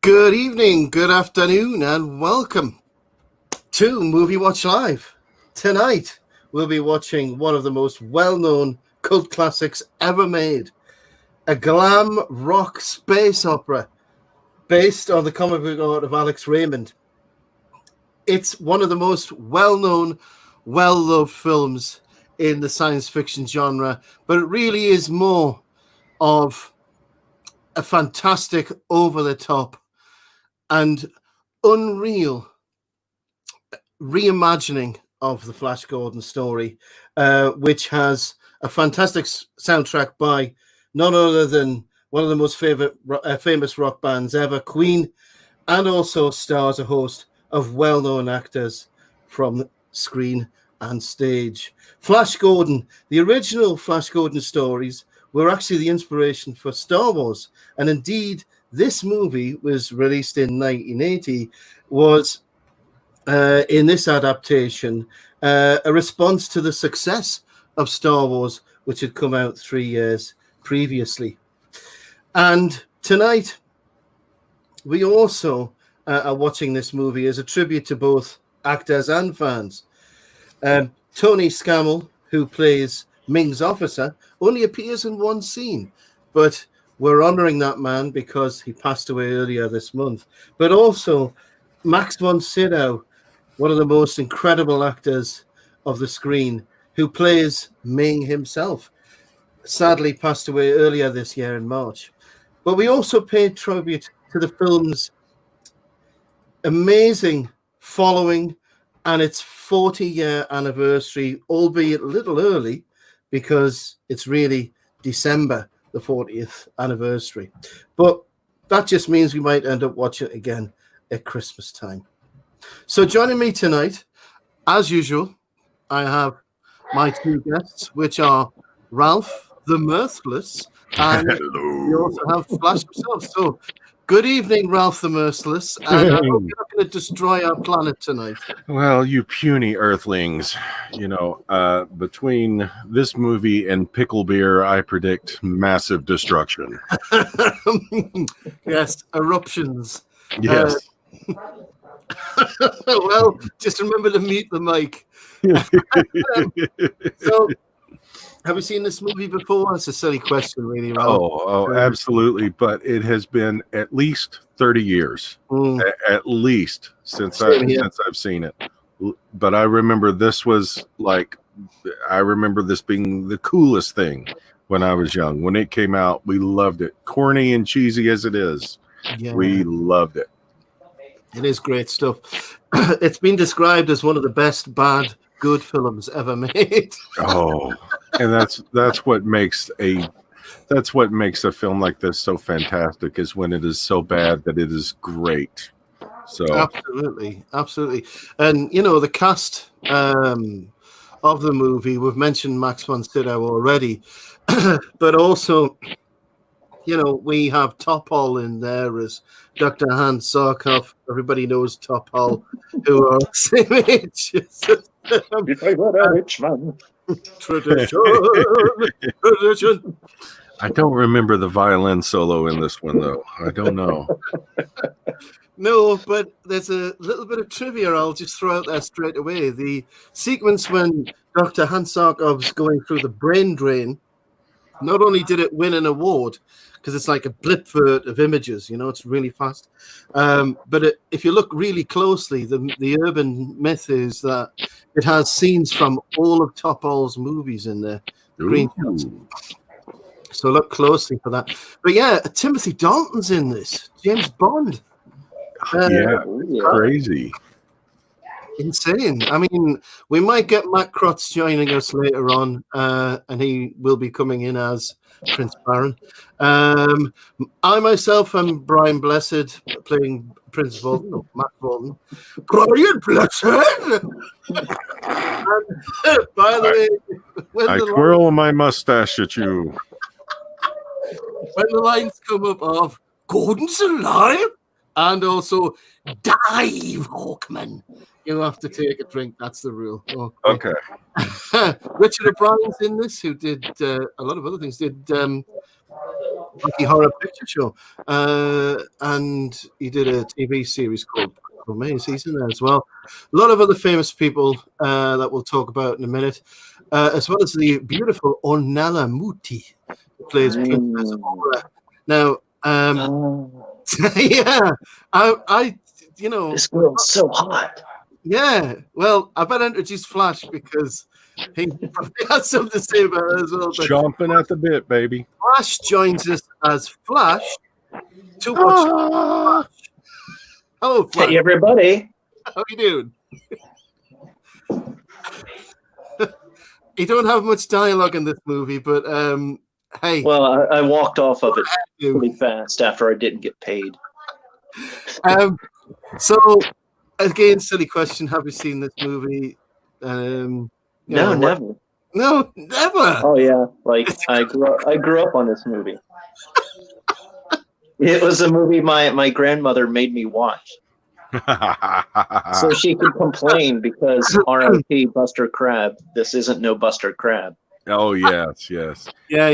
Good evening, good afternoon, and welcome to Movie Watch Live. Tonight, we'll be watching one of the most well-known cult classics ever made, a glam rock space opera based on the comic book art of Alex Raymond. It's one of the most well-known, well-loved films in the science fiction genre, but it really is more of a fantastic, over-the-top and unreal reimagining of the Flash Gordon story, which has a fantastic soundtrack by none other than one of the most famous rock bands ever, Queen, and also stars a host of well-known actors from screen and stage. Flash Gordon, the original Flash Gordon stories were actually the inspiration for Star Wars, and indeed this movie was released in 1980, was in this adaptation a response to the success of Star Wars, which had come out 3 years previously. And tonight, we also are watching this movie as a tribute to both actors and fans. Tony Scammell, who plays Ming's officer, only appears in one scene, but we're honoring that man because he passed away earlier this month. But also, Max von Sydow, one of the most incredible actors of the screen, who plays Ming himself, sadly passed away earlier this year in March. But we also paid tribute to the film's amazing following and its 40-year anniversary, albeit a little early because it's really December the 40th anniversary. But that just means we might end up watching it again at Christmas time. So joining me tonight, as usual, I have my two guests, which are Ralph the Merciless, and we also have Flash himself. So good evening, Ralph the Merciless, and I hope you're not going to destroy our planet tonight. Well, you puny earthlings, between this movie and pickle beer, I predict massive destruction. Yes, eruptions. Yes. Well, just remember to mute the mic. So, have you seen this movie before? It's a silly question, really. Ralph. Oh, absolutely. But it has been at least 30 years, at least since I've seen it. But I remember this being the coolest thing when I was young. When it came out, we loved it. Corny and cheesy as it is, we loved it. It is great stuff. It's been described as one of the best bad good films ever made. Oh, and that's what makes a film like this so fantastic, is when it is so bad that it is great. So absolutely. And the cast of the movie, we've mentioned Max von Sydow already, but also we have Topol in there as Dr. Hans Sarkov. Everybody knows Topol, who are same age. If I were a rich man. Tradition. I don't remember the violin solo in this one, though. I don't know. No, but there's a little bit of trivia I'll just throw out there straight away. The sequence when Dr. Hans Sarkov's going through the brain drain, not only did it win an award, because it's like a blipvert of images, it's really fast. But if you look really closely, the urban myth is that it has scenes from all of Topol's movies in there. So look closely for that. But yeah, Timothy Dalton's in this. James Bond. Crazy. Insane. I mean, we might get Matt Crotts joining us later on, and he will be coming in as Prince Barin. I myself am Brian Blessed, playing Prince Bolton, or Matt Bolton. Brian Blessed! And, by the way, I twirl my mustache at you. When the lines come up of Gordon's alive, and also dive, Hawkmen, you have to take a drink. That's the rule. Okay. Richard O'Brien's in this, who did a lot of other things. Did Rocky Horror Picture Show, and he did a TV series called Maze. He's in there as well. A lot of other famous people that we'll talk about in a minute, as well as the beautiful Ornella Muti, who plays Princess Aura. Now, yeah, I, This girl's so hot. Yeah, well, I better introduce Flash because he probably has something to say about it as well. But Chomping at the bit, baby. Flash joins us as Flash to watch Flash. Hello, Flash. Hey, everybody. How you doing? You don't have much dialogue in this movie, but hey. Well, I walked off of it pretty fast after I didn't get paid. So, again, silly question. Have you seen this movie? No, never. No, never. Oh yeah, like I grew up on this movie. It was a movie my grandmother made me watch, so she could complain because R.I.P. Buster Crabbe. This isn't no Buster Crabbe. Oh yes. Yeah.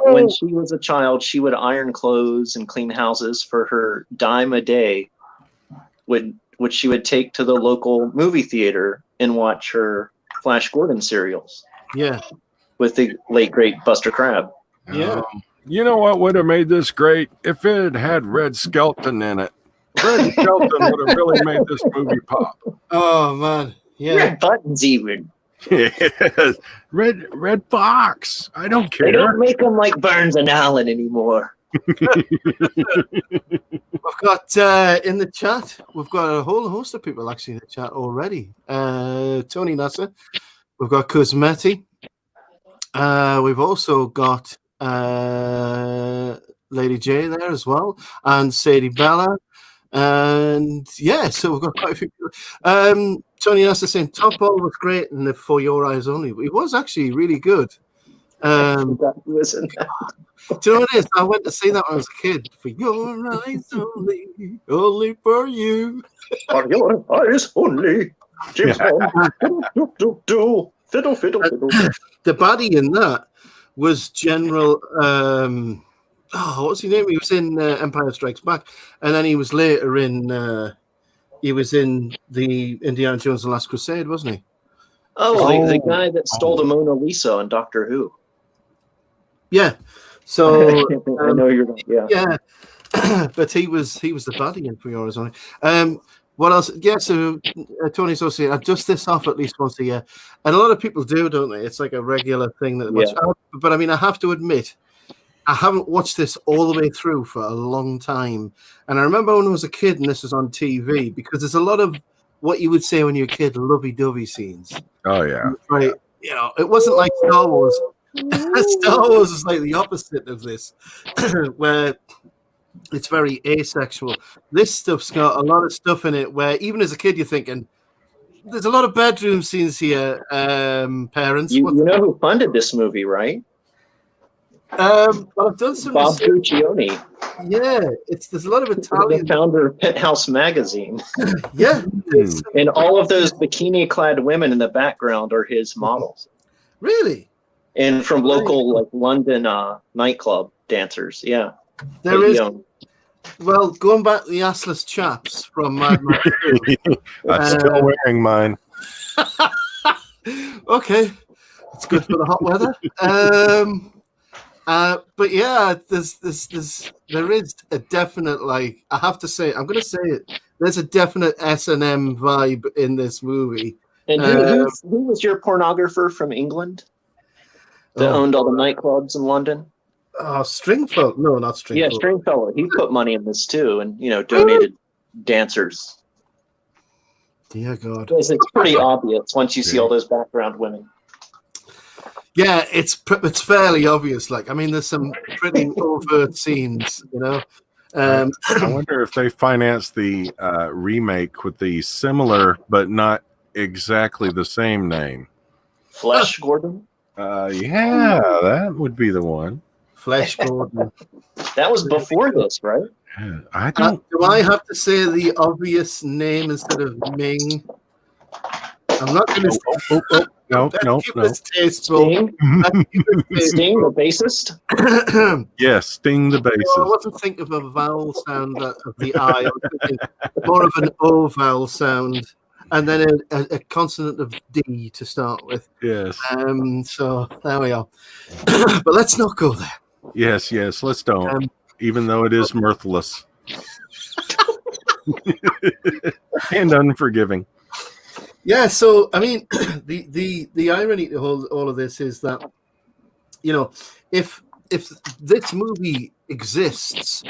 When she was a child, she would iron clothes and clean houses for her dime a day, which she would take to the local movie theater and watch her Flash Gordon serials. Yeah. With the late great Buster Crabbe. Yeah. You know what would have made this great? If it had Red Skelton in it. Red Skelton would have really made this movie pop. Oh man. Yeah. Red buttons even. Yes. Red Fox. I don't care. They don't make them like Burns and Allen anymore. We've got in the chat, we've got a whole host of people actually in the chat already. Tony Nasser, we've got Cosmetti, we've also got Lady J there as well, and Sadie Bella, and yeah, so we've got quite a few people. Tony Nasser saying Top Ball was great and the For Your Eyes Only. It was actually really good. Listen. Do you know what it is? I went to see that when I was a kid. For your eyes only for you. For your eyes only. James Bond. Do. Fiddle. The baddie in that was General. What's his name? He was in Empire Strikes Back, and then he was later in. He was in the Indiana Jones and the Last Crusade, wasn't he? Oh, the guy that stole the Mona Lisa on Doctor Who. Yeah. So I know you're. Yeah. But he was the baddie in For Your Eyes Only. What else? Yeah, so Tony's also saying I dust this off at least once a year, and a lot of people do, don't they? It's like a regular thing that they watch. But I mean, I have to admit, I haven't watched this all the way through for a long time. And I remember when I was a kid and this was on TV, because there's a lot of what you would say when you're a kid, lovey-dovey scenes. Oh yeah, right. You know, it wasn't like Star Wars. Star Wars is like the opposite of this, where it's very asexual. This stuff's got a lot of stuff in it where even as a kid you're thinking, there's a lot of bedroom scenes here, parents. You know who funded this movie, right? Well, I've done some Bob Guccione. Yeah, there's a lot of Italian. The founder of Penthouse magazine. Yeah. And all of those bikini-clad women in the background are his models. Really? And from local like London nightclub dancers. Yeah. There is. Well, going back to the assless chaps from Mad Max 2. I'm still wearing mine. Okay. It's good for the hot weather. But yeah, there is a definite, like, I have to say, I'm going to say it. There's a definite S&M vibe in this movie. And who was your pornographer from England that owned all the nightclubs in London? Stringfellow. No, not Stringfellow. Yeah, Stringfellow. He put money in this too, and donated dancers. Dear God, because it's pretty obvious once you see all those background women. Yeah, it's fairly obvious. Like, I mean, there's some pretty overt scenes, I wonder if they financed the remake with the similar but not exactly the same name. Flash Gordon? Yeah, that would be the one. Flash Gordon. That was before this, right? I don't. Do I have to say the obvious name instead of Ming? I'm not going to. no. Keep this tasteful. Sting, Sting, the bassist. Yes, Sting the No, I bassist. wasn't thinking of a vowel sound of the I. I was thinking more of an O vowel sound, and then a consonant of D to start with. Yes, So there we are. But let's not go there. yes. Let's don't. Even though it is mirthless and unforgiving. Yeah. So I mean, the irony to all of this is that, you know, if this movie exists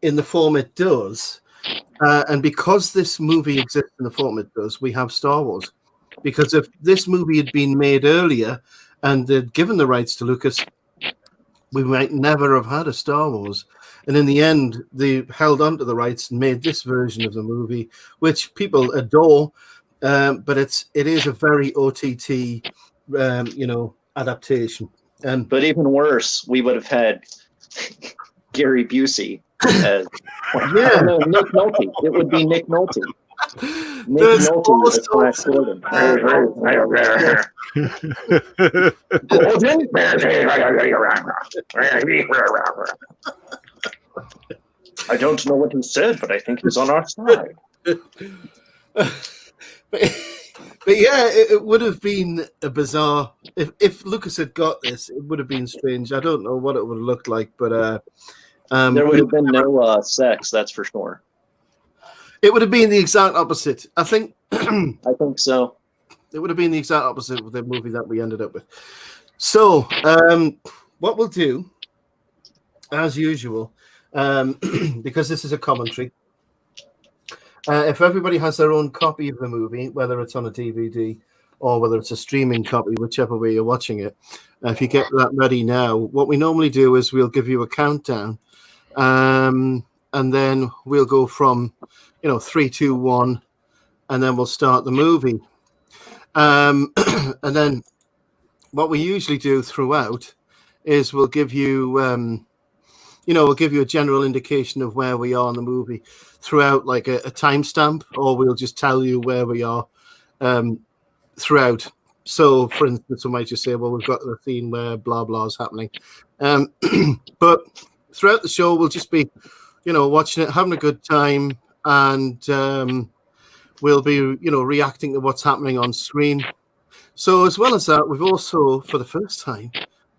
in the form it does, and because this movie exists in the form it does, we have Star Wars. Because if this movie had been made earlier and they'd given the rights to Lucas, we might never have had a Star Wars. And in the end, they held on to the rights and made this version of the movie, which people adore. But it is a very OTT, adaptation. But even worse, we would have had Gary Busey as no, Nick Nolte. It would be Nick Nolte. Nick Nolte as Flash Gordon. I don't know what he said, but I think he's on our side. But yeah, it would have been a bizarre. If Lucas had got this, it would have been strange. I don't know what it would have looked like, but there would have been no sex, that's for sure. It would have been the exact opposite. I think. I think so. It would have been the exact opposite with the movie that we ended up with. So, what we'll do, as usual, because this is a commentary. If everybody has their own copy of the movie, whether it's on a DVD or whether it's a streaming copy, whichever way you're watching it, if you get that ready now, what we normally do is we'll give you a countdown, and then we'll go from, 3, 2, 1, and then we'll start the movie. And then what we usually do throughout is we'll give you, we'll give you a general indication of where we are in the movie throughout, like a timestamp, or we'll just tell you where we are throughout. So, for instance, we might just say, well, we've got the scene where blah, blah is happening. But throughout the show, we'll just be, watching it, having a good time, and we'll be, reacting to what's happening on screen. So as well as that, we've also, for the first time,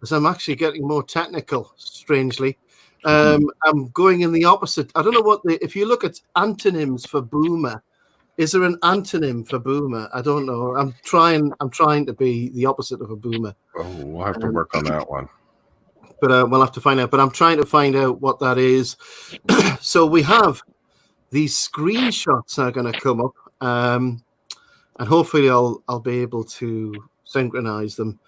as I'm actually getting more technical, strangely, I'm going in the opposite. I don't know if you look at antonyms for boomer, is there an antonym for boomer? I don't know. I'm trying to be the opposite of a boomer. Oh, we'll have to work on that one. But we'll have to find out. But I'm trying to find out what that is. So we have these screenshots are going to come up, and hopefully I'll be able to synchronize them,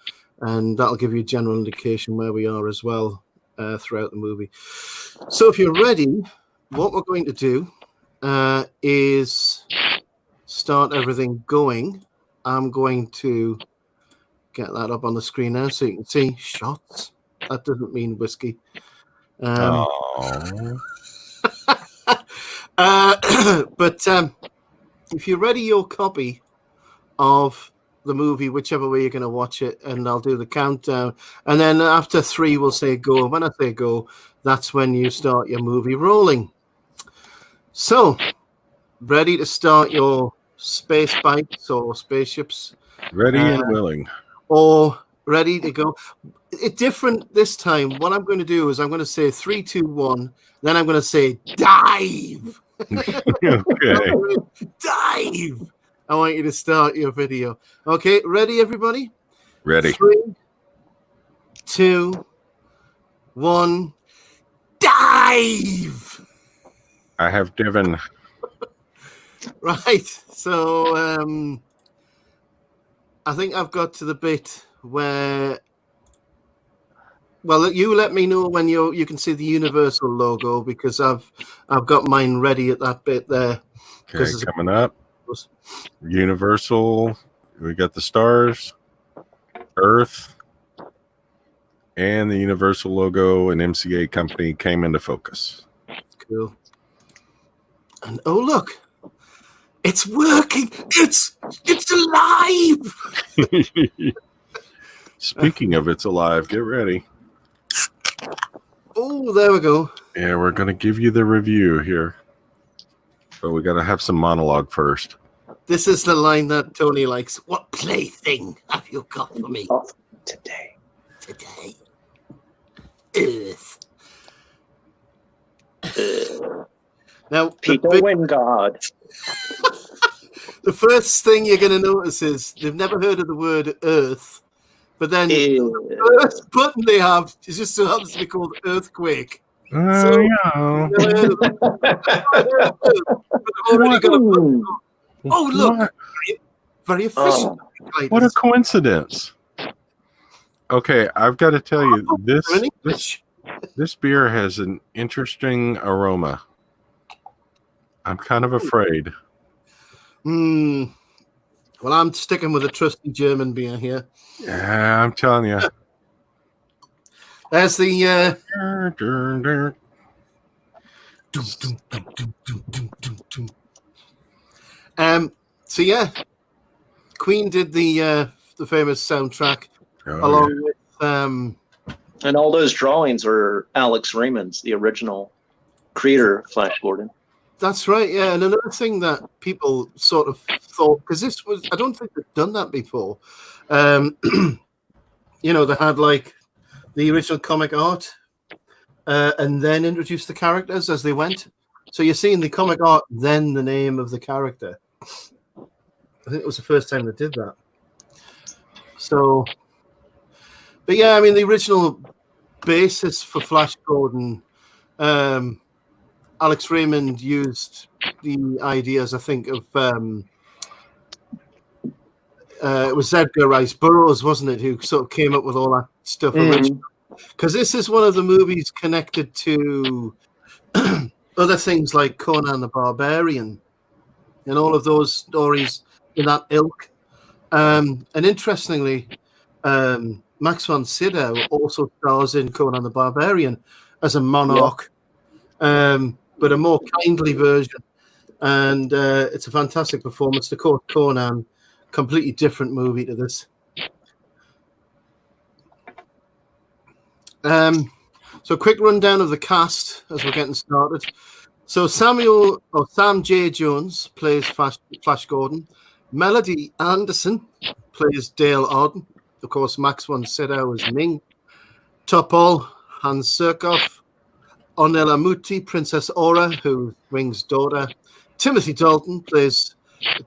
and that'll give you a general indication where we are as well throughout the movie. So if you're ready, what we're going to do is start everything going. I'm going to get that up on the screen now so you can see shots. That doesn't mean whiskey. But if you're ready, your copy of the movie, whichever way you're going to watch it, and I'll do the countdown. And then after 3, we'll say go. When I say go, that's when you start your movie rolling. So, ready to start your space bikes or spaceships? Ready and willing. Or ready to go. It's different this time. What I'm going to do is I'm going to say 3, 2, 1. Then I'm going to say dive. Okay. Dive. I want you to start your video. Okay, ready, everybody? Ready. 3, 2, 1. Dive. I have driven. Right. So I think I've got to the bit where. Well, you let me know when you can see the Universal logo, because I've got mine ready at that bit there. Okay, coming up. Universal. We got the stars, Earth, and the Universal logo and MCA company came into focus. Cool. And oh, look, It's working. It's alive. Speaking of it's alive, get ready. Oh, there we go. Yeah, we're going to give you the review here. But we got to have some monologue first. This is the line that Tony likes. What plaything have you got for me Today. Earth. Now, Peter Wingard. the first thing you're going to notice is they've never heard of the word Earth, but then the first button they have is just so happens to be called Earthquake. So, Yeah. never heard of it. But they've already got a button. Oh, look. Very efficient. What a coincidence. Okay, I've got to tell you, this beer has an interesting aroma. I'm kind of afraid. Well, I'm sticking with a trusty German beer here. Yeah, I'm telling you. There's the... So, yeah. Queen did the famous soundtrack along with... And all those drawings were Alex Raymond's, the original creator of Flash Gordon. That's right, yeah. And another thing that people sort of thought, because this was, I don't think they've done that before. You know, they had like the original comic art and then introduced the characters as they went. So you're seeing the comic art, then the name of the character. I think it was the first time they did that. So, but yeah, I mean, the original basis for Flash Gordon, Alex Raymond used the ideas, I think, of it was Edgar Rice Burroughs, wasn't it, who sort of came up with all that stuff originally. Because this is one of the movies connected to other things like Conan the Barbarian and all of those stories in that ilk. And interestingly, Max von Sydow also stars in Conan the Barbarian as a monarch. But a more kindly version, and it's a fantastic performance. The Conan, completely different movie to this. So quick rundown of the cast as we're getting started. So Sam J. Jones plays Flash Gordon. Melody Anderson plays Dale Arden. Of course, Max von Sydow is Ming. Topol, Hans Sarkov. Ornella Muti, Princess Aura, who Ring's daughter. Timothy Dalton plays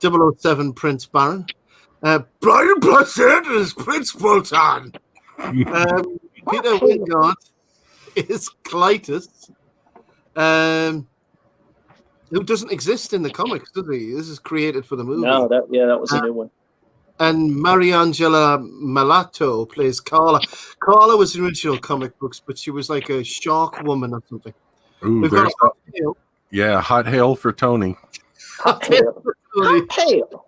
007 Prince Barin. Brian Blessed is Prince Bolton. Peter Wingard is Clytus, who doesn't exist in the comics, does he? This is created for the movie. No, that was a new one. And Mariangela Malato plays Carla. Carla was in the original comic books, but she was like a shark woman or something. Ooh, We've got a hot hail. Yeah, hot hail for Tony. Hot hail for Tony. Hot hail.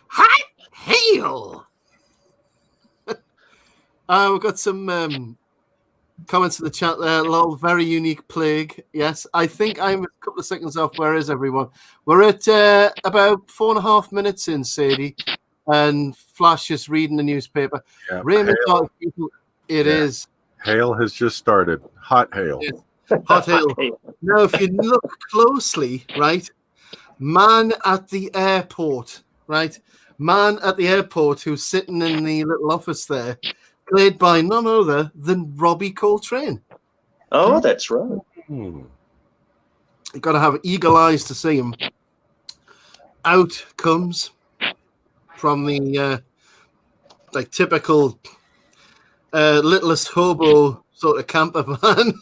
Hot hail. We've got some comments in the chat there. Lol, very unique plague. Yes, I think I'm a couple of seconds off. Where is everyone? We're at about 4.5 minutes in, Sadie. And Flash is reading the newspaper. Yeah, Raymond is. Hail has just started. Hot hail. Hot hail. Now, if you look closely, right, man at the airport, who's sitting in the little office there, played by none other than Robbie Coltrane. Oh, that's right. You've got to have eagle eyes to see him. Out comes from the like typical littlest hobo sort of camper van.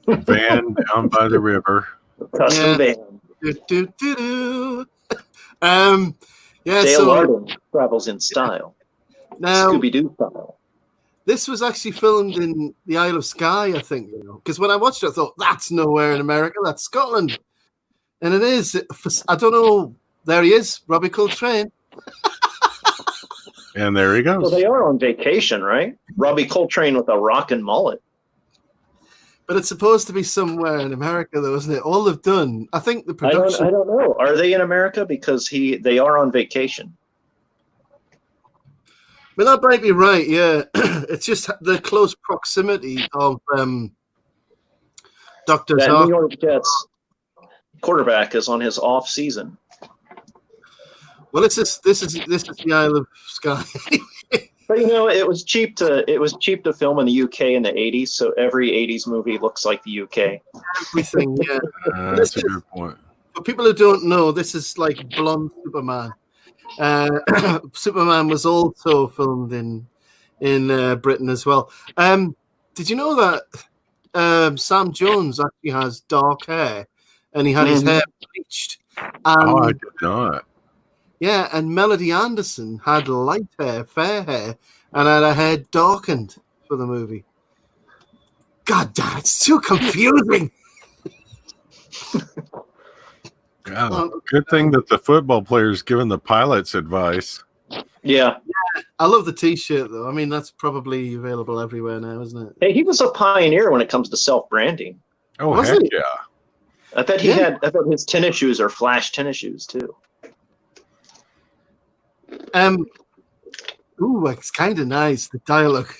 Van down by the river. Custom van. Dale Arden travels in style. Now, Scooby-Doo style. This was actually filmed in the Isle of Skye, I think, because when I watched it, I thought, that's nowhere in America, that's Scotland. And it is. I don't know. There he is, Robbie Coltrane. And there he goes. Well, they are on vacation, right? Robbie Coltrane with a rockin' mullet. But it's supposed to be somewhere in America, though, isn't it? All they've done, I think the production. I don't know. Are they in America? Because they are on vacation. Well, that might be right. Yeah, it's just the close proximity of Dr. That New Zarkov. York Jets quarterback is on his off season. Well, this is the Isle of Skye. But it was cheap to film in the UK in the 80s, so every 80s movie looks like the UK. Everything, yeah. That's a good point. For people who don't know, this is like blonde Superman. Superman was also filmed in Britain as well. Did you know that Sam Jones actually has dark hair, and he had his hair bleached? And, I did not. Yeah, and Melody Anderson had light hair, fair hair, and had her hair darkened for the movie. God damn, it's too confusing. Good thing that the football player's given the pilots advice. Yeah. I love the T-shirt, though. I mean, that's probably available everywhere now, isn't it? Hey, he was a pioneer when it comes to self-branding. Oh, Was heck he? yeah. I bet I bet his tennis shoes are Flash tennis shoes, too. Ooh, it's kind of nice, the dialogue.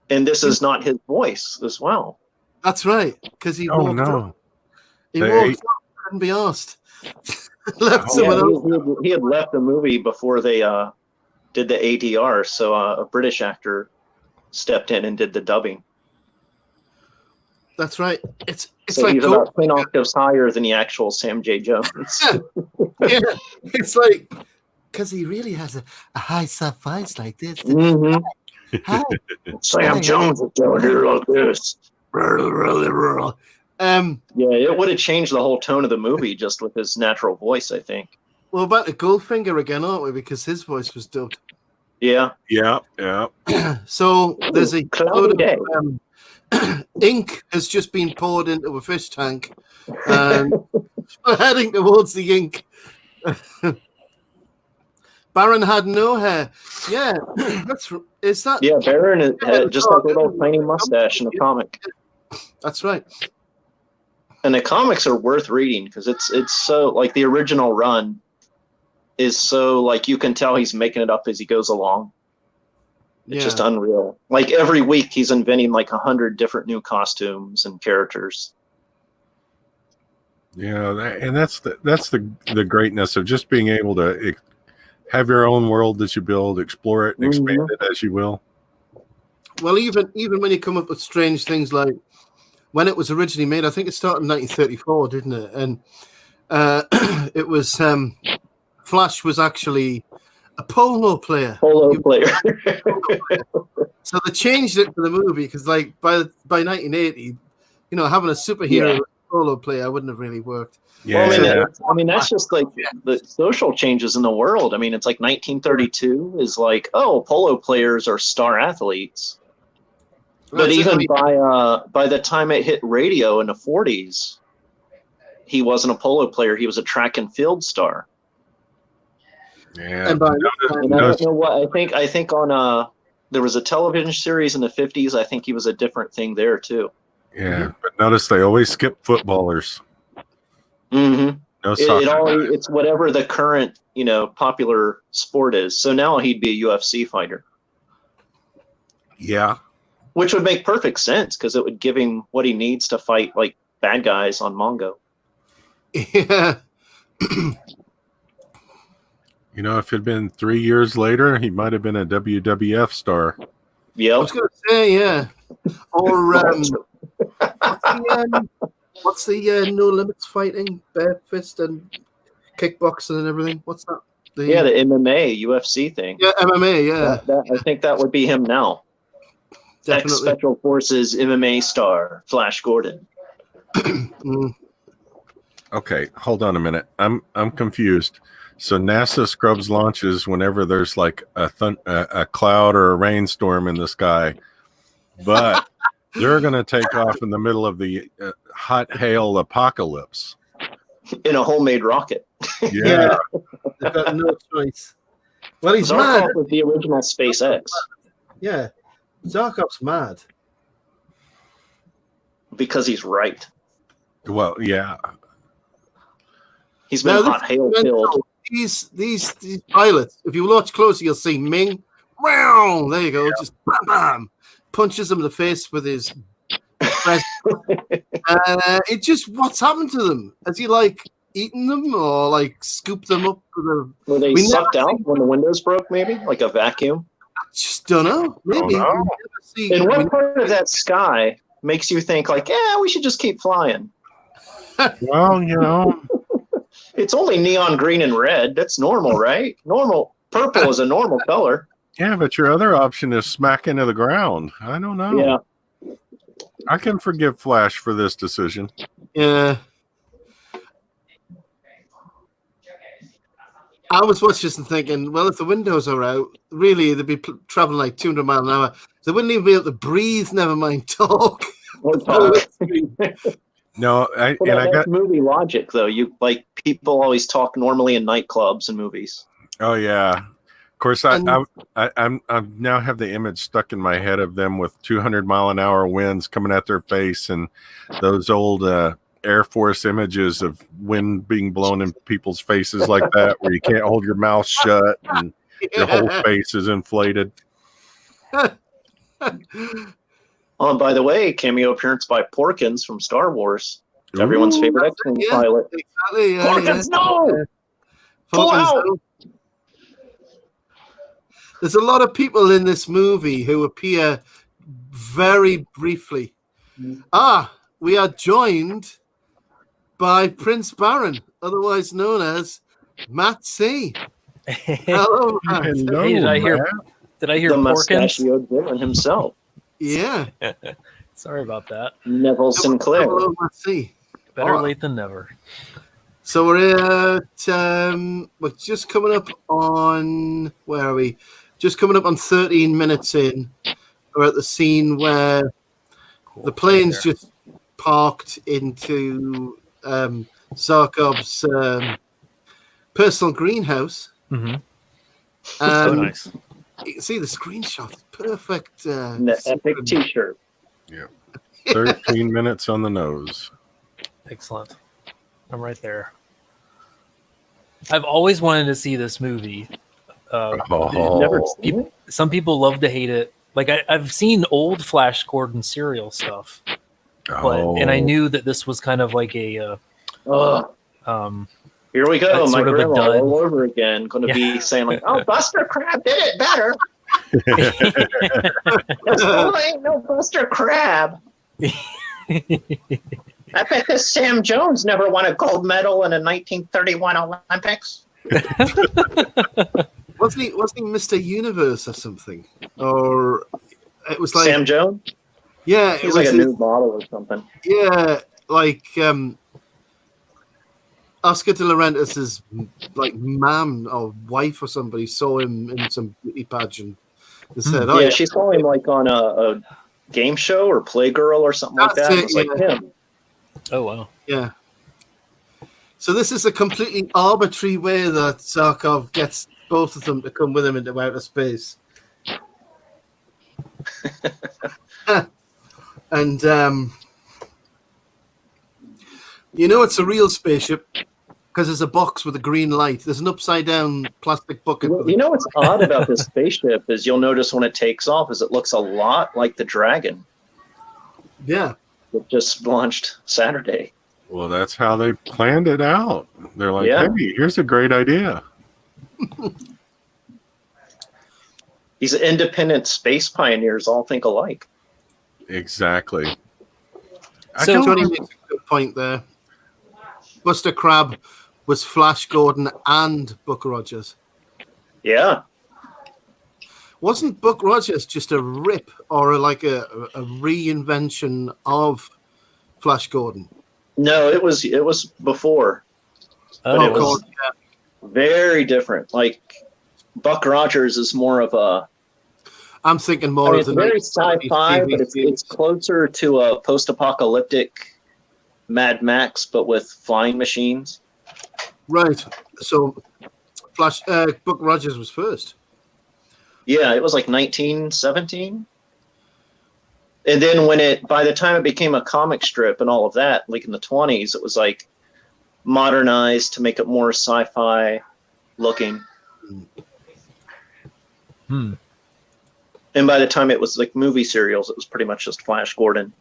And this is not his voice as well. That's right, because he Oh, walked no. up. He walked up, couldn't be asked. Left Yeah, someone else. he had left the movie before they did the ADR, so a British actor stepped in and did the dubbing. That's right. It's So like he's about 10 octaves higher than the actual Sam J. Jones. yeah, it's like because he really has a high soft voice like this. Mm-hmm. Hi. Sam Jones is doing it like this. Yeah, it would have changed the whole tone of the movie just with his natural voice, I think. Well, back to Goldfinger again, aren't we? Because his voice was dubbed. Yeah. Yeah, yeah. So there's a Cloudy day. ink has just been poured into a fish tank, and we're heading towards the ink. Barin had no hair. Yeah, is that? Yeah, Barin had just like a little tiny mustache in the comic. That's right. And the comics are worth reading because it's so like the original run is so like you can tell he's making it up as he goes along. It's just unreal. Like every week he's inventing like 100 different new costumes and characters. Yeah, and that's the greatness of just being able to have your own world that you build, explore it, and expand it as you will. Well, even when you come up with strange things like when it was originally made, I think it started in 1934, didn't it? And it was Flash was actually a polo player. So they changed it for the movie because, like, by 1980, having a superhero polo player wouldn't have really worked. Yeah, well, I mean that's just like the social changes in the world. I mean, it's like 1932 is like, oh, polo players are star athletes. But even by the time it hit radio in the 40s, he wasn't a polo player. He was a track and field star. Yeah. And I don't know what I think on there was a television series in the 50s. I think he was a different thing there too. Yeah, but notice they always skip footballers. Mm-hmm. No soccer. It's whatever the current popular sport is. So now he'd be a UFC fighter. Yeah. Which would make perfect sense because it would give him what he needs to fight like bad guys on Mongo. Yeah. If it had been 3 years later, he might have been a WWF star. Yeah. I was going to say, yeah. Or what's the No Limits fighting, bare fist and kickboxing and everything? What's that? The MMA, UFC thing. Yeah, MMA, yeah. I think that would be him now. Definitely. Ex-Special Forces MMA star, Flash Gordon. Okay, hold on a minute. I'm confused. So NASA scrubs launches whenever there's like a cloud or a rainstorm in the sky, but they're going to take off in the middle of the hot hail apocalypse in a homemade rocket. Yeah, they've got no choice. Well, he's Zarkov mad. was the original SpaceX. Yeah, Zarkov's mad. Because he's right. Well, yeah. He's been Now, hot hail killed. These pilots, if you watch closely, you'll see Ming. Wow, there you go. Just bam, bam, punches him in the face with his. It just what's happened to them? Has he like eaten them or like scooped them up? Were they sucked out when the windows broke? Maybe like a vacuum. I just don't know. Maybe. And what part of that sky makes you think like, yeah, we should just keep flying? Well, you know. It's only neon green and red. That's normal, right? Normal. Purple is a normal color. Yeah, but your other option is smack into the ground. I don't know. Yeah. I can forgive Flash for this decision. Yeah. I was watching this and thinking, well, if the windows are out, really, they'd be traveling like 200 miles an hour. They wouldn't even be able to breathe, never mind talk. No, that's movie logic, though. You like people always talk normally in nightclubs and movies. Oh yeah, of course. I now have the image stuck in my head of them with 200-mile-an-hour winds coming at their face, and those old Air Force images of wind being blown in people's faces like that, where you can't hold your mouth shut and your whole face is inflated. Oh, and by the way, cameo appearance by Porkins from Star Wars. Everyone's favorite X-Wing pilot. Exactly. Porkins, no! Pull out! There's a lot of people in this movie who appear very briefly. We are joined by Prince Barin, otherwise known as Matt C. Hello, Matt. Hello, Hey, did I hear the Porkins? mustachioed villain himself. Yeah. Sorry about that. Neville Sinclair. Hello, Matt C. Better late than never. So we're at we're just coming up on where are we? Just coming up on 13 minutes in. We're at the scene where the plane's just parked into Zarkov's personal greenhouse. Mm-hmm. So nice. You can see the screenshot. Perfect. The epic T-shirt. Yeah. 13 minutes on the nose. Excellent. I'm right there. I've always wanted to see this movie. Never seen it? Some people love to hate it. Like I've seen old Flash Gordon serial stuff, and I knew that this was kind of like a here we go, my sort of a grandma dud. all over again. Going to be saying like, "Oh, Buster Crab did it better." Ain't no Buster Crab. I bet this Sam Jones never won a gold medal in a 1931 Olympics. Wasn't he Mr. Universe or something? Or it was like Sam Jones? Yeah, He's like a new model or something. Yeah, like Oscar de la Renta's like mom or wife or somebody saw him in some beauty pageant and said, "Oh yeah, she saw him like on a game show or Playgirl or something like that." It was like him. Oh wow! Yeah. So this is a completely arbitrary way that Sarkov gets both of them to come with him into outer space. And you know it's a real spaceship because there's a box with a green light. There's an upside down plastic bucket. Well, you know what's odd about this spaceship is you'll notice when it takes off is it looks a lot like the Dragon. Yeah. It just launched Saturday. Well, that's how they planned it out. They're like, hey, here's a great idea. These independent space pioneers all think alike. Exactly. So Johnny makes a good point there. Buster Crab was Flash Gordon and Buck Rogers. Yeah. Wasn't Buck Rogers just a rip or a reinvention of Flash Gordon? No, it was before. But it was very different. Like Buck Rogers is more of a. I'm thinking more of the very sci-fi, but it's closer to a post-apocalyptic Mad Max, but with flying machines. Right. So, Buck Rogers was first. Yeah, it was like 1917. And then by the time it became a comic strip and all of that, like in the 20s, it was like modernized to make it more sci-fi looking. Hmm. And by the time it was like movie serials, it was pretty much just Flash Gordon.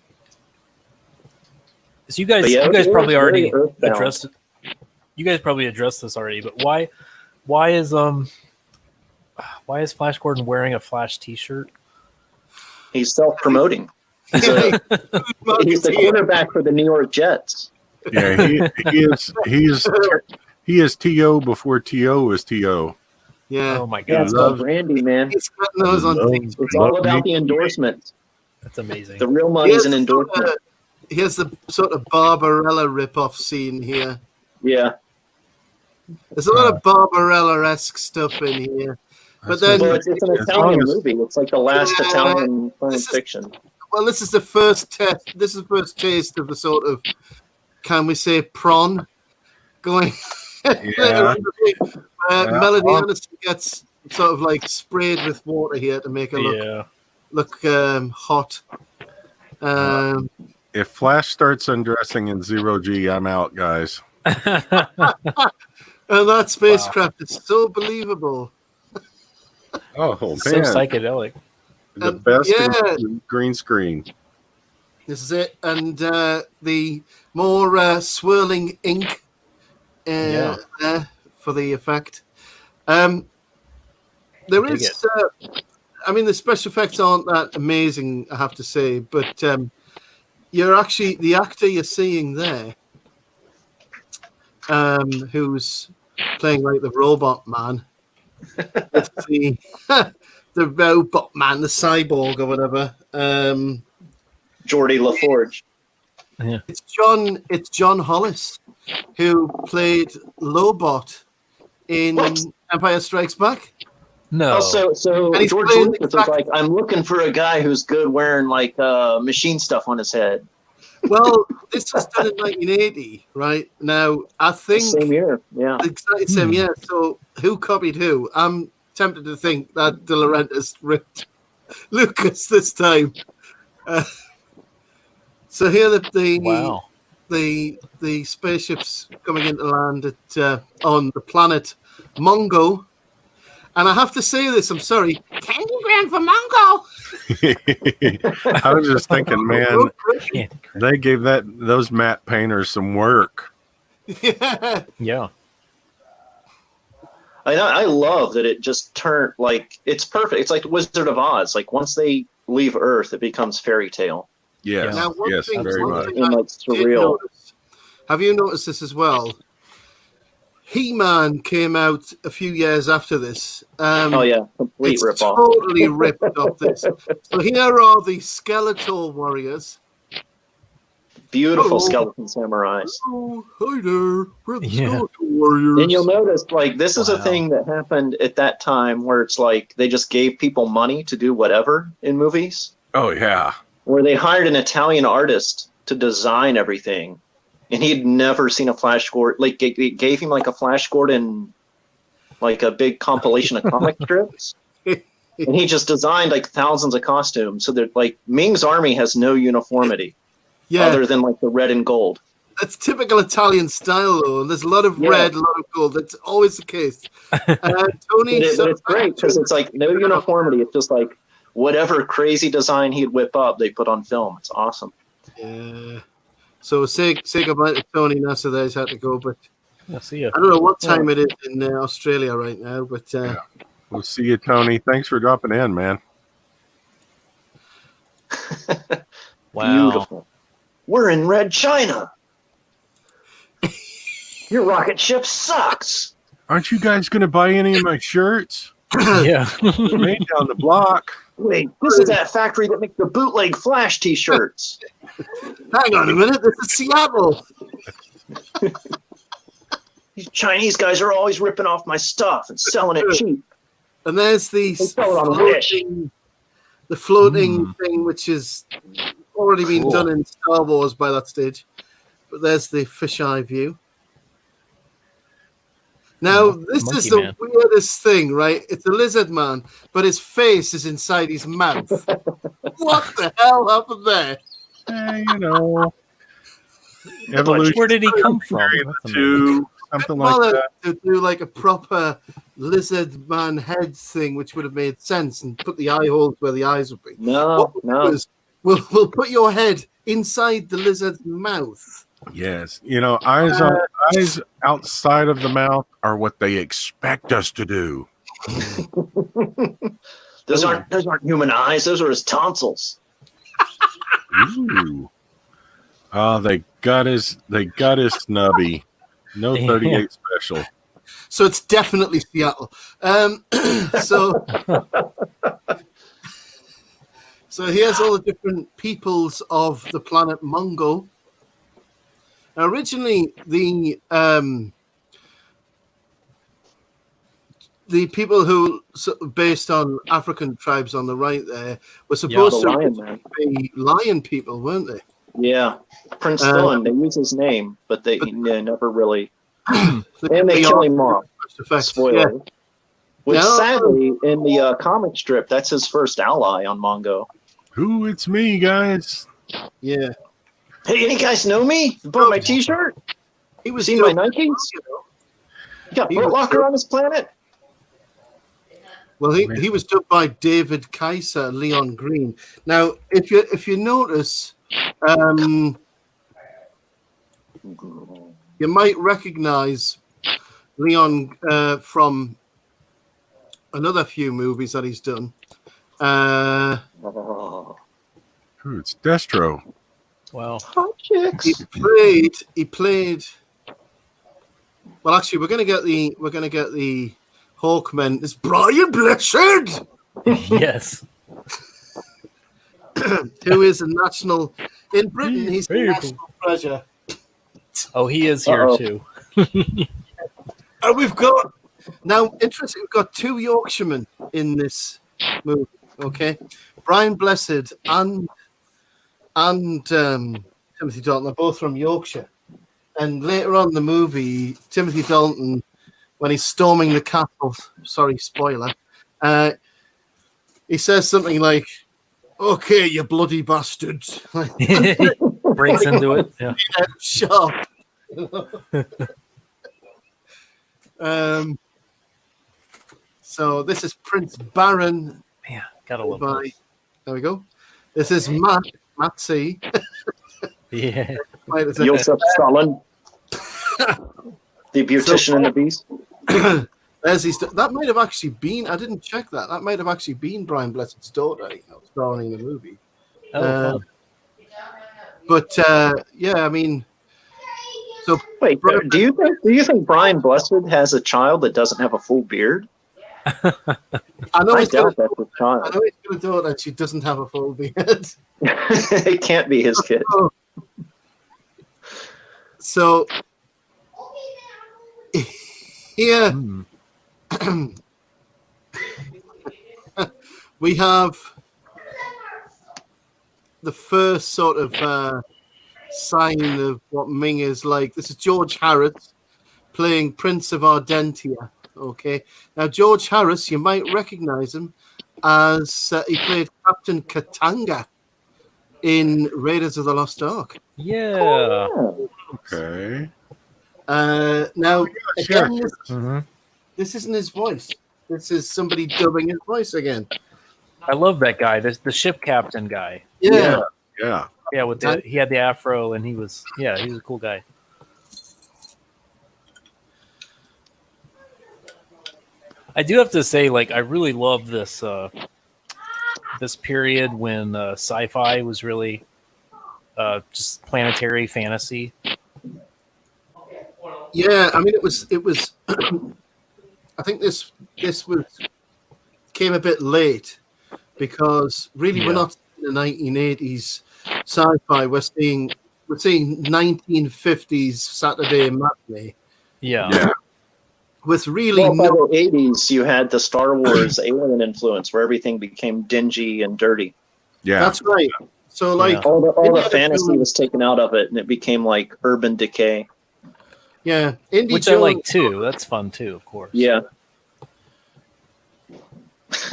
So you guys probably already addressed it. You guys probably addressed this already, but why is Flash Gordon wearing a Flash T-shirt? He's self-promoting. He's the quarterback for the New York Jets. Yeah, he is TO before TO is TO. Yeah. Oh my Yeah, god. it's called branding, man. He's got those on It's all about the endorsement. That's amazing. The real money is an endorsement. Here's the sort of Barbarella rip-off scene here. Yeah. There's a lot of Barbarella-esque stuff in here. But then it's an Italian movie. It's like the last Italian science fiction. Well, this is the first test. This is the first taste of the sort of, can we say, prawn going. Yeah. Melody Anderson gets sort of like sprayed with water here to make her look hot. If Flash starts undressing in 0G, I'm out, guys. And that spacecraft is so believable. Oh, man. So psychedelic. The best in green screen. This is it. And the more swirling ink for the effect. There is, I mean, the special effects aren't that amazing, I have to say, but you're actually, the actor you're seeing there, who's playing like the robot man, the robot man, the cyborg or whatever. Geordie LaForge. Yeah. It's John Hollis, who played Lobot in Empire Strikes Back. No. So George Lucas was like, I'm looking for a guy who's good wearing like machine stuff on his head. Well, this was done in 1980, right? Now, I think same year, exactly same year. So, who copied who? I'm tempted to think that De Laurentiis ripped Lucas this time. So here the spaceships coming into land at on the planet Mongo. And I have to say this, I'm sorry. Candygram for Mongo. I was just thinking, man, they gave those matte painters some work. Yeah. I love that it just turned like it's perfect. It's like Wizard of Oz. Like once they leave Earth, it becomes fairy tale. Yes, now, very much. And like surreal. Have you noticed this as well? He-Man came out a few years after this. Complete rip-off. Totally ripped off this. So here are the Skeletor warriors. Beautiful skeleton samurais. Oh, hi there. We're the Skeletor warriors. And you'll notice, like, this is a thing that happened at that time where it's like they just gave people money to do whatever in movies. Oh, yeah. Where they hired an Italian artist to design everything. And he'd never seen a Flash Gordon. Like, it gave him like a Flash Gordon, like a big compilation of comic strips. And he just designed like thousands of costumes. So that like Ming's army has no uniformity, other than like the red and gold. That's typical Italian style, though. And there's a lot of red, a lot of gold. That's always the case. Tony, it's great because it's like no uniformity. It's just like whatever crazy design he'd whip up, they put on film. It's awesome. Yeah. So say goodbye to Tony Nasser. There's had to go, but I'll see you. I don't know what time it is in Australia right now, but we'll see you, Tony. Thanks for dropping in, man. Wow. Beautiful. We're in Red China. Your rocket ship sucks. Aren't you guys going to buy any of my shirts? Yeah. Made down the block. Wait, this is that factory that makes the bootleg Flash T-shirts. Hang on a minute, this is Seattle. These Chinese guys are always ripping off my stuff and selling it cheap. And there's the floating thing, which has already been done in Star Wars by that stage. But there's the fisheye view. Now, this is the weirdest thing, right? It's a lizard man, but his face is inside his mouth. What the hell happened there? You know, evolution. Where did he come from? That's amazing. Something like that. To do like a proper lizard man head thing, which would have made sense, and put the eye holes where the eyes would be. No, no. We'll put your head inside the lizard's mouth. Yes, you know, eyes outside of the mouth are what they expect us to do. Those aren't human eyes. Those are his tonsils. Ooh. Oh, they got his snubby. No 38 special. So it's definitely Seattle. So here's all the different peoples of the planet Mongo. Now, originally, the people who based on African tribes on the right there were supposed to be lion people, weren't they? Yeah, Prince Dylan. They use his name, but they never really. And they kill him off. Spoiler. Yeah. Which sadly, in the comic strip, that's his first ally on Mongo. Ooh, it's me, guys. Yeah. Hey, any guys know me? You bought my T-shirt? He was seen my Nikes? You got Foot Locker on this planet? Well, he was dubbed by David Kaiser, Leon Green. Now, if you notice, you might recognize Leon from another few movies that he's done. Ooh, it's Destro. Wow. Hot chicks. He played. Well, actually, we're gonna get the Hawkmen. It's Brian Blessed. Yes. Who is a national in Britain? He's a national treasure. Oh, he is here too. And we've got now. Interesting. We've got two Yorkshiremen in this movie. Okay, Brian Blessed and Timothy Dalton are both from Yorkshire. And later on in the movie, Timothy Dalton, when he's storming the castle, sorry, spoiler, he says something like, "Okay, you bloody bastards." Breaks into it. Yeah. Sharp. So this is Prince Barin. Man, gotta love this. There we go. This is Matt C. Yeah. Joseph Stalin. The beautician and the beast. That might have actually been. I didn't check that. That might have actually been Brian Blessed's daughter starring in the movie. Oh, but yeah, I mean. So wait, do you think Brian Blessed has a child that doesn't have a full beard? I know he's doubt that's his child. I know he's got a daughter and she doesn't have a full beard. It can't be his kid. So here we have the first sort of sign of what Ming is like. This is George Harris playing Prince of Ardentia. Okay, now George Harris, you might recognize him as he played Captain Katanga in Raiders of the Lost Ark. yeah. Oh. Okay. Now, again, this isn't his voice. This is somebody dubbing his voice again. I love that guy. The ship captain guy. Yeah. Yeah. With he had the afro and he was a cool guy. I do have to say, like, I really love this this period when sci-fi was really just planetary fantasy. Yeah, I mean, it was. I think this came a bit late because really we're not in the 1980s sci-fi. We're seeing 1950s Saturday matinee. Yeah. With really by the 80s, you had the Star Wars alien influence where everything became dingy and dirty. Yeah, that's right. So like all the fantasy was taken out of it, and it became like urban decay. Yeah, which I like too. That's fun too, of course. Yeah.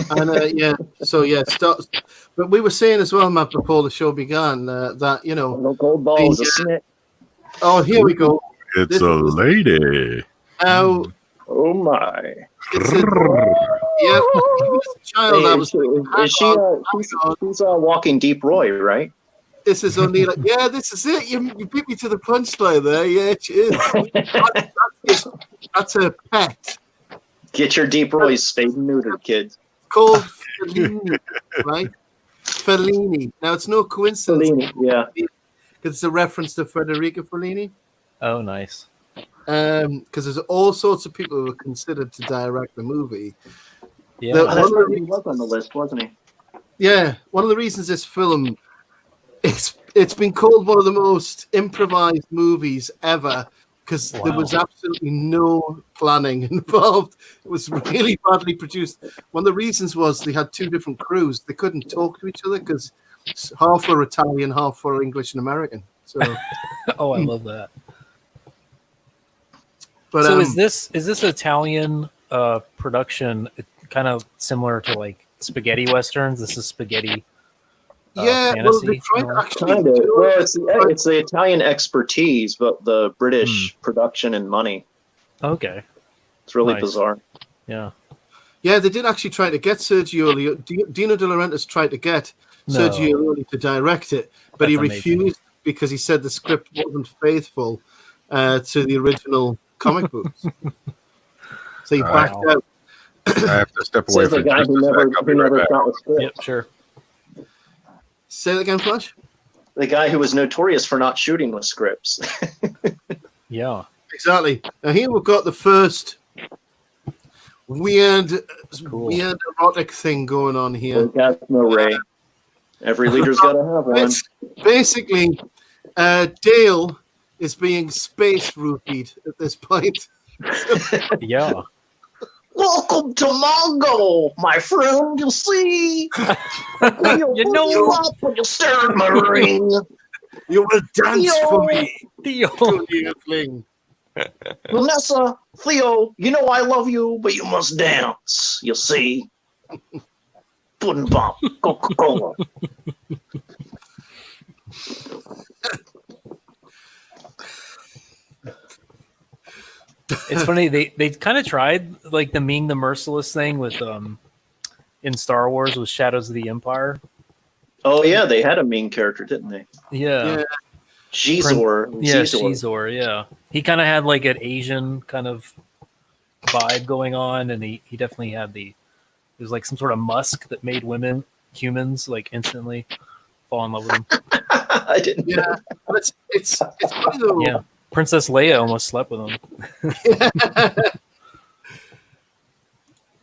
And so But we were saying as well, Matt, before the show began, that No gold balls, a snitch. Oh, here we go. It's This a is- lady. Now, Oh my. it's a, yeah, as a child, I was Is she? She's walking Deep Roy, right? this is only like, yeah, this is it. You beat me to the punchline there. Yeah, it is. That's a pet Get your Deep Roys spayed and neutered, kids. called Fellini, right? Fellini. Now, it's no coincidence Yeah. because it's a reference to Federico Fellini. Oh, nice. Because there's all sorts of people who are considered to direct the movie. Yeah. The- That's where he was on the list, wasn't he? Yeah, one of the reasons this film it's been called one of the most improvised movies ever because there was absolutely no planning involved. It was really badly produced. One of the reasons was they had two different crews. They couldn't talk to each other because half were Italian, half were English and American. So, Oh, I love that. but So is this Italian production kind of similar to like spaghetti westerns? This is spaghetti. yeah, well, fantasy, they tried you know? actually. Kind of. Well, it's the Italian expertise, but the British production and money. Okay. Oh, It's really Nice. bizarre. Yeah. Yeah, they did actually try to get Sergio Leone. Dino De Laurentiis tried to get Sergio No. Leone to direct it, but he That's amazing. refused because he said the script wasn't faithful to the original comic books. So he backed Wow. out. I have to step away Says the for guy just who a never, sec. I'll be who right never back. got the script. Yep. Sure. Say that again, Flash. The guy who was notorious for not shooting with scripts. Yeah. Exactly. Now here we've got the first weird erotic thing going on here. Got no Ray. Every leader's got to have one. It's basically, Dale is being space roofied at this point. Yeah. Welcome to Mongo, my friend. You'll see. You know- you up when you stare at my ring. You will dance for me, Theo. you fling. Vanessa, Theo, you know I love you, but you must dance. You'll see. Pudding pop, Coca-Cola. It's funny they kind of tried like the Ming the Merciless thing with in Star Wars with Shadows of the Empire. Oh yeah, they had a mean character, didn't they? Yeah. Yeah. Jizor. Yeah, Jizor. Shizor, yeah. He kind of had like an Asian kind of vibe going on, and he definitely had it was like some sort of musk that made humans like instantly fall in love with him. I didn't. Yeah, but it's funny though. Yeah. Princess Leia almost slept with him.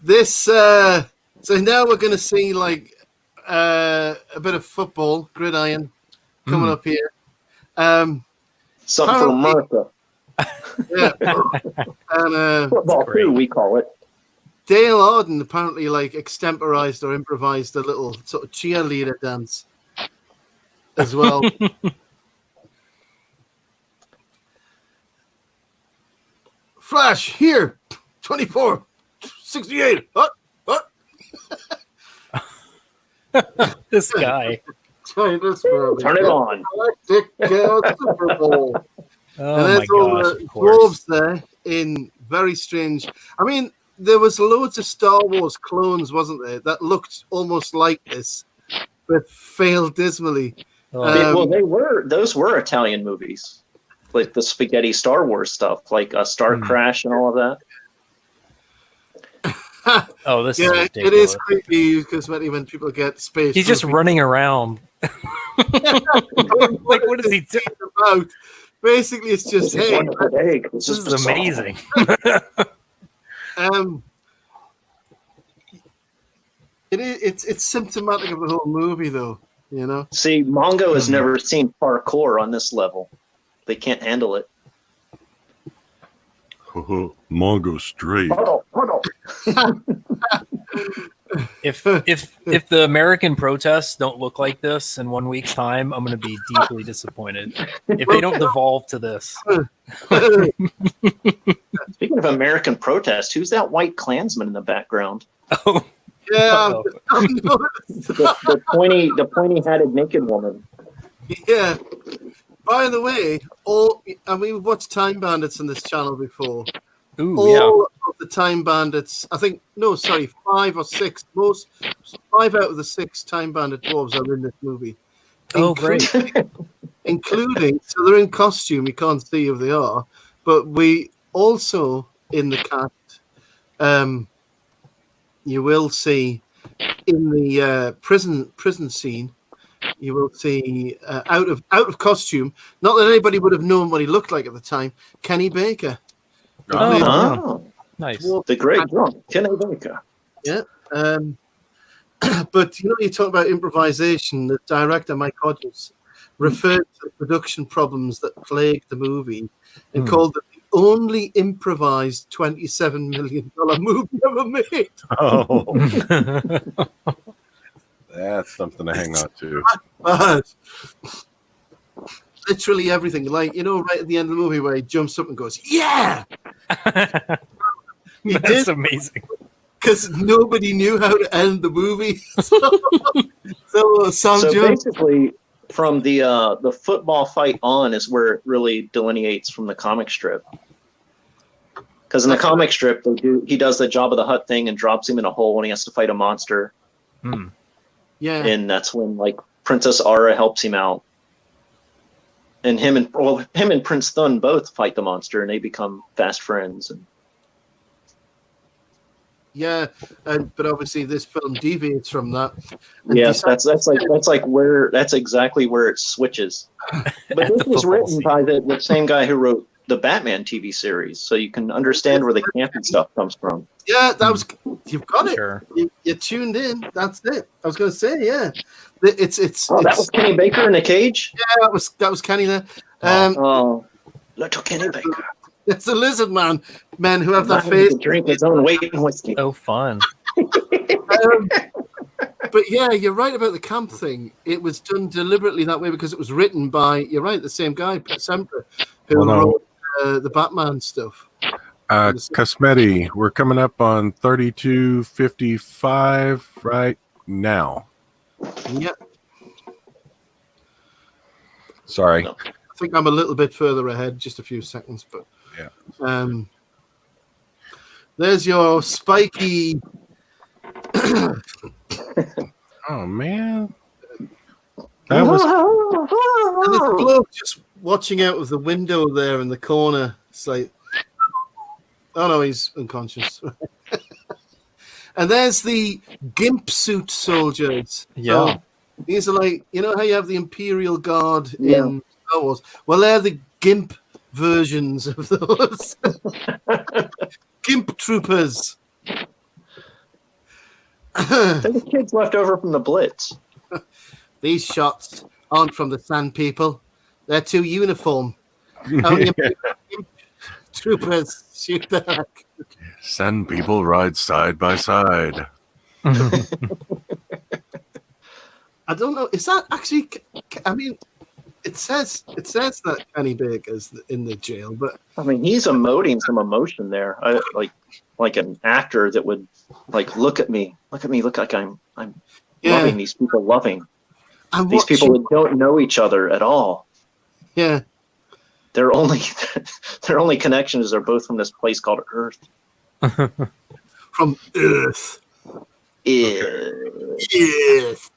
This so now we're going to see like a bit of football gridiron coming up here. Something for Apparently- America. Yeah, and Football great. too, we call it. Dale Arden apparently like extemporized or improvised a little sort of cheerleader dance as well. Flash here, 24, 68. What? This guy. Sorry, this for Turn it on. Super Bowl. Oh And my there's all gosh, the of course. dwarves there in very strange. I mean, there was loads of Star Wars clones, wasn't there, that looked almost like this, but failed dismally. Oh, Those were Italian movies, like the spaghetti Star Wars stuff, like Star Crash and all of that. oh, this is Yeah, ridiculous. it is creepy because when people get space, He's just running around. Like, what is he doing? about. Basically, it's just This is hey, wonderful egg. This is amazing. it's symptomatic of the whole movie, though. You know, See, Mongo has never seen parkour on this level. They can't handle it. Mongo straight. Hold on. If the American protests don't look like this in 1 week's time, I'm going to be deeply disappointed. If they don't devolve to this, Speaking of American protest, who's that white Klansman in the background? oh, yeah, Uh-oh. the pointy-headed naked woman. Yeah. By the way, we've watched Time Bandits on this channel before. Ooh, All of the Time Bandits, 5 or 6. 5 out of the 6 Time Bandit dwarves are in this movie. Oh, great. Including, so they're in costume, you can't see who they are, but we also, in the cast, you will see in the prison scene, you will see out of costume, not that anybody would have known what he looked like at the time, Kenny Baker. Oh, nice. The great drunk Kenny Baker. Yeah. But you talk about improvisation. The director, Mike Hodges, referred to the production problems that plagued the movie and called it the only improvised $27 million movie ever made. Oh, that's something to hang on to. Bad. Literally everything. Like, right at the end of the movie where he jumps up and goes, yeah! That's amazing. Because nobody knew how to end the movie. So basically, from the football fight on is where it really delineates from the comic strip. Because in the comic strip, he does the Jabba the Hutt thing and drops him in a hole when he has to fight a monster. Yeah, and that's when Princess Aura helps him out, and him and Prince Thun both fight the monster, and they become fast friends. And yeah, but obviously this film deviates from that. Yes, that's exactly where it switches. But this was written by the same guy who wrote the Batman TV series, so you can understand where the campy stuff comes from. Yeah, you've got it. Sure. You tuned in. That's it. I was going to say, yeah, it's. That was Kenny Baker in a cage. Yeah, that was Kenny there. Little Kenny Baker. It's the lizard men who have that face. Drink his own weight in whiskey. Oh, fun. But yeah, you're right about the camp thing. It was done deliberately that way because it was written by, you're right, the same guy, Semper, who wrote the Batman stuff. Cosmeti, we're coming up on 32:55 right now. Yep. Sorry. I think I'm a little bit further ahead, just a few seconds, but yeah. There's your spiky. Oh man, that was. And this bloke just watching out of the window there in the corner. It's like, oh no, he's unconscious. And there's the gimp suit soldiers. Yeah. So these are like, how you have the Imperial Guard in Star Wars? Well, they're the gimp versions of those. Gimp troopers. The kids left over from the Blitz. These shots aren't from the Sand People. They're too uniform. Only gimp troopers shoot back. Sand people ride side by side. I don't know. Is that actually? I mean, it says that Kenny Baker's in the jail, but I mean, he's emoting some emotion there, like an actor that would look at me, look like I'm loving these people, these people that don't know each other at all. Yeah, their only connection is they're both from this place called Earth. From Earth. Earth.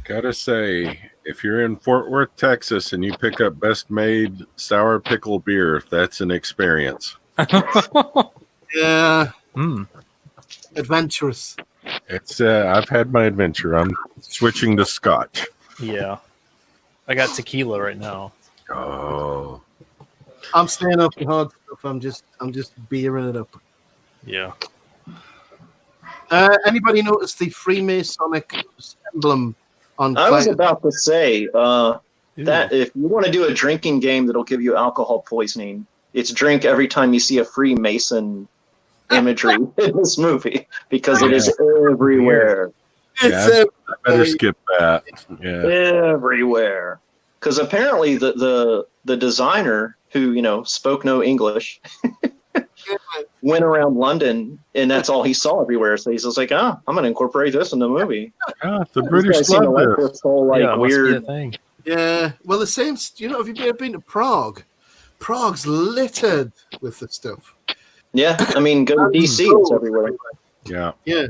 Gotta say, if you're in Fort Worth, Texas, and you pick up Best Made Sour Pickle Beer, that's an experience. Yeah. Adventurous. It's I've had my adventure. I'm switching to Scotch. Yeah. I got tequila right now. Oh. I'm staying off the hard stuff. I'm just beering it up. Yeah. Anybody notice the Freemasonic emblem on? I was about to say that if you want to do a drinking game that'll give you alcohol poisoning, it's drink every time you see a Freemason imagery in this movie, because it is everywhere. I better skip that. Yeah. Everywhere. Because apparently the designer, who spoke no English, went around London, and that's all he saw everywhere. So he's just like, I'm going to incorporate this in the movie. Yeah, the These British guys seem to love like this. this whole like yeah, it must be a weird. thing. Yeah. Well, the same. You know, have you ever been to Prague? Prague's littered with the stuff. Yeah, I mean, go to DC, it's everywhere. Yeah. Yeah.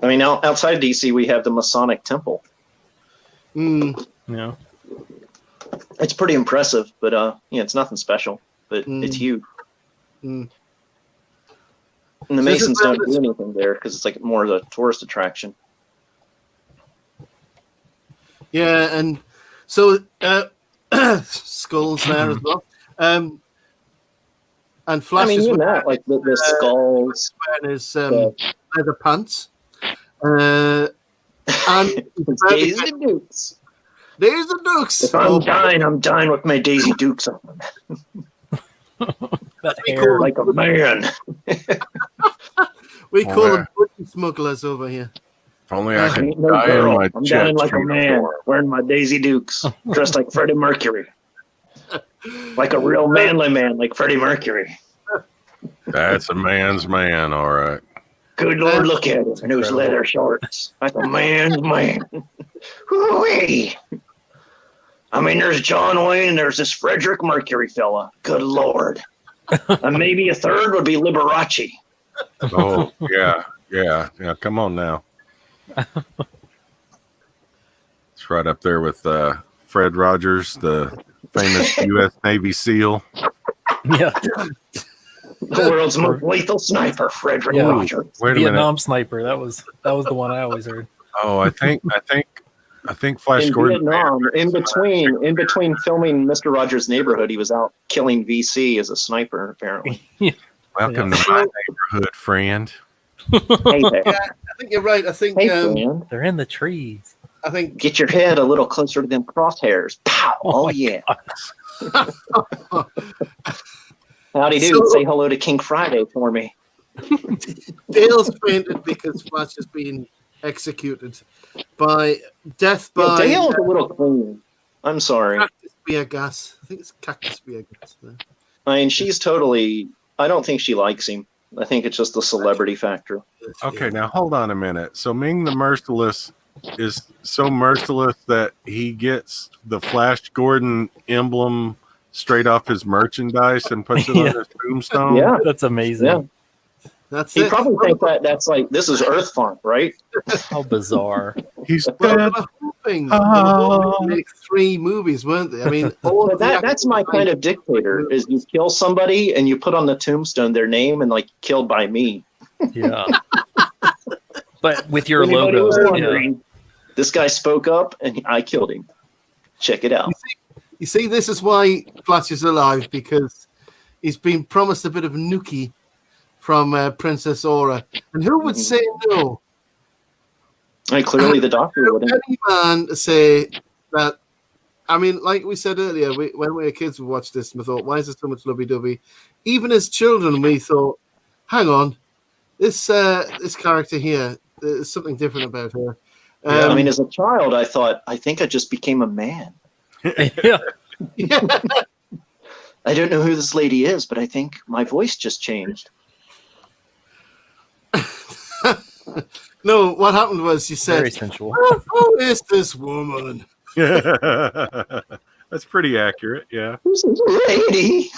I mean, outside of DC, we have the Masonic Temple. Mm. Yeah. It's pretty impressive, but yeah, it's nothing special. But it's huge. Mm. And the So this is Masons don't where do anything there because it's like more of a tourist attraction. Yeah, and so skulls there as well. And Flash I mean, is you know, wearing like the skulls. his the- leather pants. And Daisy Dukes. there's the Dukes. If I'm dying with my Daisy Dukes on, That hair. like a man. We call Boy. them booty smugglers over here. If only I could Ain't no die in girl. my I'm jet dying like a uniform. man, wearing my Daisy Dukes, dressed like Freddie Mercury, like a real manly man, like Freddie Mercury. That's a man's man, all right. Good Lord, look at him in those incredible. leather shorts, like a man's man. Whoo-wee. I mean, there's John Wayne and there's this Frederick Mercury fella. Good Lord. And maybe a third would be Liberace. Oh, yeah. Come on now. It's right up there with Fred Rogers, the famous U.S. Navy SEAL. Yeah. The world's most lethal sniper, Frederick Yeah. Rogers. Wait a minute. Vietnam sniper. That was the one I always heard. Oh, I think Flash In Gordon. Vietnam, in between filming Mr. Rogers' Neighborhood, he was out killing VC as a sniper, apparently. Welcome to my neighborhood, friend. Hey there. I think you're right. I think Hey, friend. They're in the trees. I think Get your head a little closer to them crosshairs. Pow! Oh, my yeah. God. Howdy do. So- Say hello to King Friday for me. Dale's fainted because Flash is being executed by death Yeah, by Dale's a little clean. I'm sorry. cactus beer gas. I think it's cactus beer gas. I mean, she's totally. I don't think she likes him. I think it's just the celebrity factor. Okay, now hold on a minute. So Ming the Merciless is so merciless that he gets the Flash Gordon emblem straight off his merchandise and puts it Yeah. on his tombstone. Yeah. That's amazing. Yeah. That's He it. probably thinks that's like, this is Earth font, right? How bizarre. He's Well, they dead. were hoping Oh. to make 3 movies, weren't they? I mean, all But of the that's my kind of dictator, is you kill somebody and you put on the tombstone their name and like, killed by me. Yeah. But with your Anybody logo. was Yeah. wondering, this guy spoke up and I killed him. Check it out. You see, this is why Flash is alive, because he's been promised a bit of nookie from Princess Aura. And who would say no? Like, clearly the doctor wouldn't. Any man say that? I mean, like we said earlier, when we were kids, we watched this and we thought, why is there so much lovey-dovey? Even as children, we thought, hang on, this character here, there's something different about her. Yeah, I mean, as a child, I thought, I think I just became a man. Yeah. yeah. I don't know who this lady is, but I think my voice just changed. No, what happened was you said, Very sensual. who is this woman? That's pretty accurate, yeah. Who's this lady?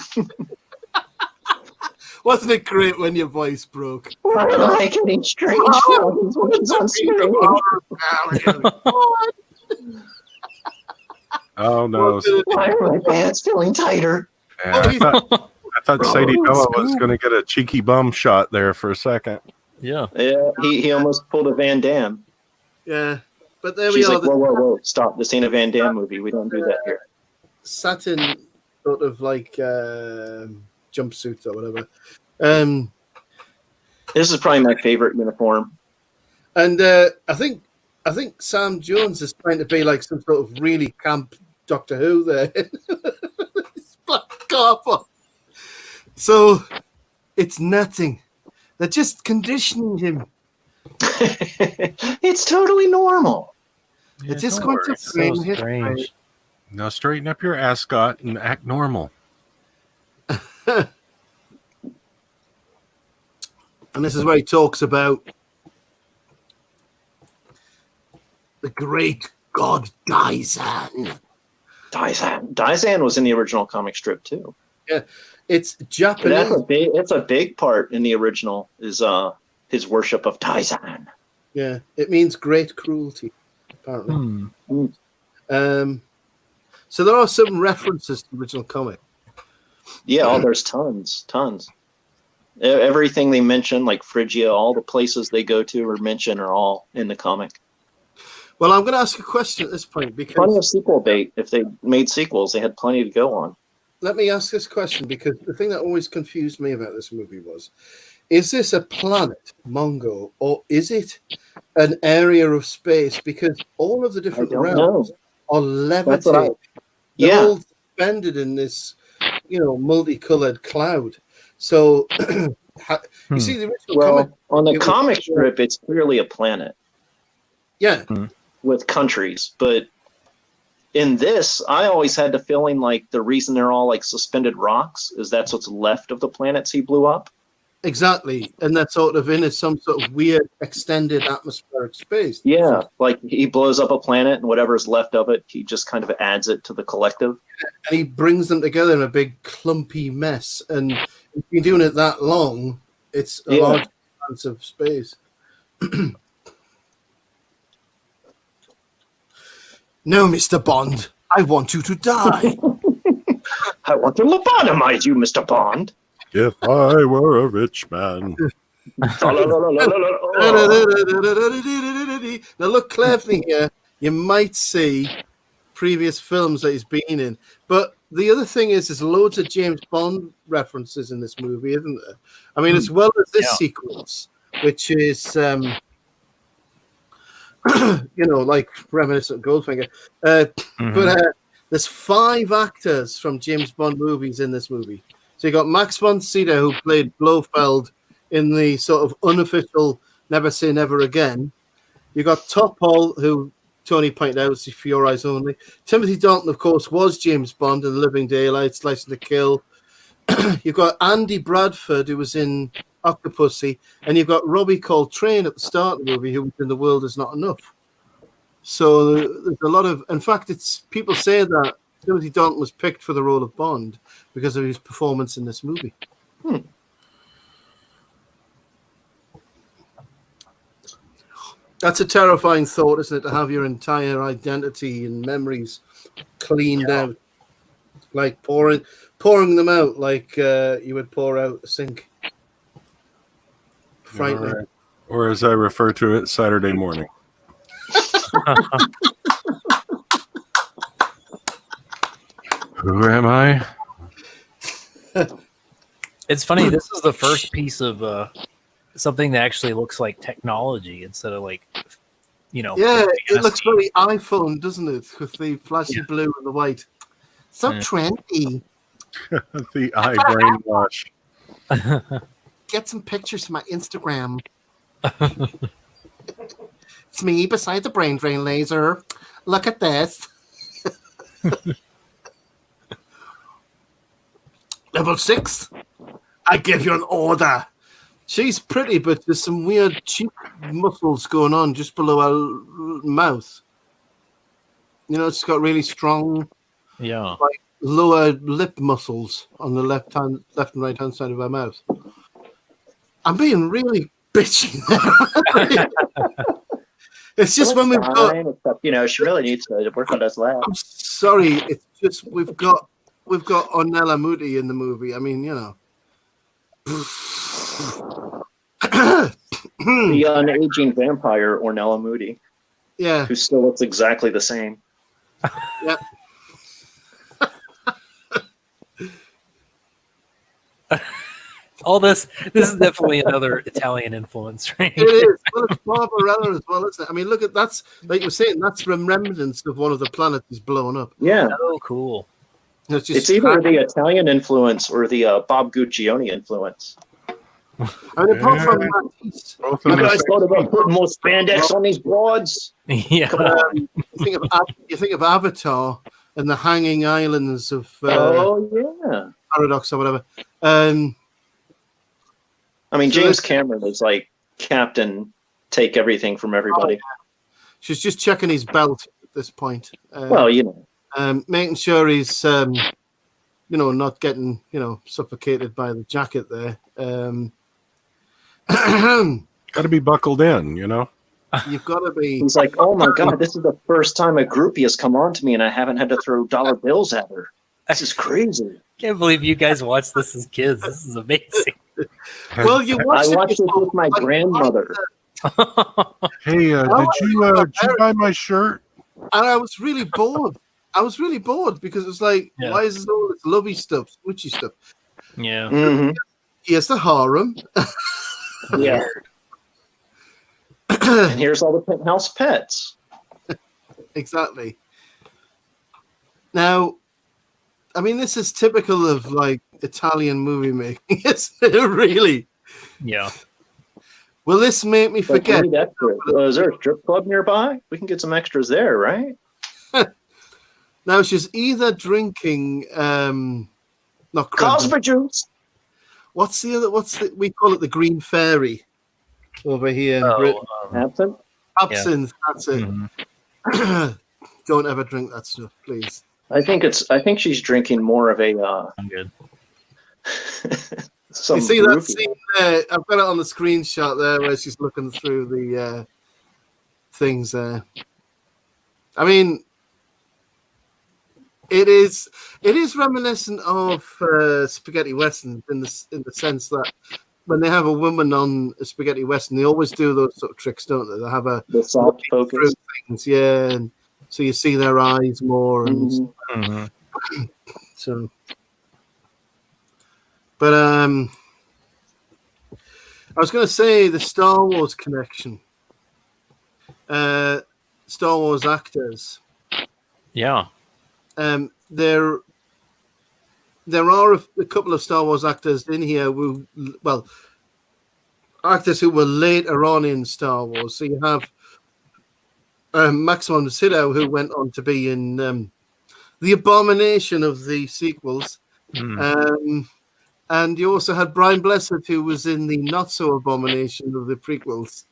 Wasn't it great when your voice broke? Why am I getting strange sounds when she's on screen? Oh no. Why are my pants feeling tighter? Yeah, I thought Sadie Bella was going to get a cheeky bum shot there for a second. Yeah. Yeah, he almost pulled a Van Damme. Yeah, but there She's we are. like, whoa, stop. This ain't a Van Damme movie. We don't do that here. Satin sort of like jumpsuit or whatever. This is probably my favorite uniform. And I think Sam Jones is trying to be like some sort of really camp Doctor Who there. It's black carpet. So it's nothing. They're just conditioning him. It's totally normal. They're just don't going worry. to It's frame so him. strange. Now straighten up your ascot and act normal. And this is where he talks about the great god Daizan. Daizan was in the original comic strip too. Yeah, it's Japanese. It's a big part in the original is his worship of Daizan. Yeah, it means great cruelty, apparently. So there are some references to the original comic. Yeah, there's tons. Everything they mention, like Phrygia, all the places they go to or mention are all in the comic. Well, I'm going to ask a question at this point because Plenty of sequel bait. If they made sequels, they had plenty to go on. let me ask this question because the thing that always confused me about this movie was, is this a planet, Mongo, or is it an area of space? Because all of the different realms are levitating. They're all suspended in this, multicolored cloud. So you see the original comic on the comic strip, it's clearly a planet. Yeah. With countries, but in this, I always had the feeling like the reason they're all like suspended rocks is that's what's left of the planets he blew up. Exactly, and that's sort of in some sort of weird extended atmospheric space. Yeah, like he blows up a planet and whatever's left of it, he just kind of adds it to the collective. And he brings them together in a big clumpy mess. And if you're doing it that long, it's a large expanse of space. No, Mr. Bond, I want you to die. I want to lobotomize you, Mr. Bond. If I were a rich man. Now look carefully here. You might see previous films that he's been in. But the other thing is there's loads of James Bond references in this movie, isn't there? I mean, as well as this sequence, which is... like reminiscent of Goldfinger. But there's 5 actors from James Bond movies in this movie. So you got Max von Sydow, who played Blofeld in the sort of unofficial Never Say Never Again. You got Topol, who Tony pointed out is For Your Eyes Only. Timothy Dalton, of course, was James Bond in The Living Daylights, License to Kill. You've got Andy Bradford, who was in Octopussy, and you've got Robbie Coltrane at the start of the movie, who was in The World Is Not Enough. So there's a lot of, in fact, it's people say that Timothy Dalton was picked for the role of Bond because of his performance in this movie. That's a terrifying thought, isn't it, to have your entire identity and memories cleaned out, like pouring them out like you would pour out a sink. Frightening. Or as I refer to it, Saturday morning. Who am I? It's funny. This is the first piece of something that actually looks like technology instead of like, Yeah, it looks very iPhone, doesn't it? With the flashy blue and the white. So trendy. The eye brainwash. Get some pictures for my Instagram. It's me beside the brain drain laser. Look at this. Level 6. I give you an order. She's pretty, but there's some weird cheek muscles going on just below her mouth. She's got really strong, like lower lip muscles on the left and right hand side of her mouth. I'm being really bitchy there. It's just when we've got, she really needs to work on those labs. I'm sorry, it's just we've got Ornella Moody in the movie. I mean, The aging vampire Ornella Moody. Yeah. Who still looks exactly the same. Yeah. All this is definitely another Italian influence, right? It is. Well, it's Barbarella as well, isn't it? I mean, look at that's like you were saying. That's remnants of one of the planets is blown up. Yeah. Oh, cool. It's either the Italian influence or the Bob Guccione influence. I mean, apart from Matisse, you guys thought about putting more spandex on these broads? Yeah. You think of Avatar and the hanging islands of Paradox or whatever. I mean, So James this- Cameron was like Captain, take everything from everybody. She's just checking his belt at this point. Well, you know. Making sure he's, not getting, suffocated by the jacket there. Got to be buckled in, You've got to be. He's like, oh my God, this is the first time a groupie has come on to me and I haven't had to throw dollar bills at her. This is crazy. Can't believe you guys watched this as kids. This is amazing. Well, you I watched watched it with my grandmother. Hey, did you buy my shirt? And I was really bored. Because it was like, Yeah. why is this all this lovey stuff, witchy stuff? Yeah. hmm Here's the harem. Yeah. And here's all the penthouse pets. Exactly. Now, I mean, this is typical of like Italian movie making, isn't it? Really? Yeah. Will this make me But forget? we need extras. Is there a strip club nearby? We can get some extras there, right? Now she's either drinking, not Cosby cranberry. juice. What's the we call it the green fairy over here in Britain. Absinthe? Absinthe. That's it. Mhm. Don't ever drink that stuff, please. I think she's drinking more of a I'm good. some You see that groupie. scene there? I've got it on the screenshot there where she's looking through the things there. I mean, it is reminiscent of spaghetti westerns in the sense that when they have a woman on a spaghetti western, they always do those sort of tricks, don't they? They have a The soft through focus. things, yeah, and so you see their eyes more, and Mhm. Mhm. so. But I was going to say the Star Wars connection. Star Wars actors. Yeah. There are a couple of Star Wars actors in here who, well, actors who were later on in Star Wars. So you have Max von Sydow, who went on to be in the abomination of the sequels. Mm. And you also had Brian Blessed, who was in the not so abomination of the prequels.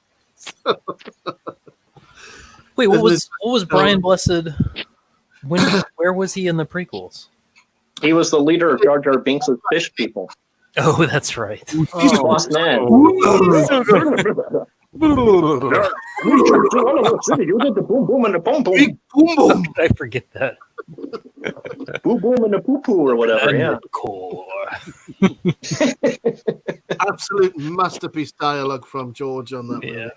Wait, what Isn't was Brian Blessed? Where was he in the prequels? He was the leader of Jar Jar Binks' fish people. Oh, that's right. He's Boss Ned. You did the boom boom and the boom boom. Big boom boom. I forget that. Boom boom and the poo poo or whatever, yeah. Core. Absolute masterpiece dialogue from George on that. Yeah. Movie.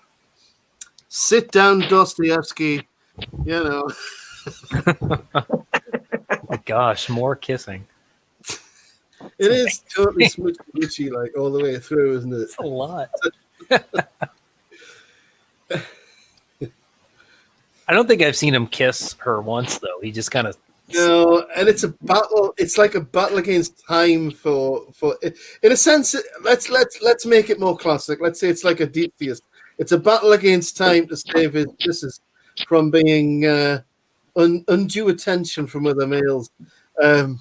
Sit down, Dostoevsky. You know. Oh, gosh, more kissing. It is totally smoochy like all the way through, isn't it? It's a lot. I don't think I've seen him kiss her once, though. He just kind of. No, and it's a battle. It's like a battle against time for. In a sense, let's make it more classic. Let's say it's like a Deeptheist. It's a battle against time to save his missus from being undue attention from other males. You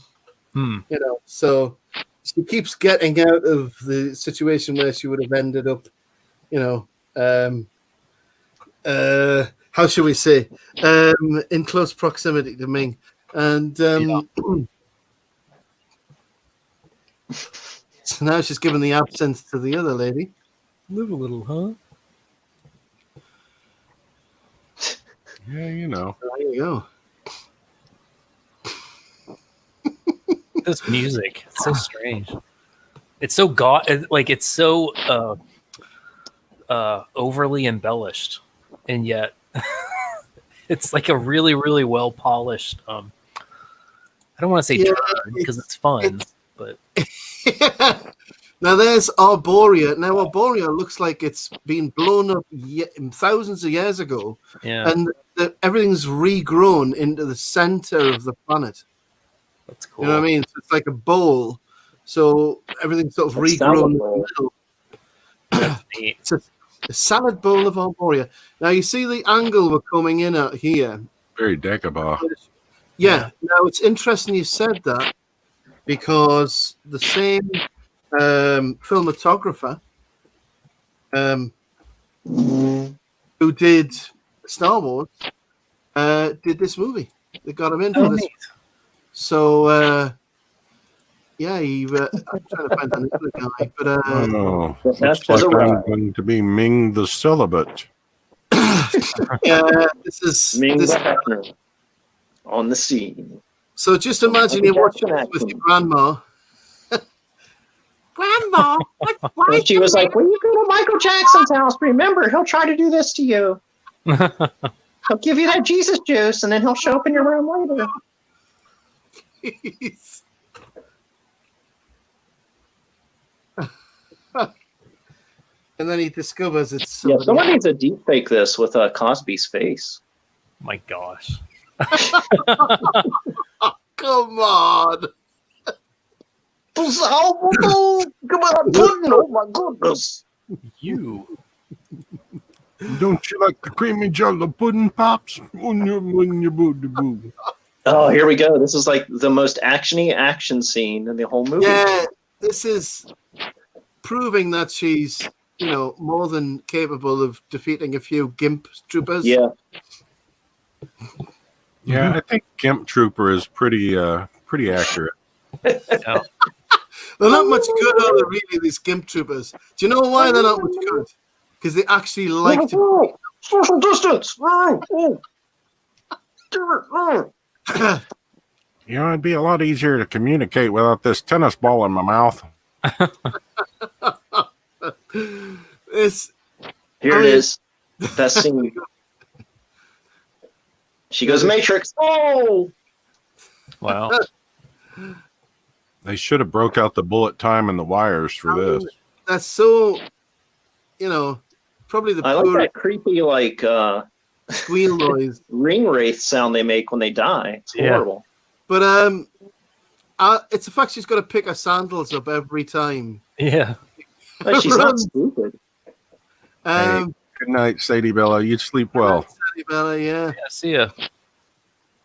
know, so she keeps getting out of the situation where she would have ended up. You know, how shall we say, in close proximity to Ming. And so now she's given the absinthe to the other lady. Little, huh? Yeah, you know. There you go. This music, it's so strange. It's so like it's so overly embellished, and yet it's like a really, really well polished. I don't want to say turn because it's fun, but Now there's Arborea. Now Arborea looks like it's been blown up thousands of years ago, yeah, and everything's regrown into the center of the planet. that's cool. You know what I mean? So it's like a bowl, so everything's sort of That's regrown in salad bowl. the middle. That's neat. It's a salad bowl of Arborea. Now you see the angle we're coming in at here. Very Dagobah. Yeah. Now it's interesting you said that because the same filmographer who did Star Wars, did this movie. They got him in for this. Neat. So, yeah, I'm trying to find another guy, but Oh, That's looks just like a I'm ride. going to be Ming the Celibate. yeah, this is Ming this. the Heckner on the scene. So just imagine you're watching this with your grandma. Grandma, why? And she was like, when you go to Michael Jackson's house, remember, he'll try to do this to you. He'll give you that Jesus juice, and then he'll show up in your room later. And then he discovers it's Yeah, somebody someone else. needs to deep fake this with Cosby's face. My gosh. Come on. Oh my goodness. You. Don't you like the creamy jello pudding pops? Oh, here we go. This is like the most actiony action scene in the whole movie. Yeah, this is proving that she's, more than capable of defeating a few gimp troopers. Yeah. Yeah, I think Gimp Trooper is pretty accurate. Yeah. They're not much good, are they, really, these gimp troopers? Do you know why they're not much good? Because they actually like to... Social distance. You know, it'd be a lot easier to communicate without this tennis ball in my mouth. It's... Here it is. That scene. She goes, Matrix. Oh! Wow. They should have broke out the bullet time and the wires for this. That's so, probably the I like poor that creepy, squeal noise. ring wraith sound they make when they die. It's Yeah. horrible. But it's the fact she's got to pick her sandals up every time. Yeah. But she's not stupid. Good night, Sadie Bella. You sleep well. Sadie Bella, yeah. Yeah. See ya.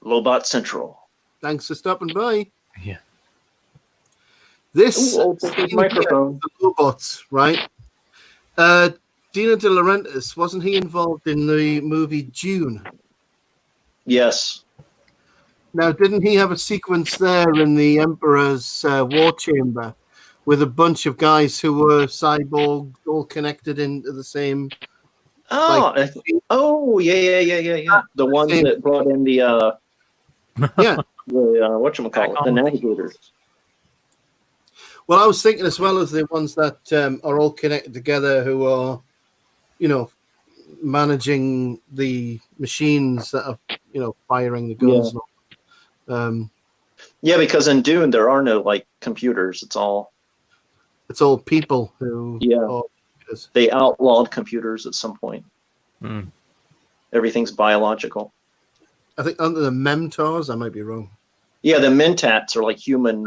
Lobot Central. Thanks for stopping by. Yeah. This Ooh, old scene microphone. here, the robots, right? Dino De Laurentiis, wasn't he involved in the movie Dune? Yes. Now, didn't he have a sequence there in the Emperor's war chamber with a bunch of guys who were cyborg, all connected into the same? Oh, yeah. The ones that brought in the Yeah. whatchamacallit, the navigators. Well, I was thinking as well as the ones that are all connected together, who are, managing the machines that are, firing the guns. Yeah, because in Dune there are no computers. It's all people who. Yeah. They outlawed computers at some point. Hmm. Everything's biological. I think under the Memtars, I might be wrong. Yeah, the Mentats are like human,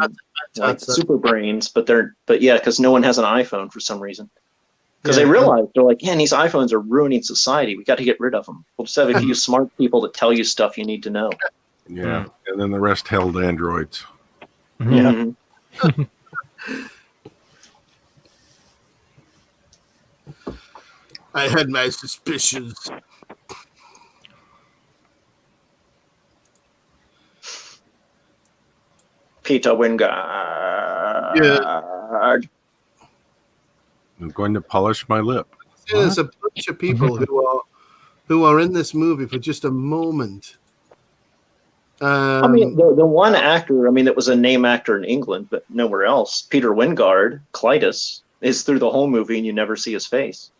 super brains, but because no one has an iPhone for some reason. Because they realize they're like, man, these iPhones are ruining society. We got to get rid of them. We'll just have a few smart people that tell you stuff you need to know. Yeah, and then the rest held androids. Yeah. Mhm. I had my suspicions. Peter Wingard. Yeah. I'm going to polish my lip. There's a bunch of people who are in this movie for just a moment. I mean, the one actor, that was a name actor in England, but nowhere else. Peter Wingard, Clytus, is through the whole movie and you never see his face.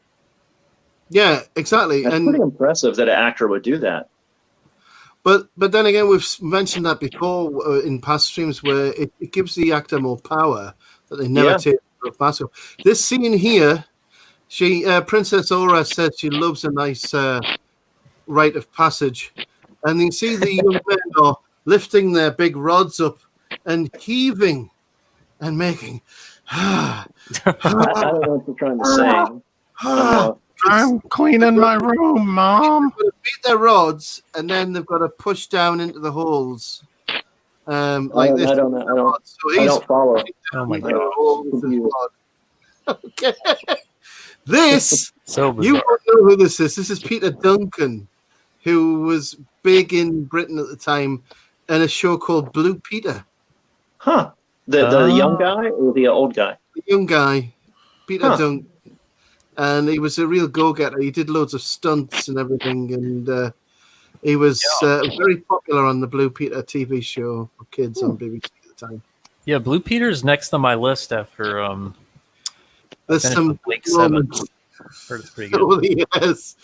Yeah, exactly. That's pretty impressive that an actor would do that. But then again, we've mentioned that before in past streams, where it gives the actor more power that they never take for Pascal. This scene here, Princess Aura says she loves a nice rite of passage, and you see the young men are lifting their big rods up and heaving and making. I don't know what you're trying to say. I'm cleaning my room, Mom. They've got to beat their rods, and then they've got to push down into the holes. Like this. I don't know. So I don't follow. Oh my God. god. Okay. This, So you bizarre. won't know who this is. This is Peter Duncan, who was big in Britain at the time in a show called Blue Peter. Huh. The young guy or the old guy? The young guy, Peter Huh. Duncan. And he was a real go-getter. He did loads of stunts and everything. And he was very popular on the Blue Peter TV show for kids on BBC at the time. Yeah, Blue Peter's next on my list after There's finished some with Blake 7. moments. Heard it's pretty good. Oh, yes.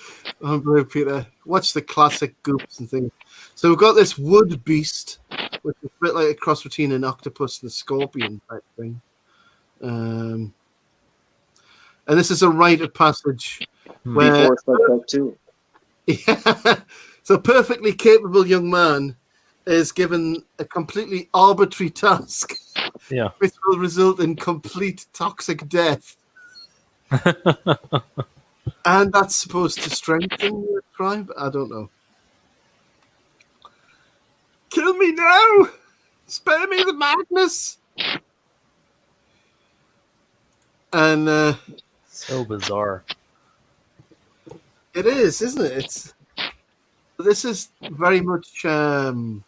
On Blue Peter. Watch the classic goofs and things. So we've got this wood beast, which is a bit like a cross between an octopus and a scorpion type thing. And this is a rite of passage where Before Star Trek 2. yeah, so a perfectly capable young man is given a completely arbitrary task, Yeah. which will result in complete toxic death. And that's supposed to strengthen your tribe? I don't know. Kill me now! Spare me the madness! And So bizarre. it is, isn't it? This is very much the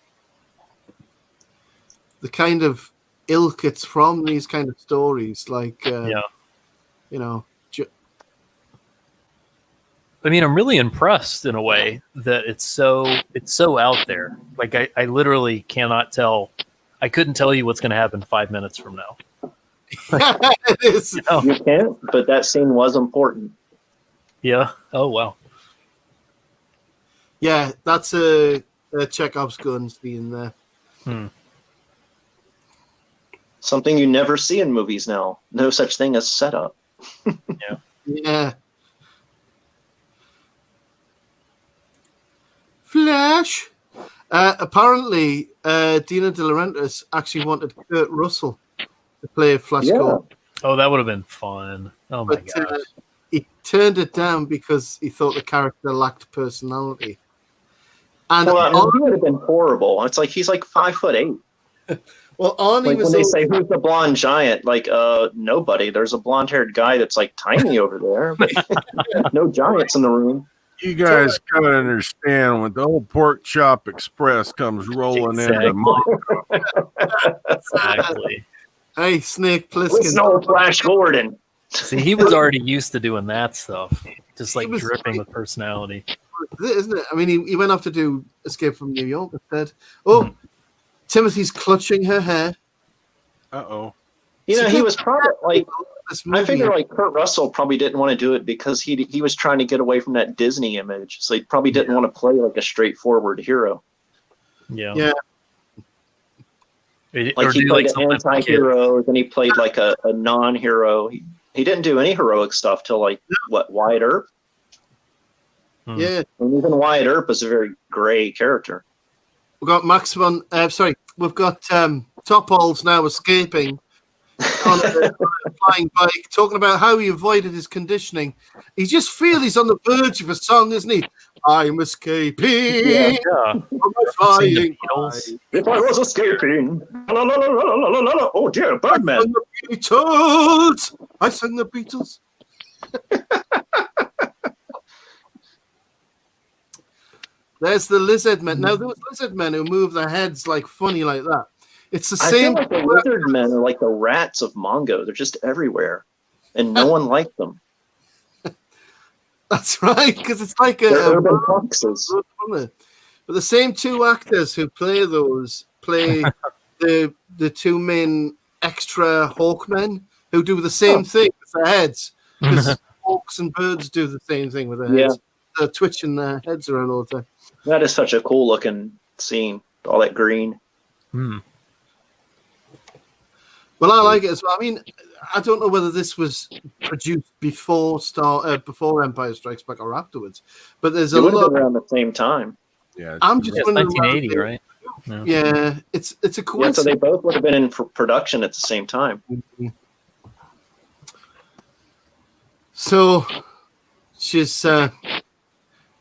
kind of ilk it's from, these kind of stories. Like, Yeah. you know, I mean, I'm really impressed in a way that it's so out there. Like I literally cannot tell. I couldn't tell you what's going to happen 5 minutes from now. it is. You know? You can't, but that scene was important. Yeah. Oh wow. Yeah, that's a Chekhov's gun scene there. Something you never see in movies now. No such thing as setup. Yeah. Flash. Apparently, Dina De Laurentiis actually wanted Kurt Russell to play Flash Gordon. Oh, that would have been fun. Oh my But gosh. he turned it down because he thought the character lacked personality. And Well, he would have been horrible. It's like he's like 5'8". Arnie Like was when they say who's the blonde giant, like nobody. There's a blonde-haired guy that's like tiny over there. No giants in the room. You guys gotta understand when the old Pork Chop Express comes rolling in. Exactly. Hey, Snake Listen, Plissken. old Flash Gordon. See, he was already used to doing that stuff, just like He was dripping like- with personality. Isn't it? I mean, he went off to do Escape from New York instead. Oh, Timothy's clutching her hair. Uh-oh. You know, he was probably like, This I movie. figure like Kurt Russell probably didn't want to do it because he was trying to get away from that Disney image. So he probably didn't want to play like a straightforward hero. Yeah. Yeah. Like Or he do played like an something for kids. anti-hero, then he played like a non-hero. He didn't do any heroic stuff till like what, Wyatt Earp? Yeah. And even Wyatt Earp is a very gray character. We've got Maximum. We've got Topol's now escaping on a flying bike, talking about how he avoided his conditioning. He just feels he's on the verge of a song, isn't he? I'm escaping Yeah. from a Seen the flying Beatles. bike. If I was escaping, la, la, la, la, la, la, la, la. Oh dear, I Birdman. sang the Beatles. I sang the Beatles. There's the lizard men. Now, those lizard men who move their heads like funny like that. It's the I feel same. like the lizard men are like the rats of Mongo. They're just everywhere, and no one likes them. That's right, because it's like They're a urban foxes. but the same two actors who play those play the two main extra Hawkmen who do the same thing with their heads. Because hawks and birds do the same thing with their heads. They're twitching their heads around all the time. That is such a cool looking scene. All that green. Hmm. Well, I like it as well. I mean, I don't know whether this was produced before Empire Strikes Back or afterwards, but there's It a would have lot. been around the same time. Yeah. I'm just Yeah, it's wondering 1980, whether- right? Yeah. Yeah, it's a Yeah, so coincidence. they both would have been in production at the same time. So she's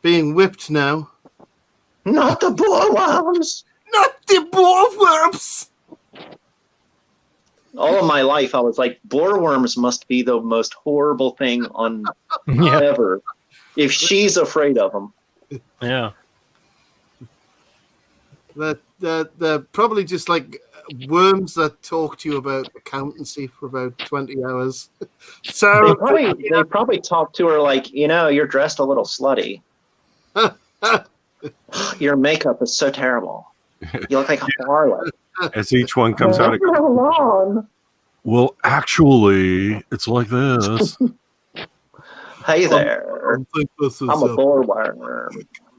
being whipped now. Not the boar worms. Not the boar worms. all of my life, I was like, boar worms must be the most horrible thing on Yeah. ever. If she's afraid of them. Yeah. They're probably just like worms that talk to you about accountancy for about 20 hours. So They probably talk to her like, you're dressed a little slutty. Your makeup is so terrible. You look like a harlot. As each one comes out, it goes, on. well, actually, it's like this. Hey there. I think this is I'm a boar worm.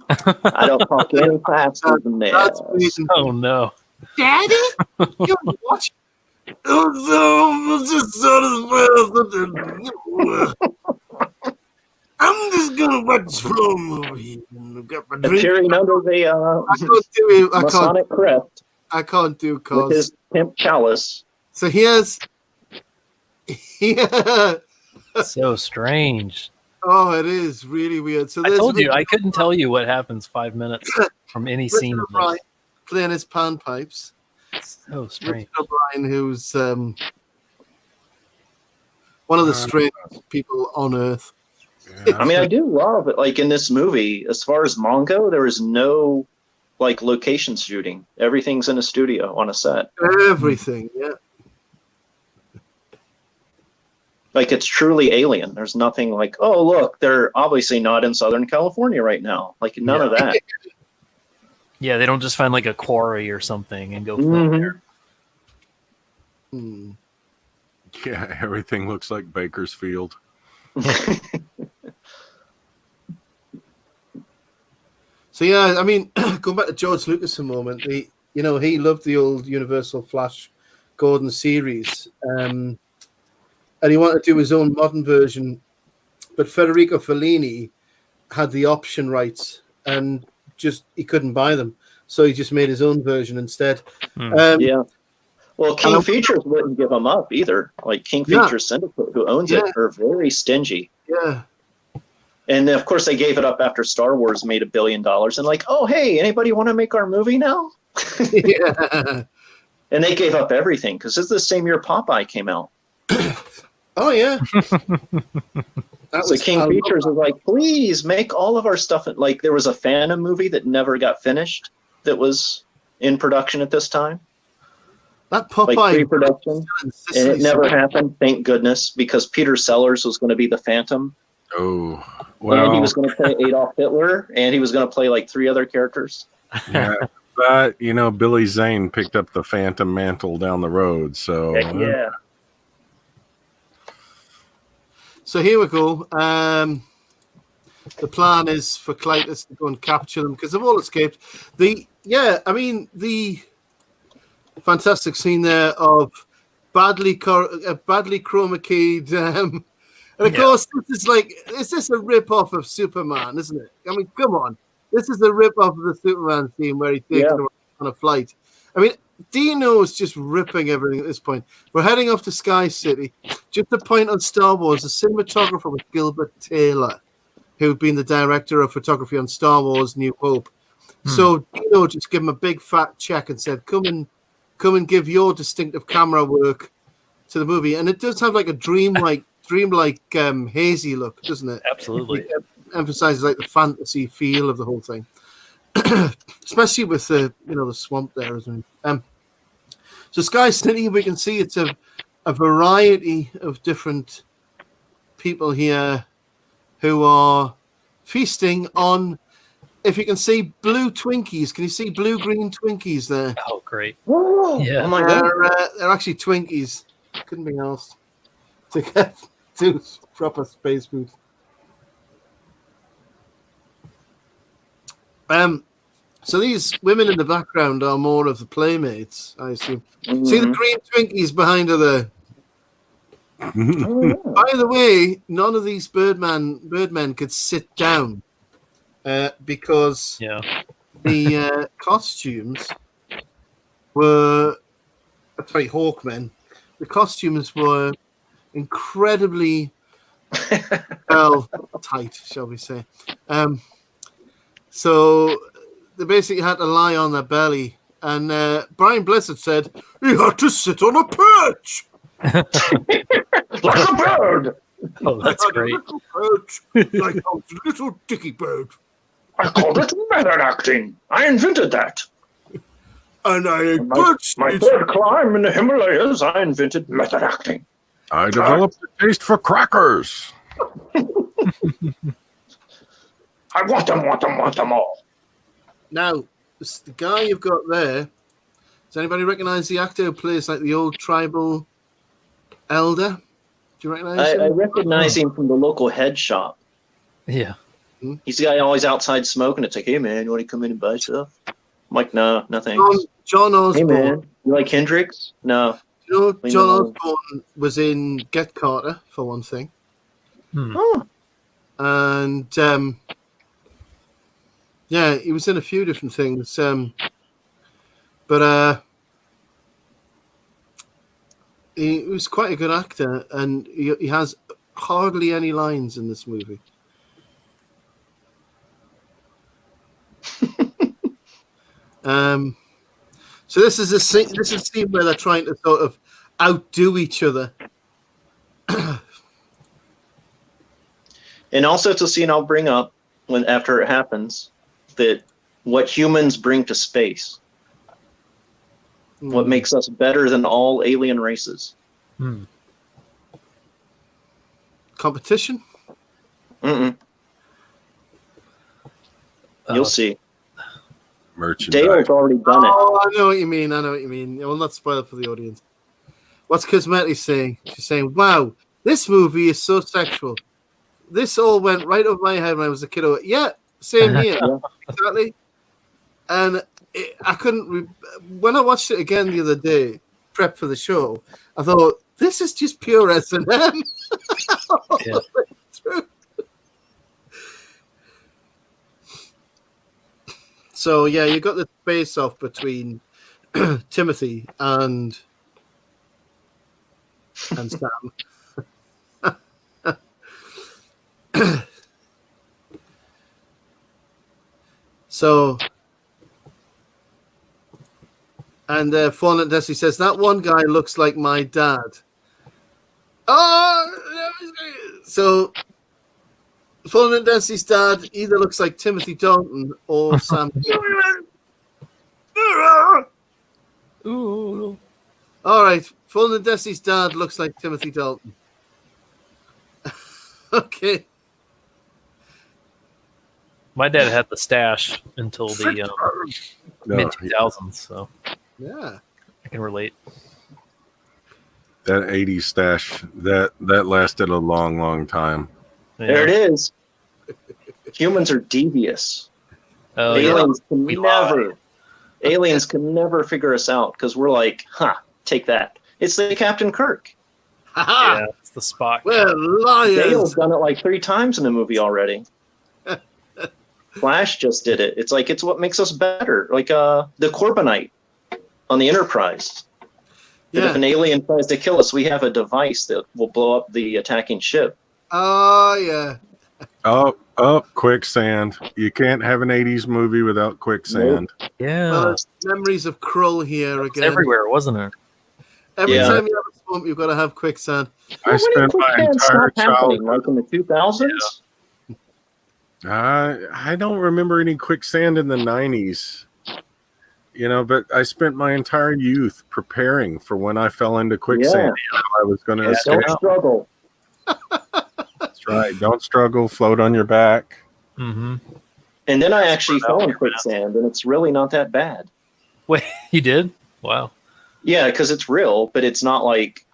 I don't talk any faster than that's this. Oh no. Daddy? You watch? I'm just gonna watch this movie. Got my drink. Appearing under the I can't do it. Masonic crest I can't do with cause. his pimp chalice. So here's. Yeah. So strange. Oh, it is really weird. So I there's told you Richard- I couldn't tell you what happens 5 minutes from any scene Richard of this. O'Brien playing his panpipes. So strange. Richard O'Brien, who's one of the strangest people on Earth. Yeah. I mean, I do love it. Like in this movie, as far as Mongo, there is no like location shooting. Everything's in a studio on a set. Everything, yeah. Like it's truly alien. There's nothing like, oh look, they're obviously not in Southern California right now. Like none of that. Yeah, they don't just find like a quarry or something and go film Mhm. there. Hmm. Yeah, everything looks like Bakersfield. So yeah, I mean, going back to George Lucas a moment, he loved the old Universal Flash Gordon series, and he wanted to do his own modern version, but Federico Fellini had the option rights, and just he couldn't buy them, so he just made his own version instead. Hmm. Yeah. Well, King Features wouldn't give them up either. Like King Yeah. Features Syndicate, who owns it, are very stingy. Yeah, And of course, they gave it up after Star Wars made $1 billion. And like, oh, hey, anybody want to make our movie now? yeah. And they gave up everything because it's the same year Popeye came out. Oh yeah. That So was King I love Features that. was like, please make all of our stuff. Like there was a Phantom movie that never got finished that was in production at this time, That like Popeye pre-production. And it never happened, thank goodness, because Peter Sellers was going to be the Phantom. Oh, And he well, was going to play Adolf Hitler, and he was going to play like 3 other characters. yeah, but Billy Zane picked up the Phantom mantle down the road, so Heck yeah. So here we go. The plan is for Clytus to go and capture them because they've all escaped. The fantastic scene there of badly chroma keyed. And of course, is this a rip off of Superman, isn't it? I mean, come on. This is a rip off of the Superman scene where he takes them on a flight. I mean, Dino is just ripping everything at this point. We're heading off to Sky City. Just a point on Star Wars, the cinematographer was Gilbert Taylor, who'd been the director of photography on Star Wars New Hope. So Dino just gave him a big fat check and said, come and give your distinctive camera work to the movie. And it does have like a dreamlike hazy look, doesn't it? Absolutely. It emphasizes like the fantasy feel of the whole thing. Especially with the swamp there, isn't it? So Sky City, we can see it's a variety of different people here who are feasting on, if you can see, blue Twinkies. Can you see blue-green Twinkies there? Oh, great. Oh, Yeah. oh my God. They're actually Twinkies. Couldn't be asked to get to proper space food. So these women in the background are more of the playmates, I assume. Mm-hmm. See the green Twinkies behind her there. Oh, yeah. By the way, none of these birdmen could sit down because Yeah. the costumes were, sorry, Hawkmen. The costumes were incredibly well tight, shall we say. So they basically had to lie on their belly. And Brian Blessed said he had to sit on a perch. Like a bird. Oh, that's great. Little bird, like a little dicky bird. I called it method acting. I invented that. And I ate My, bird my seeds. third climb in the Himalayas, I invented method acting. I developed a taste for crackers. I want them all. Now, the guy you've got there, does anybody recognize the actor who plays like the old tribal elder? Do you recognize him? I recognize him from the local head shop. Yeah. He's the guy always outside smoking. It's like, hey man, you want to come in and buy stuff? I'm like, no, nothing. John Osborne. Hey man, you like Hendrix? No. You know, We John know. Osborne was in Get Carter, for one thing. Oh, And yeah, he was in a few different things. But he was quite a good actor, and he has hardly any lines in this movie. So this is a scene where they're trying to sort of outdo each other. and also it's a scene I'll bring up when after it happens that what humans bring to space, what makes us better than all alien races. Competition? Mm-mm. You'll see. Merchandise. Dale's already done it. Oh, I know what you mean. I will not spoil it for the audience. What's Cosmetti saying? She's saying, wow, this movie is so sexual. This all went right over my head when I was a kid. Yeah, same here. Exactly. And I couldn't... when I watched it again the other day, prep for the show, I thought, this is just pure S&M. Yeah. So, yeah, you got the face-off between Timothy and Sam. So, and Fallen Desi says, that one guy looks like my dad. Oh, so Fallen Desi's dad either looks like Timothy Dalton or Sam. Ooh. All right, Fallen Desi's dad looks like Timothy Dalton. Okay. My dad had the stash until the mid 2000s, so Yeah. I can relate. That 80s stash, that lasted a long time. Yeah. There it is. Humans are devious. Oh, yeah. Aliens can We never. Aliens can never figure us out because we're like, take that. It's the Captain Kirk. Ha-ha! Yeah, it's the Spock. Well, liars. Dale's done it like 3 times in the movie already. Flash just did it. It's like it's what makes us better. Like the Corbinite on the Enterprise. That if an alien tries to kill us, we have a device that will blow up the attacking ship. Oh, yeah. Oh, quicksand. You can't have an 80s movie without quicksand. Yeah. Well, it's memories of Krull here It's again. everywhere, wasn't it? Every Yeah. time you have a swamp, you've got to have quicksand. I spent my entire childhood. like in the 2000s. I don't remember any quicksand in the 90s. But I spent my entire youth preparing for when I fell into quicksand. I was going to escape. Don't struggle. That's right. Don't struggle. Float on your back. Mm-hmm. And then I actually fell in quicksand, and it's really not that bad. Wait, you did? Wow. Yeah, because it's real, but it's not like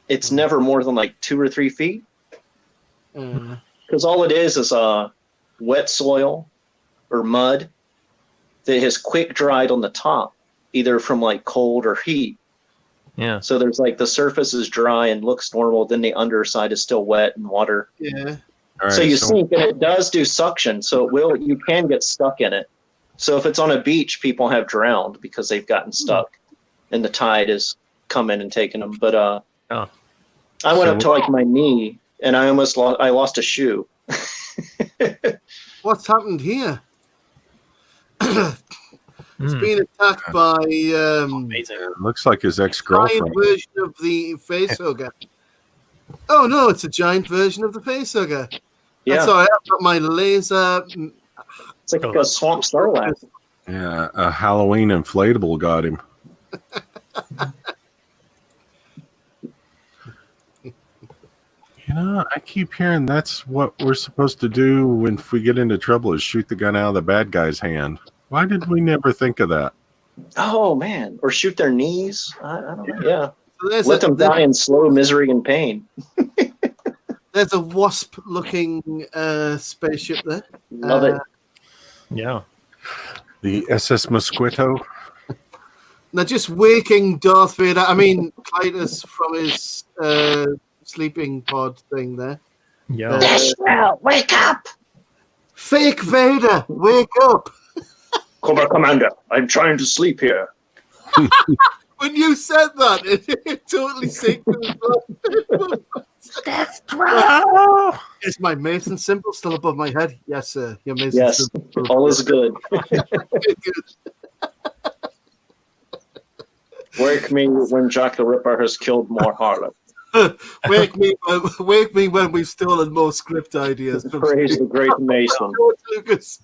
it's never more than like 2 or 3 feet. Because all it is wet soil or mud that has quick dried on the top, either from like cold or heat. Yeah. So there's like the surface is dry and looks normal, then the underside is still wet and water. Yeah. All right, So you sink, and it does do suction, so you can get stuck in it. So if it's on a beach, people have drowned because they've gotten stuck, and the tide has come in and taken them. But I went up to like my knee, and I lost a shoe. What's happened here? He's been attacked by Amazing. It looks like his giant ex-girlfriend. version of the facehugger. Oh no, it's a giant version of the facehugger. Yeah, That's all right. I've got my laser. it's like a swamp starlight. Yeah, a Halloween inflatable got him. You know, I keep hearing that's what we're supposed to do when if we get into trouble is shoot the gun out of the bad guy's hand. Why did we never think of that? Oh man, or shoot their knees. I don't know. Yeah, So let them die in slow misery and pain. there's a wasp-looking spaceship there. Love it. Yeah. The SS Mosquito. Now, just waking Darth Vader. I mean, Clytus from his sleeping pod thing there. Yeah. Well, wake up! Fake Vader, wake up! Cobra Commander, I'm trying to sleep here. When you said that, it totally synced with Death Throw! Is my Mason symbol still above my head? Yes, sir. Your Mason Yes, symbol. all is good. Wake me when Jack the Ripper has killed more harlots. wake me when we've stolen more script ideas. From Praise the great Mason. George Lucas.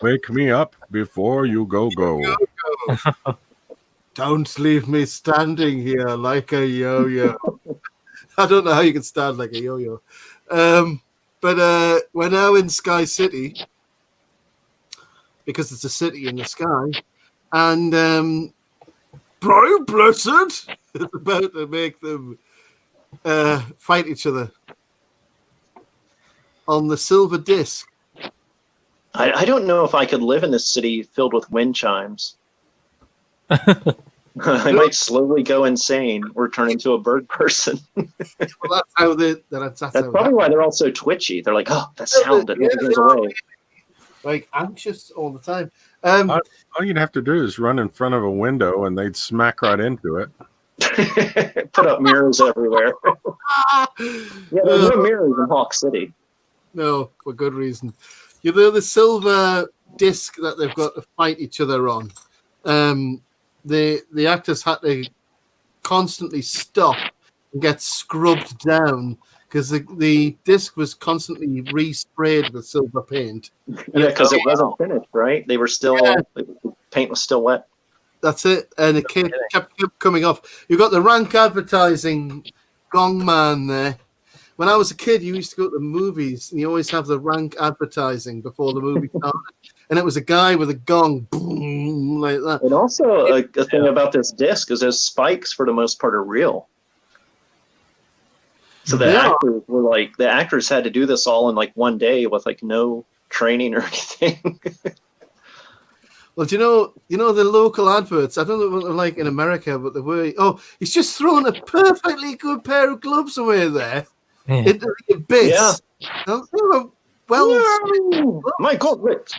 Wake me up before you go. Don't leave me standing here like a yo-yo. I don't know how you can stand like a yo-yo. But we're now in Sky City because it's a city in the sky, and Brian Blessed is about to make them fight each other on the silver disc. I don't know if I could live in this city filled with wind chimes. I might slowly go insane or turn into a bird person. Well, that's how that's That's probably why they're all so twitchy. They're like, oh, that sound that never goes away. Like anxious all the time. All you'd have to do is run in front of a window and they'd smack right into it. Put up mirrors everywhere. Yeah, there's no mirrors in Hawk City. No, for good reason. You know the silver disc that they've got to fight each other on. The actors had to constantly stop and get scrubbed down because the disc was constantly resprayed with silver paint. Yeah, because it wasn't finished, right? They were still, the paint was still wet. That's it, and it kept coming off. You've got the rank advertising gong man there. When I was a kid, you used to go to the movies, and you always have the rank advertising before the movie started. And it was a guy with a gong, boom, like that. And also, a thing about this disc is those spikes, for the most part, are real. So the actors were like, the actors had to do this all in like one day with like no training or anything. Well, do you know the local adverts? I don't know what they're like in America, but the way he's just thrown a perfectly good pair of gloves away there into the abyss. Yeah. Well, my God, Rick.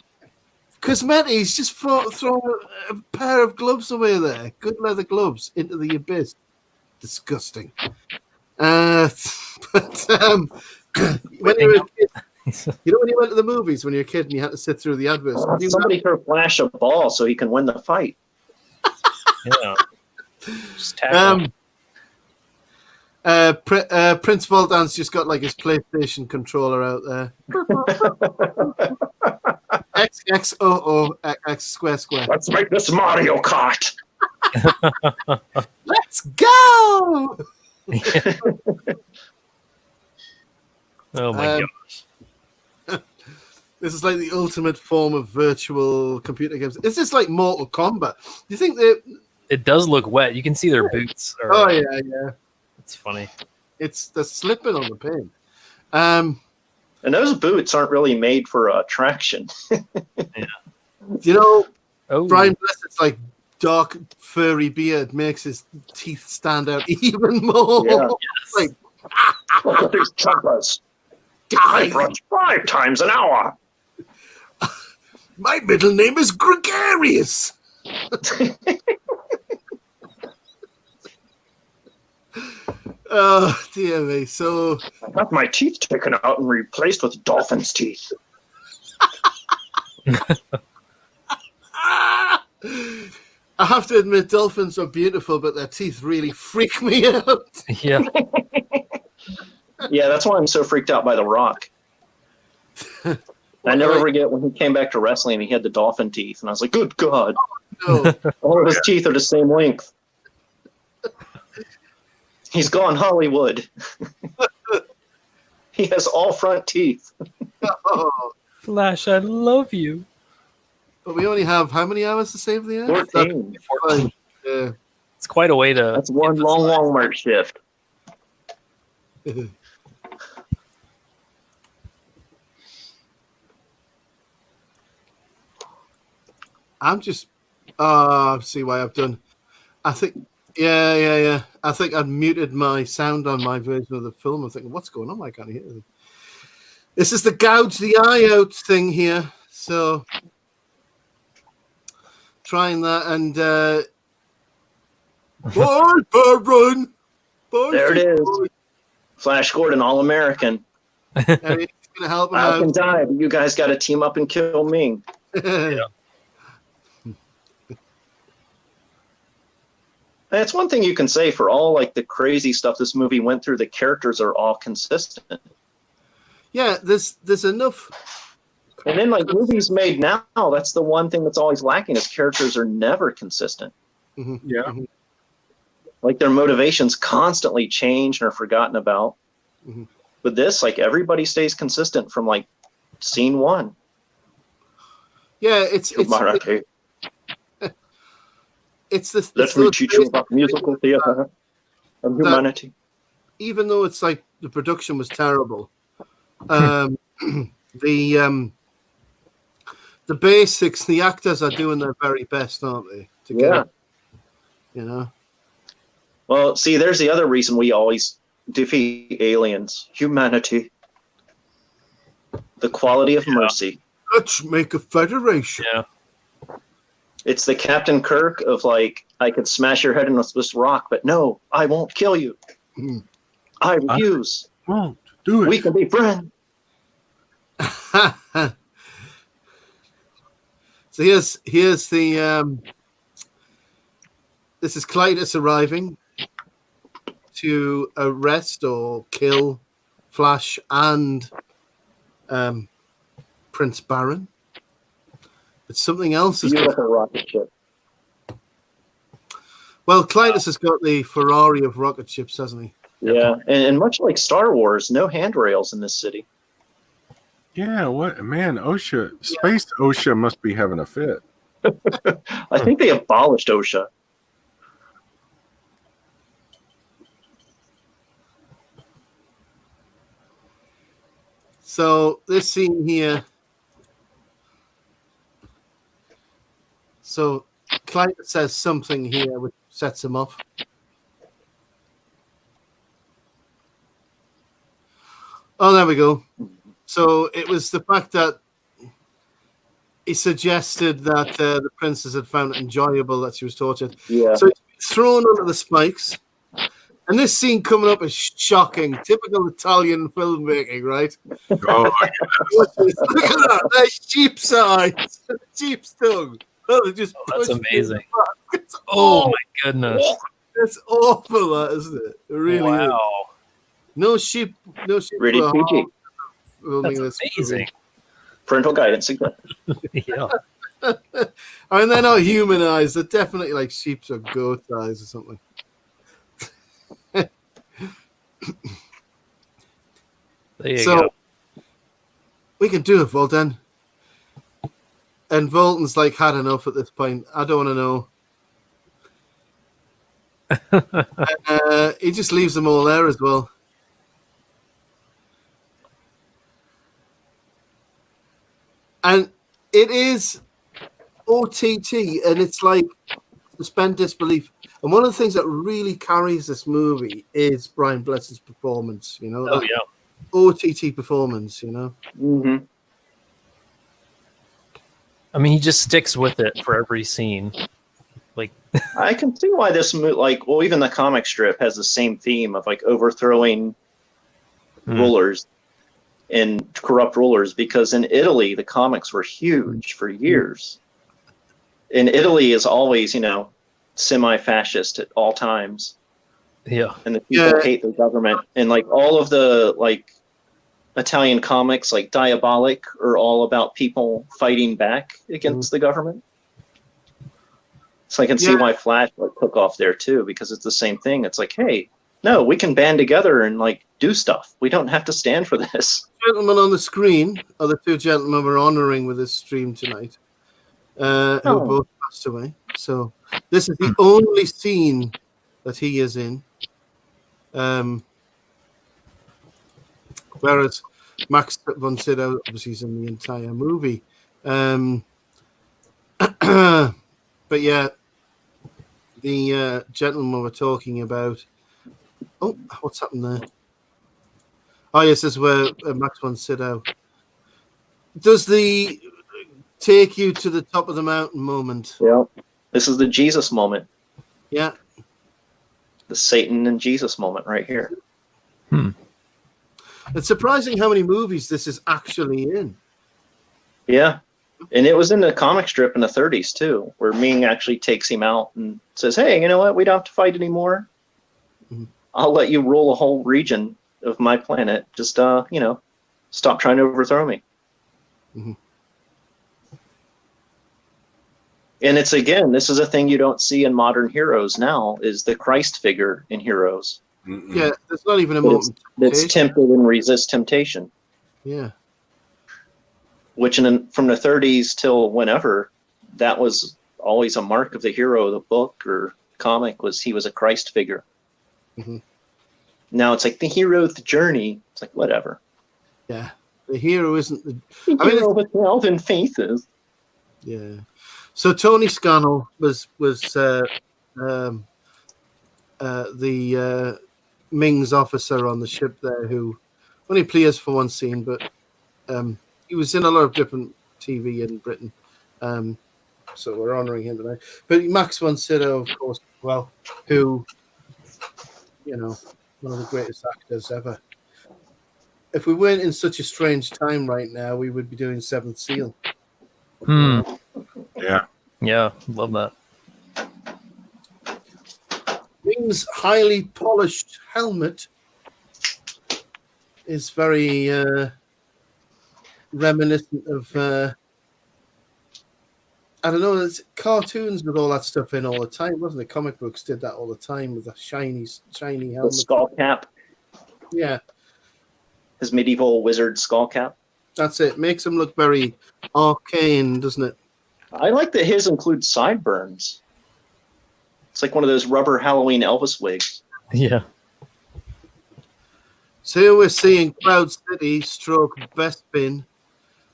Cosmetics just thrown a pair of gloves away there, good leather gloves, into the abyss. Disgusting. But when you were a kid, you know when you went to the movies when you were a kid and you had to sit through the adverts? Somebody throw Flash a ball so he can win the fight. Yeah. Just tackle. Prince Voldan's just got like his PlayStation controller out there. X square. Let's make this Mario Kart. Let's go! Oh my gosh. This is like the ultimate form of virtual computer games. It's just like Mortal Kombat. Do you think that It does look wet. You can see their boots. Oh yeah. It's funny. They're slipping on the paint. And those boots aren't really made for traction. Yeah. You know, Oh, Brian Blessed's like dark furry beard makes his teeth stand out even more. Yeah. Like, Look at these choppers. I guys, run 5 times an hour. my middle name is Gregarious. Oh dear me. So I got my teeth taken out and replaced with dolphin's teeth. I have to admit, dolphins are beautiful, but their teeth really freak me out. Yeah. Yeah, that's why I'm so freaked out by The Rock. I never forget when he came back to wrestling and he had the dolphin teeth, and I was like, good God. No. All of his teeth are the same length. He's gone Hollywood. He has all front teeth. Oh. Flash, I love you. But we only have how many hours to save the Earth? 14. 14. Yeah. It's quite a way to. That's one long Walmart shift. I'm just see why I've done. I think yeah. I think I'd muted my sound on my version of the film. I'm thinking, what's going on? I can't hear anything. This is the gouge the eye out thing here. So trying that and bye, Barin. Bye, There it is. Flash Gordon, All-American. He's gonna help him I can out. die, but you guys got to team up and kill Ming. That's one thing you can say for all like the crazy stuff this movie went through. The characters are all consistent. Yeah, there's enough. And then like movies made now, that's the one thing that's always lacking is characters are never consistent. Mm-hmm. Yeah. Mm-hmm. Like their motivations constantly change and are forgotten about. Mm-hmm. With this, like everybody stays consistent from like scene one. Yeah, it's this. Let me teach you about musical theater and humanity. Even though it's like the production was terrible, the basics, the actors are doing their very best, aren't they? To get it, you know. Well, see, there's the other reason we always defeat aliens: humanity, the quality of mercy. Let's make a federation. Yeah. It's the Captain Kirk of like, I could smash your head in with this rock, but no, I won't kill you. I refuse. Won't do it. We can be friends. So here's the this is Clytus arriving to arrest or kill Flash and Prince Barin. But something else is Beautiful rocket ship. well, Clytus has got the Ferrari of rocket ships, hasn't he? Yeah, and much like Star Wars, no handrails in this city. Yeah, what man, OSHA, Space OSHA must be having a fit. I think they abolished OSHA. So this scene here. So Clytus says something here which sets him off. Oh, there we go. So it was the fact that he suggested that the princess had found it enjoyable that she was tortured. Yeah. So he's thrown under the spikes. And this scene coming up is shocking. Typical Italian filmmaking, right? Oh, Look at that. There's sheep's eyes. Sheep's tongue. Oh, they just That's pushed amazing. it back. It's Oh my goodness. It's awful, that, isn't it? It really is. Wow. No sheep. Rated were PG. filming That's this amazing. Parental guidance again. Yeah. I mean, they're not human eyes. They're definitely like sheep's or goat eyes or something. There you So go. we can do it, Volden. And Volton's like had enough at this point. I don't want to know. He just leaves them all there as well. And it is OTT, and it's like suspend disbelief. And one of the things that really carries this movie is Brian Blessed's performance. You know, Oh that yeah. OTT performance. You know. Mm-hmm. I mean, he just sticks with it for every scene. Like, I can see why this movie, like, well, even the comic strip has the same theme of like overthrowing rulers and corrupt rulers, because in Italy the comics were huge for years. And Italy is always, semi-fascist at all times. Yeah. And the people hate the government. And like all of the like Italian comics, like Diabolic, are all about people fighting back against the government. So I can see why Flash took off there too, because it's the same thing. It's like, hey, no, we can band together and like do stuff. We don't have to stand for this. Gentlemen on the screen are the two gentlemen we're honoring with this stream tonight, who both passed away. So this is the only scene that he is in. Whereas Max von Sydow obviously is in the entire movie. But yeah, the gentleman we're talking about. Oh, what's happened there? Oh, yes, this is where Max von Sydow. Does the take you to the top of the mountain moment? Yeah. This is the Jesus moment. Yeah. The Satan and Jesus moment right here. It's surprising how many movies this is actually in. Yeah. And it was in the comic strip in the 30s, too, where Ming actually takes him out and says, hey, you know what? We don't have to fight anymore. I'll let you rule a whole region of my planet. Just, stop trying to overthrow me. And it's, again, this is a thing you don't see in modern heroes now, is the Christ figure in heroes. Yeah, there's not even a moment. That's tempted and resist temptation. Yeah. Which from the 30s till whenever, that was always a mark of the hero of the book or comic, was he was a Christ figure. Now it's like the hero's journey. It's like, whatever. Yeah. The hero isn't the hero with health and faces. Yeah. So Tony Scannell was the Ming's officer on the ship there, who only appears for one scene, but he was in a lot of different TV in Britain. So we're honouring him tonight. But Max von Sydow, of course, well, who, one of the greatest actors ever. If we weren't in such a strange time right now, we would be doing Seventh Seal. Yeah. Yeah, love that. Ming's highly polished helmet is very reminiscent of I don't know, it's cartoons with all that stuff in all the time, wasn't it? Comic books did that all the time with a shiny helmet. The skull cap. Yeah. His medieval wizard skull cap. That's it. Makes him look very arcane, doesn't it? I like that his includes sideburns. It's like one of those rubber Halloween Elvis wigs. Yeah. So here we're seeing Cloud City stroke Bespin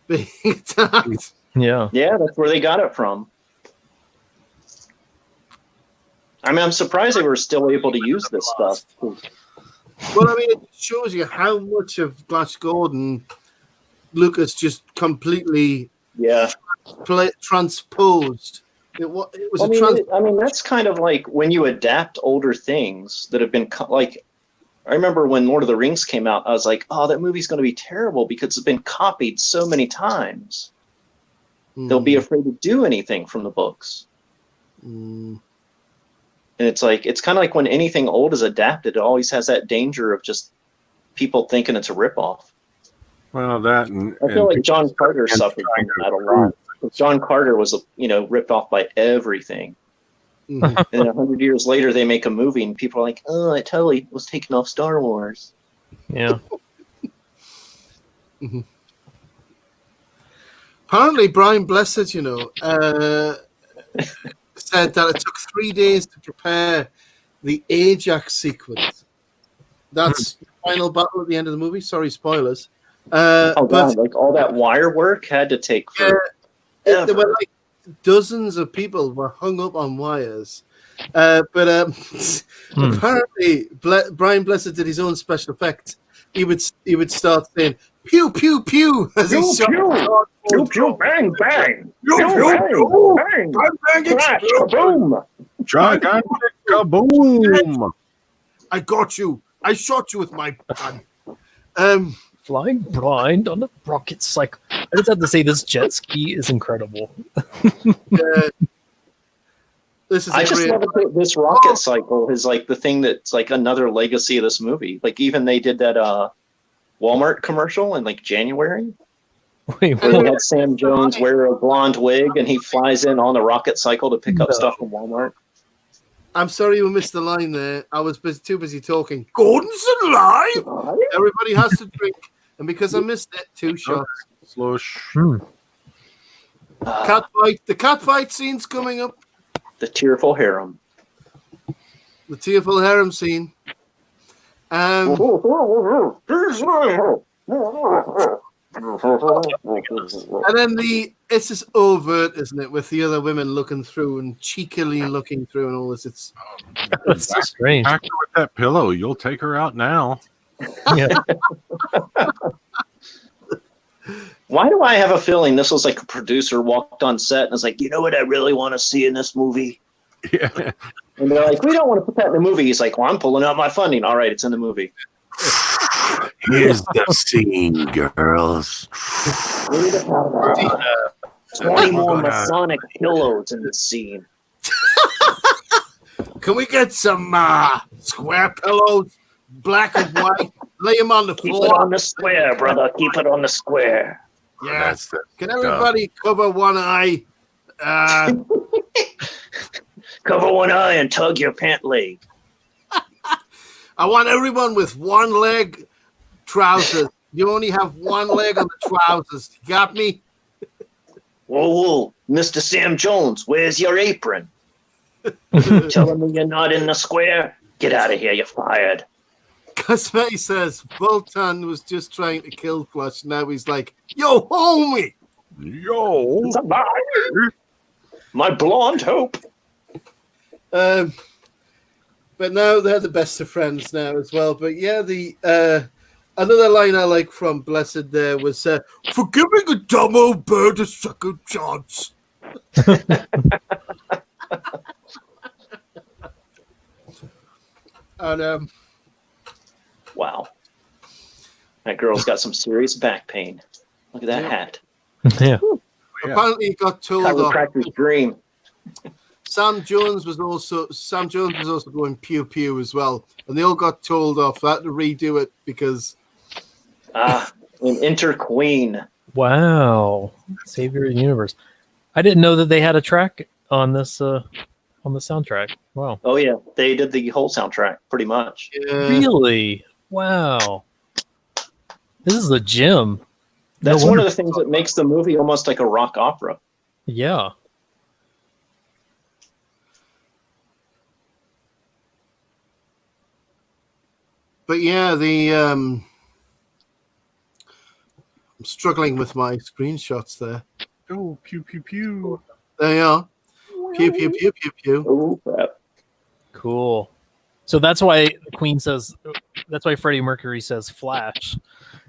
being attacked. Yeah. Yeah, that's where they got it from. I mean, I'm surprised they were still able to use this stuff. Well, I mean, it shows you how much of Flash Gordon Lucas just completely transposed. It was I mean, that's kind of like when you adapt older things that have been like. I remember when Lord of the Rings came out, I was like, "Oh, that movie's going to be terrible because it's been copied so many times. They'll be afraid to do anything from the books." And it's like it's kind of like when anything old is adapted, it always has that danger of just people thinking it's a ripoff. Well, that and I feel like John Carter suffered from that a lot. John Carter was, ripped off by everything. And then 100 years later, they make a movie, and people are like, "Oh, it totally was taken off Star Wars." Yeah. Apparently, Brian Blessed, said that it took 3 days to prepare the Ajax sequence. That's the final battle at the end of the movie. Sorry, spoilers. But like all that wire work had to take forever. There were like dozens of people were hung up on wires. Apparently, Brian Blessed did his own special effects. He would start saying "pew pew pew" as he shot. Pew pew bang bang. Pew pew bang bang Kaboom! gigantic kaboom! I got you. I shot you with my gun. Flying blind on a rocket cycle. I just have to say, this jet ski is incredible. This is I a just great. love that this rocket cycle is like the thing that's like another legacy of this movie. Like even they did that Walmart commercial in like January Wait, where they what? had Sam Jones wear a blonde wig and he flies in on the rocket cycle to pick up No. stuff from Walmart. I'm sorry you missed the line there. I was too busy talking. Gordon's alive. Everybody has to drink, and because I missed it, 2 shots. Slush. Cat fight. The cat fight scene's coming up. The tearful harem. The tearful harem scene. And then it's just overt, isn't it, with the other women looking through and cheekily looking through and all this. It's That's so strange. Back her with that pillow. You'll take her out now. Yeah. Why do I have a feeling this was like a producer walked on set and was like, you know what I really want to see in this movie? Yeah. And they're like, we don't want to put that in the movie. He's like, well, I'm pulling out my funding. All right, it's in the movie. Here's the scene, girls. 20 more Masonic pillows in this scene. Can we get some square pillows, black and white? Lay them on the Keep floor. it on the square, brother. Keep it on the square. Yeah. That's the Can everybody cover one eye? Cover one eye and tug your pant leg. I want everyone with one leg trousers. You only have one leg on the trousers. You got me? Whoa, Mr. Sam Jones, where's your apron? Telling me you're not in the square? Get out of here, you're fired. Cosme says Bolton was just trying to kill Flush. Now he's like, yo, homie. Yo. It's a lie. My blonde hope. But now they're the best of friends now as well. But yeah, the another line I like from Blessed there was for giving a dumb old bird a second chance. And Wow. That girl's got some serious back pain. Look at that Yeah. hat. Yeah. apparently he got told off. Chiropractor's dream. Sam Jones was also going pew pew as well, and they all got told off. They had to redo it because An Enter Queen. Wow. Savior of the universe. I didn't know that they had a track on this on the soundtrack. Wow. Oh yeah, they did the whole soundtrack pretty much. Really? Wow. This is a gem. That's No one of wonder- the things that makes the movie almost like a rock opera. Yeah. But yeah, I'm struggling with my screenshots there. Oh, pew pew pew. There you are. Pew pew pew pew pew. Oh crap. Cool. So that's why the Queen says. That's why Freddie Mercury says Flash.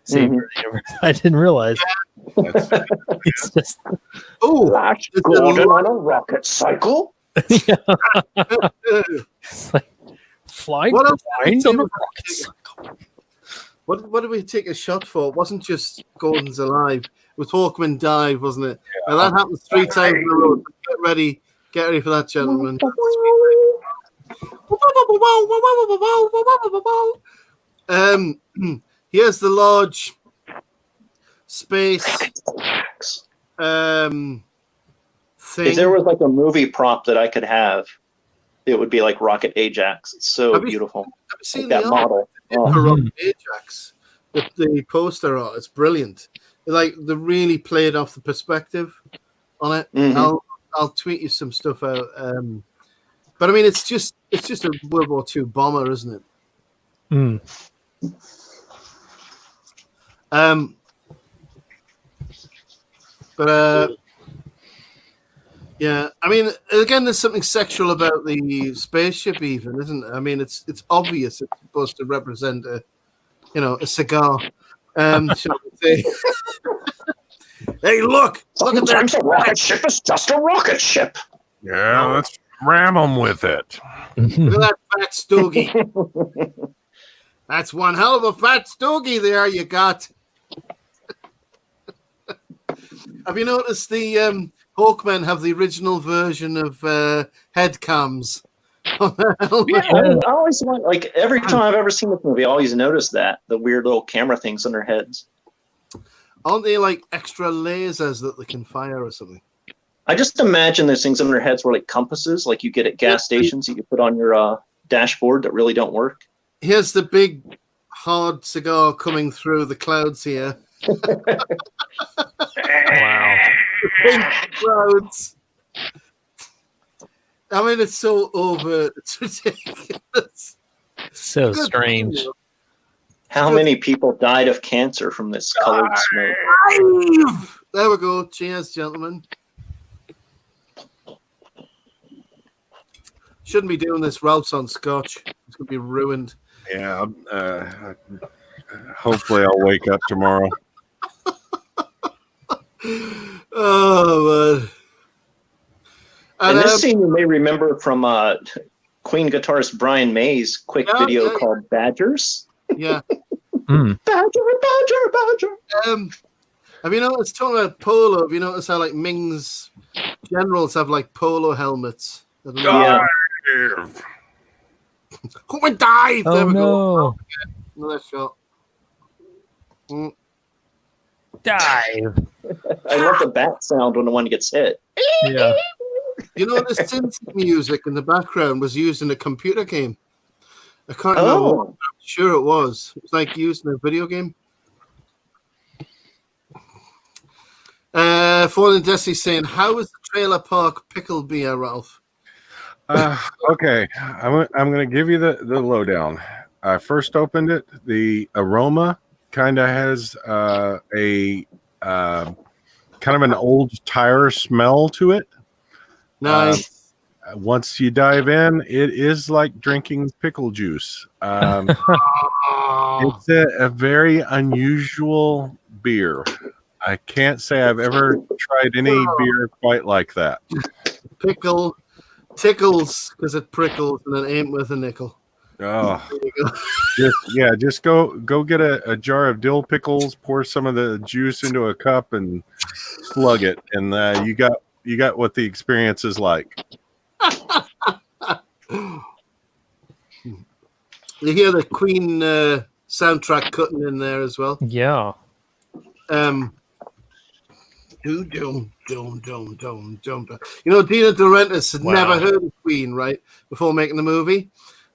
Savior of the universe. I didn't realize. That's, It's just. Oh, Flash It's Gordon a- on a rocket cycle. Yeah. It's like flying What else did behind we on do? a rocket cycle. what did we take a shot for? It wasn't just Gordon's alive. It was Hawkman dive, wasn't it? And that happens 3 times in a row. Get ready for that, gentlemen. Here's the large space thing. If there was like a movie prop that I could have, it would be like Rocket Ajax. It's so Have you- beautiful. Have you seen That the model. Oh, for Rocket Ajax? The poster art, it's brilliant. Like they really played off the perspective on it. Mhm. I'll tweet you some stuff out. But I mean, it's just a World War II bomber, isn't it? Mm. But yeah, I mean, again, there's something sexual about the spaceship, even, isn't it? I mean, it's obvious it's supposed to represent a cigar. Shall we say? Hey, look at that! Sometimes a rocket ship is just a rocket ship. yeah, let's ram them with it. Look at that fat stogie. That's one hell of a fat stogie there you got. Have you noticed the Hawkmen have the original version of head cams. On their helmet. Yeah, I always want, like, every time I've ever seen this movie, I always notice that the weird little camera things on their heads. Aren't they like extra lasers that they can fire or something? I just imagine those things on their heads were like compasses, like you get at gas stations that you put on your dashboard that really don't work. Here's the big hard cigar coming through the clouds here. Wow. Pink clouds. I mean, it's so overt. It's ridiculous. So Good strange. video. How many people died of cancer from this colored smoke? There we go. Cheers, gentlemen. Shouldn't be doing this. Ralph's on scotch. It's going to be ruined. Yeah. Hopefully, I'll wake up tomorrow. Oh, man. And this scene you may remember from Queen guitarist Brian May's quick video called Badgers. Yeah. Mm. Badger. Have you noticed, talking about polo, have you noticed how like Ming's generals have like polo helmets? I don't know. Yeah. Oh, and dive! Oh There we no! go. Another shot. Mm. Dive. I love the bat sound when the one gets hit. Yeah. You know, the synth music in the background was used in a computer game. I can't remember. Oh. I'm sure it was. It was like used in a video game. Fallen Desi saying, "How is the trailer park pickle beer, Ralph?" Okay, I'm going to give you the lowdown. I first opened it. The aroma kind of has a kind of an old tire smell to it. Nice. Once you dive in, it is like drinking pickle juice. It's a very unusual beer. I can't say I've ever tried any beer quite like that. Pickle tickles because it prickles and it ain't worth a nickel. Oh, There you go. just go get a jar of dill pickles, pour some of the juice into a cup, and slug it, and you got what the experience is like. You hear the Queen soundtrack cutting in there as well. Yeah. You know, Dina De Laurentiis had never heard of Queen, right? Before making the movie.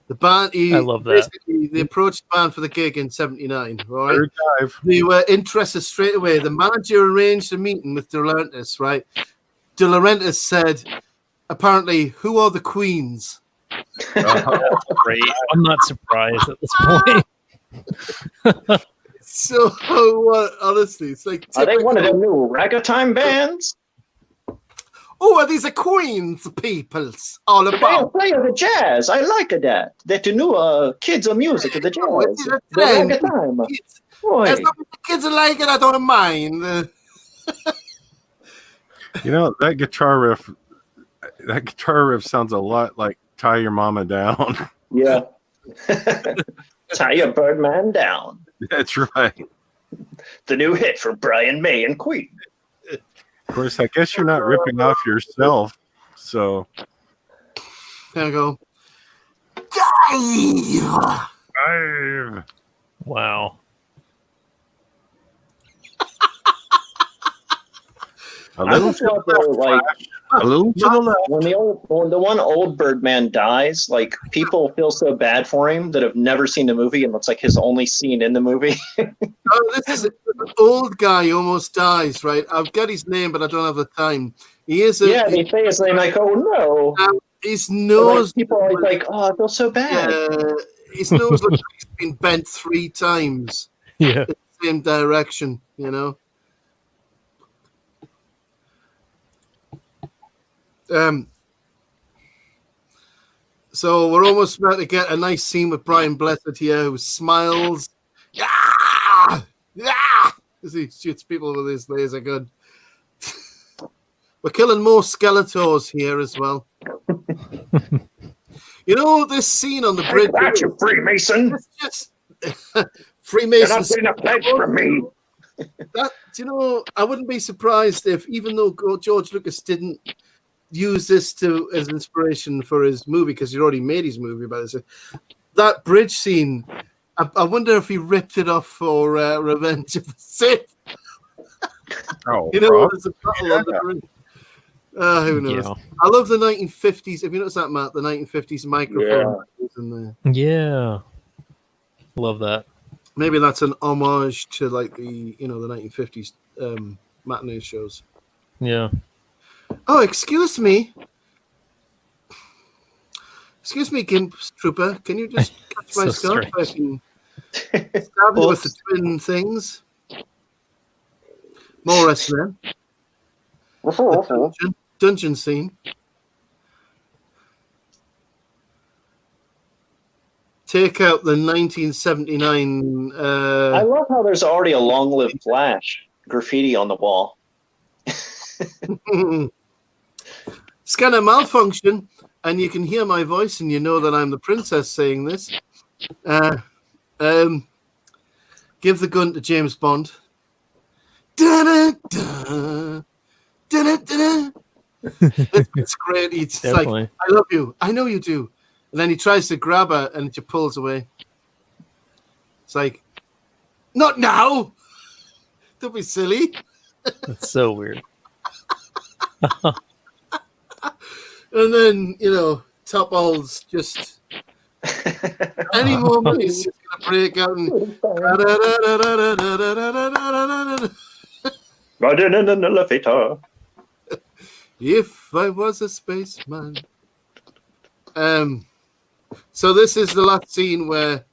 The band, I love that. They approached the band for the gig in '79, right? Third dive. They were interested straight away. The manager arranged a meeting with De Laurentiis, right? De Laurentiis said, apparently, who are the Queens? That's great. I'm not surprised at this point. So, honestly, it's like Are they typical. one of the new ragtime bands? Oh, are these the Queens peoples all They about? play the jazz. I like that. That the new kids of music of the jazz. Oh, it's a The trend. ragtime. Kids. Boy. As long as the kids are like it, I don't mind. You know, that guitar riff sounds a lot like Tie Your Mama Down. Yeah. Tie your Birdman down. That's right. The new hit from Brian May and Queen. Of course, I guess you're not ripping off yourself. So There we go. Dive! Wow. a I little just thought they were like a little to the left. when the one old Birdman dies, like people feel so bad for him that have never seen the movie and it's like his only scene in the movie. Oh, this is an old guy who almost dies, right? I've got his name, but I don't have the time. He is a. Yeah, they say his name like, oh no. His And, nose. like, people are always like, oh, I feel so bad. His nose looks like he's been bent 3 times Yeah. in the same direction, you know? So we're almost about to get a nice scene with Brian Blessed here, who smiles. Yeah! Yeah! As he shoots people with his laser gun. We're killing more Skeletors here as well. You know, this scene on the bridge. Take that, you Freemason! It's just You're not Freemasons. getting a pledge from me! I wouldn't be surprised if, even though George Lucas didn't use this as inspiration for his movie, because he already made his movie about this, that bridge scene, I wonder if he ripped it off for Revenge of the Sith. Oh, There's a battle on the bridge. Who knows? Yeah. I love the 1950s. Have you noticed that, Matt? The 1950s microphone. Yeah. Love that. Maybe that's an homage to like the 1950s matinee shows. Yeah. Oh, excuse me, Gimp Trooper. Can you just catch my So scarf? I strange. can stab you with the twin things. More wrestling. The dungeon scene. Take out the 1979. I love how there's already a "Long Live Flash" graffiti on the wall. Scanner malfunction, and you can hear my voice, and you know that I'm the princess saying this. Give the gun to James Bond. Da-da-da. Da-da-da-da. It's great. It's like, I love you. I know you do. And then he tries to grab her, and she pulls away. It's like, not now. Don't be silly. That's so weird. And then, Top Ball's just any moment he's just going to break out and Riding in an elevator. if I was a spaceman. So this is the last scene where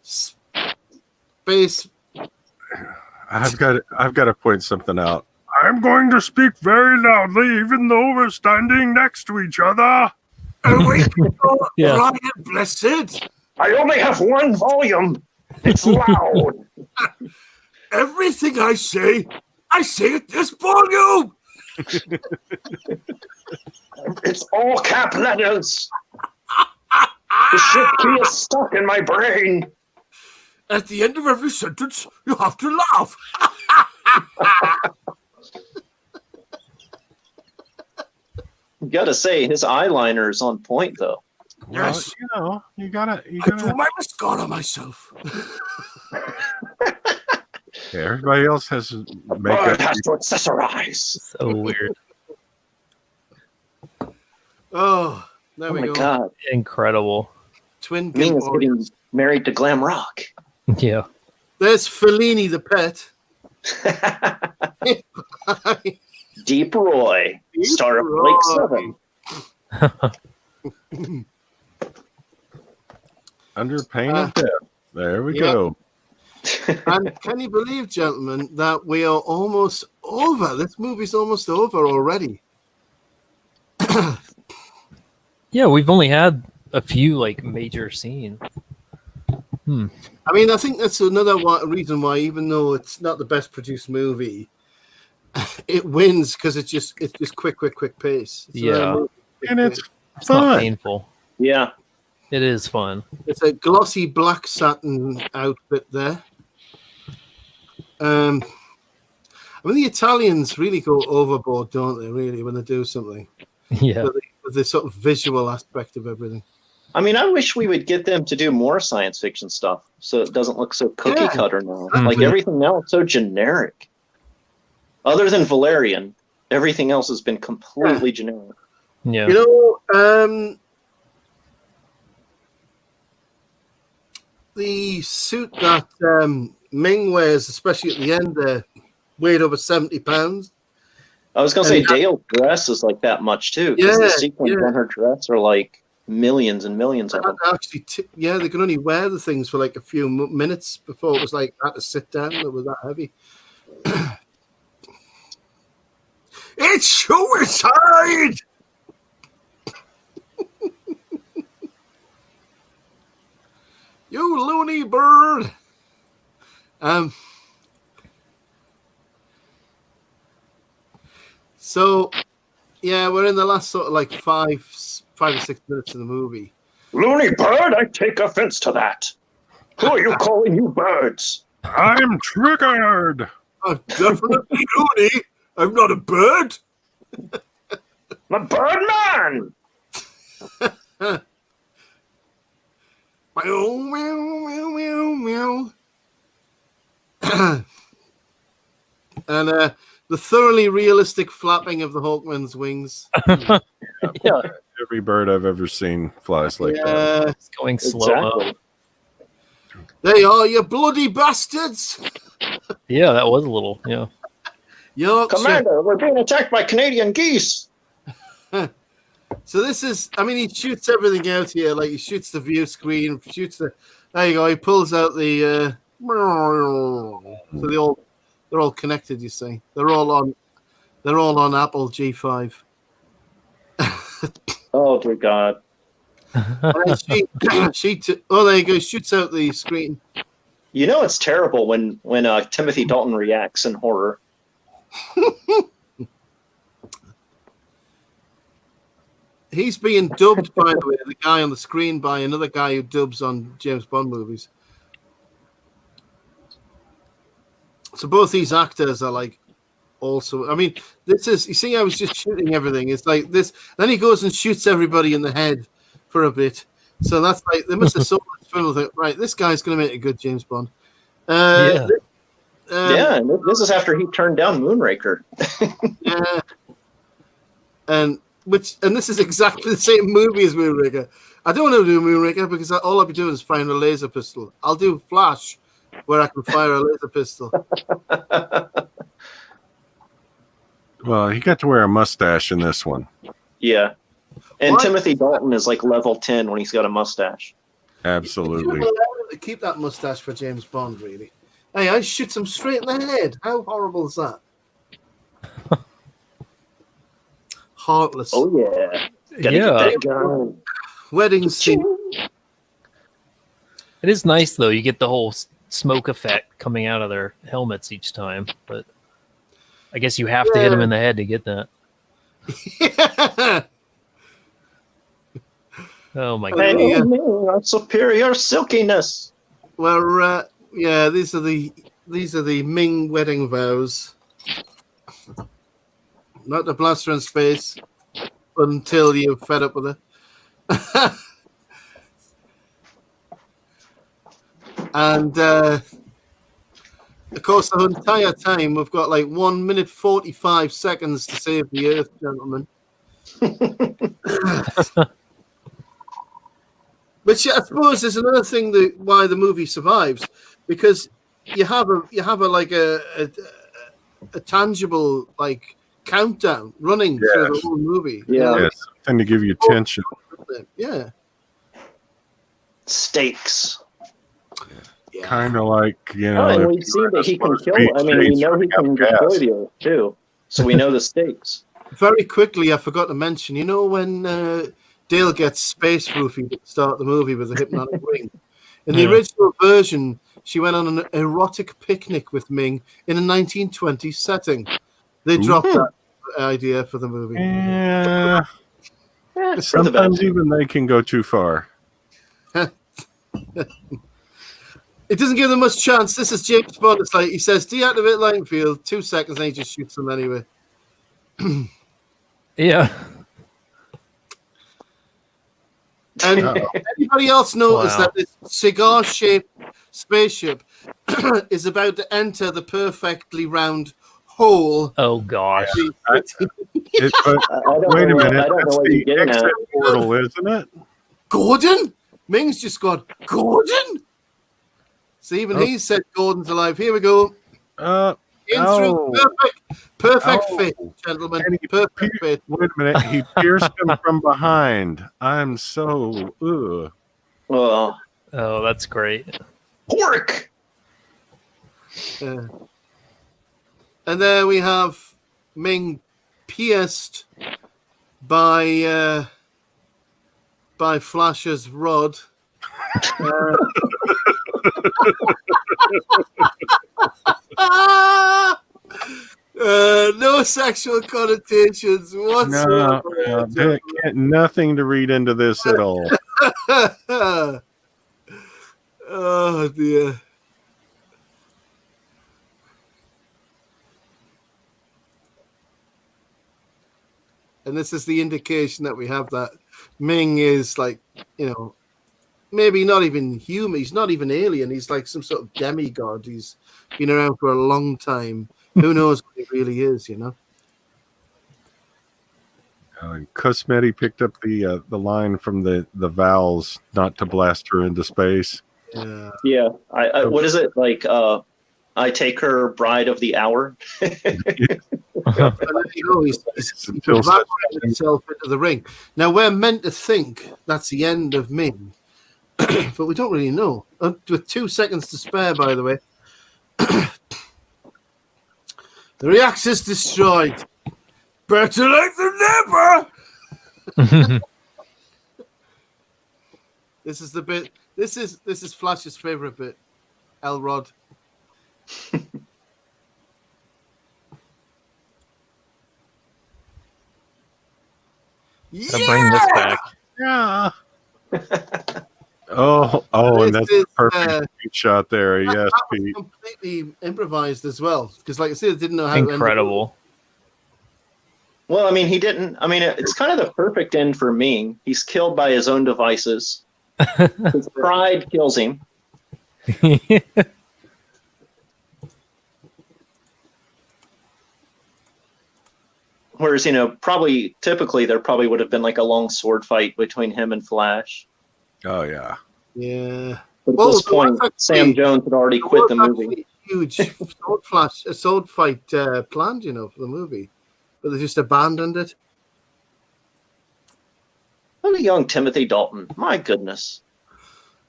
space. I've got to point something out. I'm going to speak very loudly, even though we're standing next to each other. Yeah. Ryan Blessed. I only have one volume. It's loud. Everything I say at this volume. It's all cap letters. The shift key is stuck in my brain. At the end of every sentence, you have to laugh. Gotta say, his eyeliner's on point, though. Well, Yes. you gotta. I do my mascara myself. Yeah, everybody else has Bird makeup. has to accessorize. So weird. Oh, there Oh we my go. god. Incredible. Twin Ming is Gimp getting Warriors. married to Glam Rock. Yeah. There's Fellini the pet. Deep Roy, Deep star of Roy. Blake 7. Under pain of death. There we Yeah. go. And can you believe, gentlemen, that we are almost over? This movie's almost over already. Yeah, we've only had a few major scenes. I mean, I think that's another reason why, even though it's not the best produced movie, it wins because it's just quick pace. Yeah. And it's It's not fun. painful. Yeah. It is fun. It's a glossy black satin outfit there. I mean, the Italians really go overboard, don't they? Really, when they do something, Yeah. with the sort of visual aspect of everything. I mean, I wish we would get them to do more science fiction stuff so it doesn't look so cookie cutter now. Like Mhm. everything now is so generic. Other than Valerian, everything else has been completely generic. Yeah. The suit that Ming wears, especially at the end there, weighed over 70 pounds. I was going to say Dale's dress is like that much too. Because the sequins on her dress are like millions and millions of them. Actually, they could only wear the things for like a few minutes before it was like had to sit down. It was that heavy. It's suicide! You loony bird! So, yeah, we're in the last sort of like 5 or 6 minutes of the movie. Loony bird, I take offense to that. Who are you calling you birds? I'm triggered. I'm definitely loony. I'm not a bird. I'm a Birdman! Meow, meow, meow, meow, meow. And the thoroughly realistic flapping of the Hawkman's wings. Yeah, Every bird I've ever seen flies like that. it's going slow. Exactly. They are, you bloody bastards. Yeah, that was a little. Yeah. Yorkshire. Commander, we're being attacked by Canadian geese! So this is, I mean, he shoots everything out here. Like he shoots the view screen, shoots the. There you go. He pulls out the. So they're all connected. You see, they're all on Apple G5. Oh dear God. And there you go. Shoots out the screen. You know it's terrible when Timothy Dalton reacts in horror. He's being dubbed, by the way, the guy on the screen by another guy who dubs on James Bond movies. So both these actors are like also. I mean, this is. You see, I was just shooting everything. It's like this. Then he goes and shoots everybody in the head for a bit. So that's like they must have so much fun with it. Right, this guy's going to make a good James Bond. Yeah. Yeah, and this is after he turned down Moonraker. Yeah. And this is exactly the same movie as Moonraker. I don't want to do Moonraker because all I'll be doing is firing a laser pistol. I'll do Flash, where I can fire a laser pistol. Well, he got to wear a mustache in this one. Yeah. And What? Timothy Dalton is like level 10 when he's got a mustache. Absolutely. Keep that mustache for James Bond, really. Hey, I shoot him straight in the head. How horrible is that? Heartless. Oh yeah. Gotta Yeah. get that gun. Wedding scene. It is nice though. You get the whole smoke effect coming out of their helmets each time, but I guess you have to hit them in the head to get that. Yeah. Oh my Hey, god! yeah. Oh, man, our superior silkiness. Well, yeah, these are the Ming wedding vows. Not to blast her in space until you're fed up with her. And of course, the entire time we've got like 1 minute 45 seconds to save the Earth, gentlemen. Which I suppose is another thing that why the movie survives, because you have a tangible like countdown running through the whole movie. Yeah. Yeah, something to give you tension. Yeah. Stakes. Yeah. Kind of like, Oh, and we've seen that he can kill. I mean, we know he can destroy the Earth too. So we know the stakes. Very quickly, I forgot to mention, you know when Dale gets space roofied at the start of the movie with a hypnotic ring? In the original version, she went on an erotic picnic with Ming in a 1920s setting. They dropped that idea for the movie. Yeah. For the Sometimes best. even they can go too far. It doesn't give them much chance. This is James Bond. It's like he says, deactivate Langfield, 2 seconds, and he just shoots them anyway. Yeah. And anybody else notice that this cigar-shaped spaceship is about to enter the perfectly round hole? Oh gosh. But I don't wait a know, minute. I don't That's know what you're the getting at. exit portal, isn't it? Gordon? Ming's just gone, Gordon? So even he said Gordon's alive. Here we go. In through. Perfect fit, gentlemen. Perfect fit. Wait a minute. He pierced him from behind. I'm so. Ugh. Well, Oh, that's great. pork. And there we have Ming pierced by Flash's rod. No sexual connotations whatsoever. No, nothing to read into this at all. Oh dear. and this is the indication that we have that Ming is like, maybe not even human. He's not even alien. He's like some sort of demigod. He's been around for a long time. Who knows what he really is, Cosmetti picked up the line from the Vowels not to blast her into space. Yeah. I what is it like? I take her bride of the hour. He's himself into the ring. Now we're meant to think that's the end of Ming, but we don't really know. With 2 seconds to spare, by the way. The reactor's destroyed. Better late than never. This is the bit. This is Flash's favorite bit. Elrod. Gotta bring this back. Yeah. And that's a perfect shot there. Yes, that was Pete. completely improvised as well, because, like I said, I didn't know how. Incredible. Well, I mean, he didn't. I mean, it's kind of the perfect end for Ming. He's killed by his own devices. His pride kills him. Whereas, typically there probably would have been like a long sword fight between him and Flash. Oh yeah. Yeah. But at this point, Sam Jones had already quit the movie. Huge sword fight planned, for the movie, but they just abandoned it. Look at young Timothy Dalton. My goodness.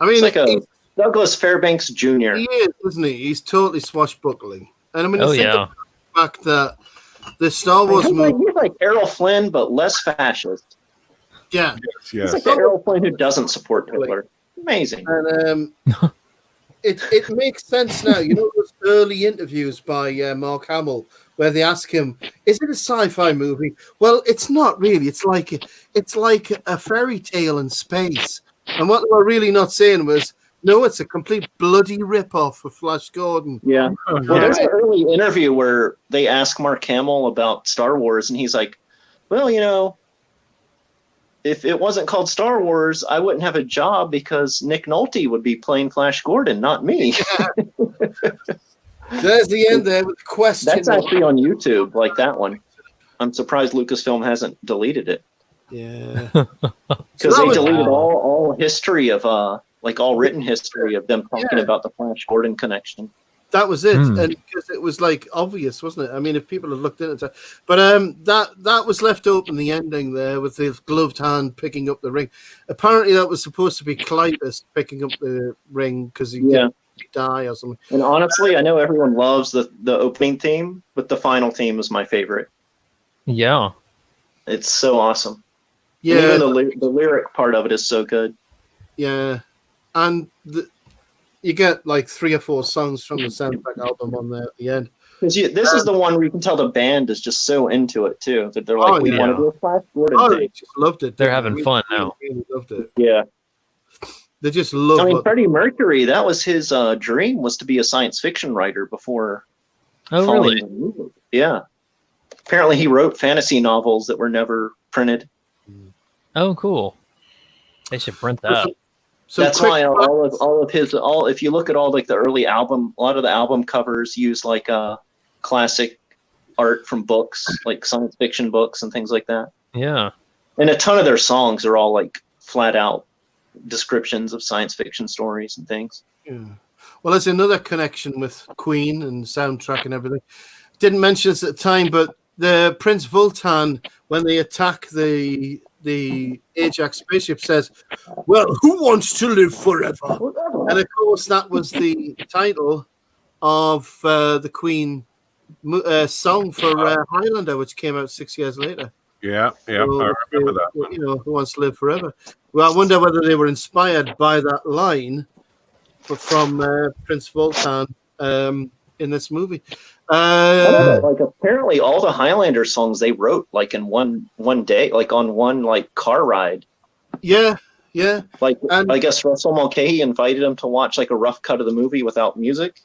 I mean, it's like a Douglas Fairbanks Jr. He is, isn't he? He's totally swashbuckling. And I mean, think of the fact that the Star Wars movie. He's like Errol Flynn, but less fascist. Yeah. Yes. He's like Errol Flynn who doesn't support Hitler. Amazing. And it makes sense now. Those early interviews by Mark Hamill where they ask him, "Is it a sci-fi movie?" Well, it's not really. It's like a fairy tale in space. And what they were really not saying was, no, it's a complete bloody rip-off of Flash Gordon. Yeah. Well, there's an early interview where they ask Mark Hamill about Star Wars, and he's like, well, if it wasn't called Star Wars, I wouldn't have a job because Nick Nolte would be playing Flash Gordon, not me. There's the end there with the question. That's actually on YouTube, like that one. I'm surprised Lucasfilm hasn't deleted it. Yeah. Because they deleted all history of, all written history of them talking about the Flash Gordon connection. That was it, and because it was like obvious, wasn't it? I mean, if people had looked into it, but that was left open. The ending there with the gloved hand picking up the ring. Apparently, that was supposed to be Clytus picking up the ring because he didn't die or something. And honestly, I know everyone loves the opening theme, but the final theme is my favorite. Yeah, it's so awesome. Yeah, and even the lyric part of it is so good. Yeah, and you get like 3 or 4 songs from the soundtrack album on there at the end. This is the one where you can tell the band is just so into it too that they're like, we want to do a Flash Gordon they just loved it. They're having fun now. Really loved it. Yeah, they just loved. I mean, Freddie Mercury. That was his dream, was to be a science fiction writer before. Oh, really? Yeah. Apparently, he wrote fantasy novels that were never printed. Oh, cool. They should print that. So that's why if you look at all like the early album, a lot of the album covers use like classic art from books, like science fiction books and things like that. Yeah. And a ton of their songs are all like flat out descriptions of science fiction stories and things. Yeah. Well, there's another connection with Queen and soundtrack and everything. Didn't mention this at the time, but the Prince Vultan, when they attack the Ajax spaceship, says, "Well, who wants to live forever?" And of course, that was the title of the Queen song for Highlander, which came out 6 years later. Yeah, so, I remember that one. Who wants to live forever? Well, I wonder whether they were inspired by that line from Prince Vultan in this movie. Like apparently all the Highlander songs they wrote like in one day, like on one like car ride. Yeah. Like I guess Russell Mulcahy invited them to watch like a rough cut of the movie without music,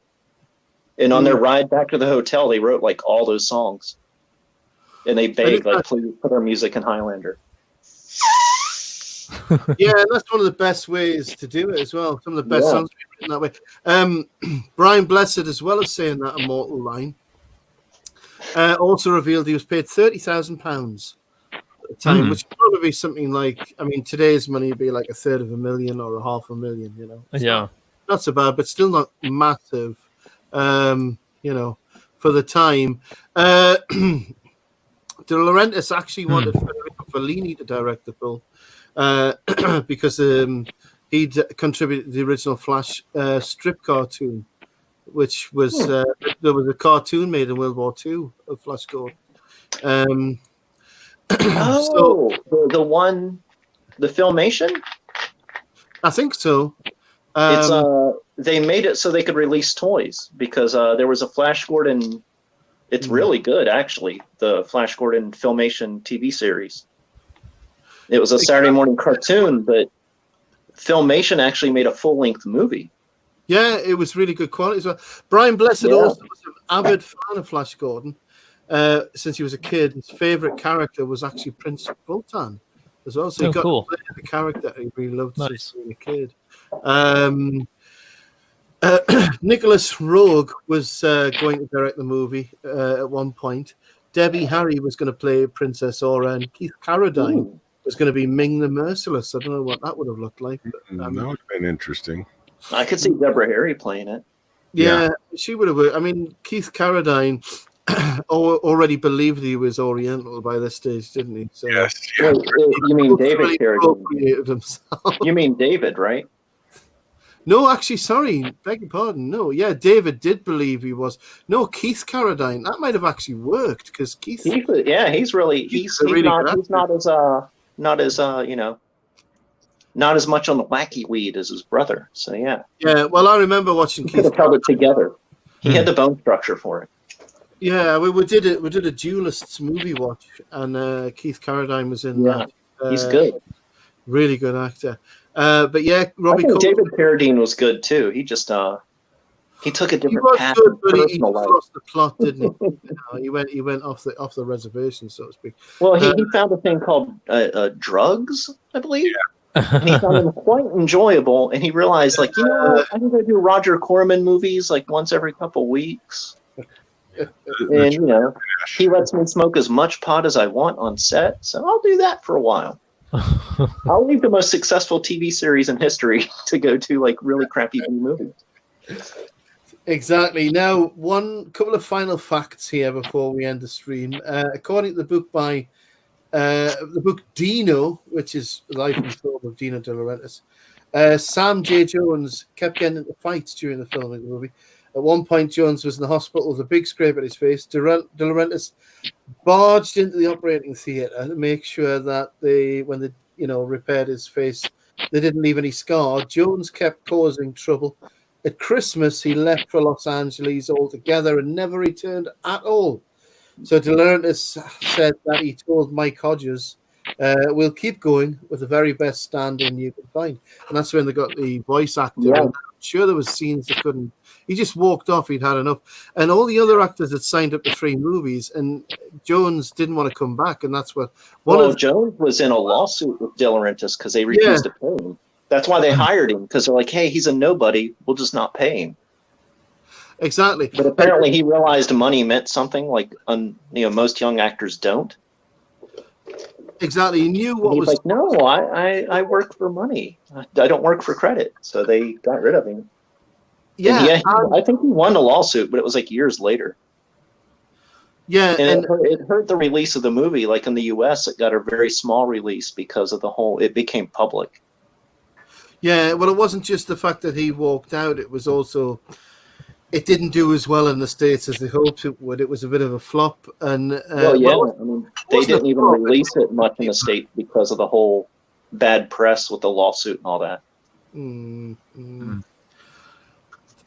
and on their ride back to the hotel, they wrote like all those songs. and they begged, like, please put our music in Highlander. Yeah, that's one of the best ways to do it as well. Some of the best songs written that way. Brian Blessed, as well as saying that immortal line, also revealed he was paid £30,000 at the time, which would probably be something like, I mean, today's money would be like $350,000 or $500,000, you know. It's not so bad, but still not massive, you know, for the time. De Laurentiis actually wanted Federico Fellini to direct the film because he'd contributed to the original Flash strip cartoon, which was there was a cartoon made in World War II of Flash Gordon. So the Filmation? I think so. It's they made it so they could release toys because there was a Flash Gordon. It's really good, actually. The Flash Gordon Filmation TV series. It was a Saturday morning cartoon, but Filmation actually made a full-length movie. Yeah, it was really good quality as well. Brian Blessed also was an avid fan of Flash Gordon since he was a kid. His favorite character was actually Prince Boltan as well. So he got to play the character he really loved since he was a kid. Nicholas Roeg was going to direct the movie at one point. Debbie Harry was going to play Princess Aura, and Keith Carradine was going to be Ming the Merciless. I don't know what that would have looked like. But, that would have been interesting. I could see Deborah Harry playing it. Yeah, she would have. I mean, Keith Carradine already believed he was Oriental by this stage, didn't he? So, yes. Yeah. You mean David Carradine? You mean David, right? No, actually, sorry, beg your pardon. No, yeah, David did believe he was. No, Keith Carradine. That might have actually worked because Keith. He's not as you know, not as much on the wacky weed as his brother. So yeah. Yeah, well, I remember watching Keith. Could have held it together. He had the bone structure for it. Yeah, we did it. We did a Duelists movie watch, and Keith Carradine was in that. He's good. Really good actor. But yeah, Robbie. I think David Carradine was good too. He just he took a different path. Good, but he lost the plot, didn't he? He went off the reservation, so to speak. Well, he found a thing called drugs, I believe. Yeah. And he found them quite enjoyable, and he realized, like, you know what? I'm going to do Roger Corman movies like once every couple weeks. And you know, he lets me smoke as much pot as I want on set, so I'll do that for a while. I'll leave the most successful TV series in history to go to like really crappy movies. Exactly. Now, couple of final facts here before we end the stream. According to the book by the book Dino, which is the life and soul of Dino De Laurentiis, Sam J. Jones kept getting into fights during the filming of the movie. At one point, Jones was in the hospital with a big scrape at his face. De Laurentiis barged into the operating theatre to make sure that when they repaired his face, they didn't leave any scar. Jones kept causing trouble. At Christmas, he left for Los Angeles altogether and never returned at all. So De Laurentiis said that he told Mike Hodges, "We'll keep going with the very best stand-in you can find." And that's when they got the voice actor. Yeah. I'm sure there was scenes that couldn't. He just walked off. He'd had enough. And all the other actors had signed up to 3 movies, and Jones didn't want to come back. And that's what. Jones was in a lawsuit with De Laurentiis because they refused to pay him. That's why they hired him, because they're like, "Hey, he's a nobody. We'll just not pay him." Exactly. But apparently, he realized money meant something. Like, most young actors don't. Exactly. He knew what was. Like, no, I work for money. I don't work for credit. So they got rid of him. Yeah, I think he won a lawsuit, but it was like years later. Yeah, and it hurt the release of the movie. Like in the U.S., it got a very small release because of it became public. Yeah, well, it wasn't just the fact that he walked out. It was also, it didn't do as well in the States as they hoped it would. It was a bit of a flop. And I mean, they didn't even release it much in the States because of the whole bad press with the lawsuit and all that.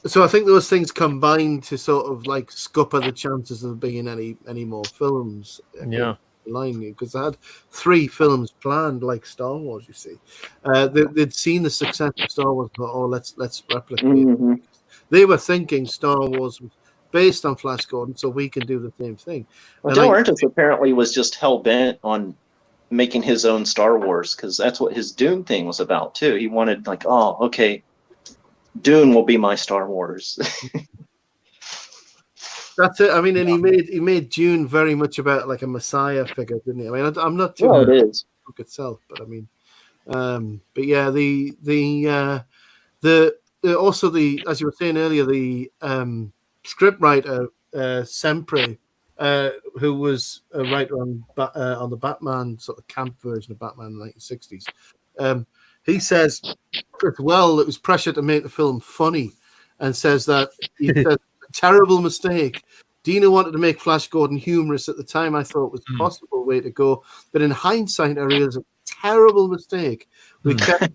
So I think those things combined to sort of like scupper the chances of being any more films. Yeah. Because they had 3 films planned, like Star Wars. You see, they'd seen the success of Star Wars, but let's replicate. They were thinking Star Wars was based on Flash Gordon, so we can do the same thing. Well, Dale Arden apparently was just hell bent on making his own Star Wars, because that's what his Dune thing was about too. He wanted like, oh, okay, Dune will be my Star Wars. That's it. I mean, and he made Dune very much about like a messiah figure, didn't he? I mean, I'm not too well, it is the book itself, but I mean, but yeah, the also the, as you were saying earlier, the scriptwriter Sempre, who was a writer on the Batman sort of camp version of Batman in the 1960s. He says, well, it was pressure to make the film funny, and says that he said, terrible mistake. Dino wanted to make Flash Gordon humorous at the time. I thought it was a possible way to go, but in hindsight, I realized a terrible mistake. We kept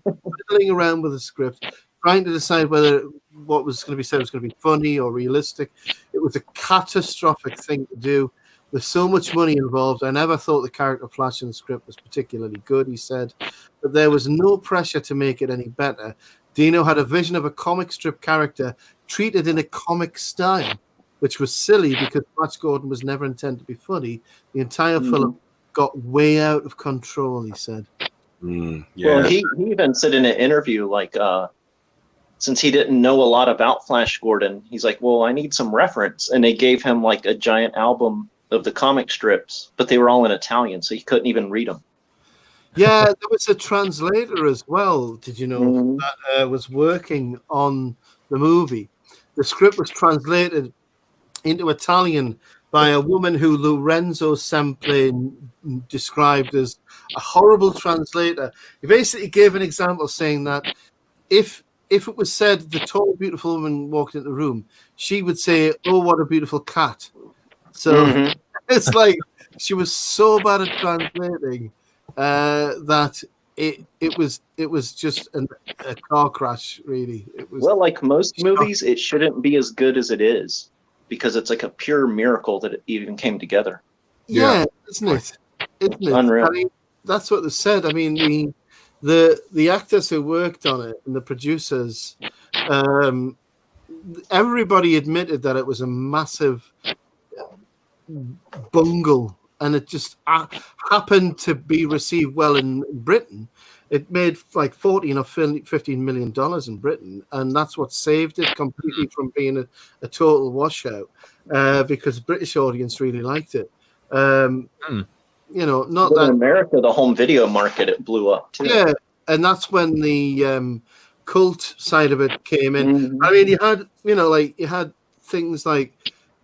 fiddling around with the script, trying to decide whether what was going to be said was going to be funny or realistic. It was a catastrophic thing to do. There's so much money involved. I never thought the character Flash in the script was particularly good, he said, but there was no pressure to make it any better. Dino had a vision of a comic strip character treated in a comic style, which was silly because Flash Gordon was never intended to be funny. The entire film got way out of control, he said. Yeah. Well, he even said in an interview, like, since he didn't know a lot about Flash Gordon, he's like, well, I need some reference. And they gave him like a giant album of the comic strips, but they were all in Italian, so he couldn't even read them. Yeah, there was a translator as well, did you know, that was working on the movie. The script was translated into Italian by a woman who Lorenzo Sempre described as a horrible translator. He basically gave an example saying that if it was said the tall, beautiful woman walked into the room, she would say, "Oh, what a beautiful cat." So it's like she was so bad at translating that it was just a car crash, really. It was, well, like most movies, it shouldn't be as good as it is because it's like a pure miracle that it even came together. Yeah, isn't it? Isn't it? Unreal. I mean, that's what they said. I mean, the actors who worked on it and the producers, everybody admitted that it was a massive bungle, and it just happened to be received well in Britain. It made like $14 or $15 million in Britain, and that's what saved it completely from being a total washout, because the British audience really liked it. You know, not but that in America, the home video market, it blew up too. Yeah, and that's when the cult side of it came in. I mean, you had things like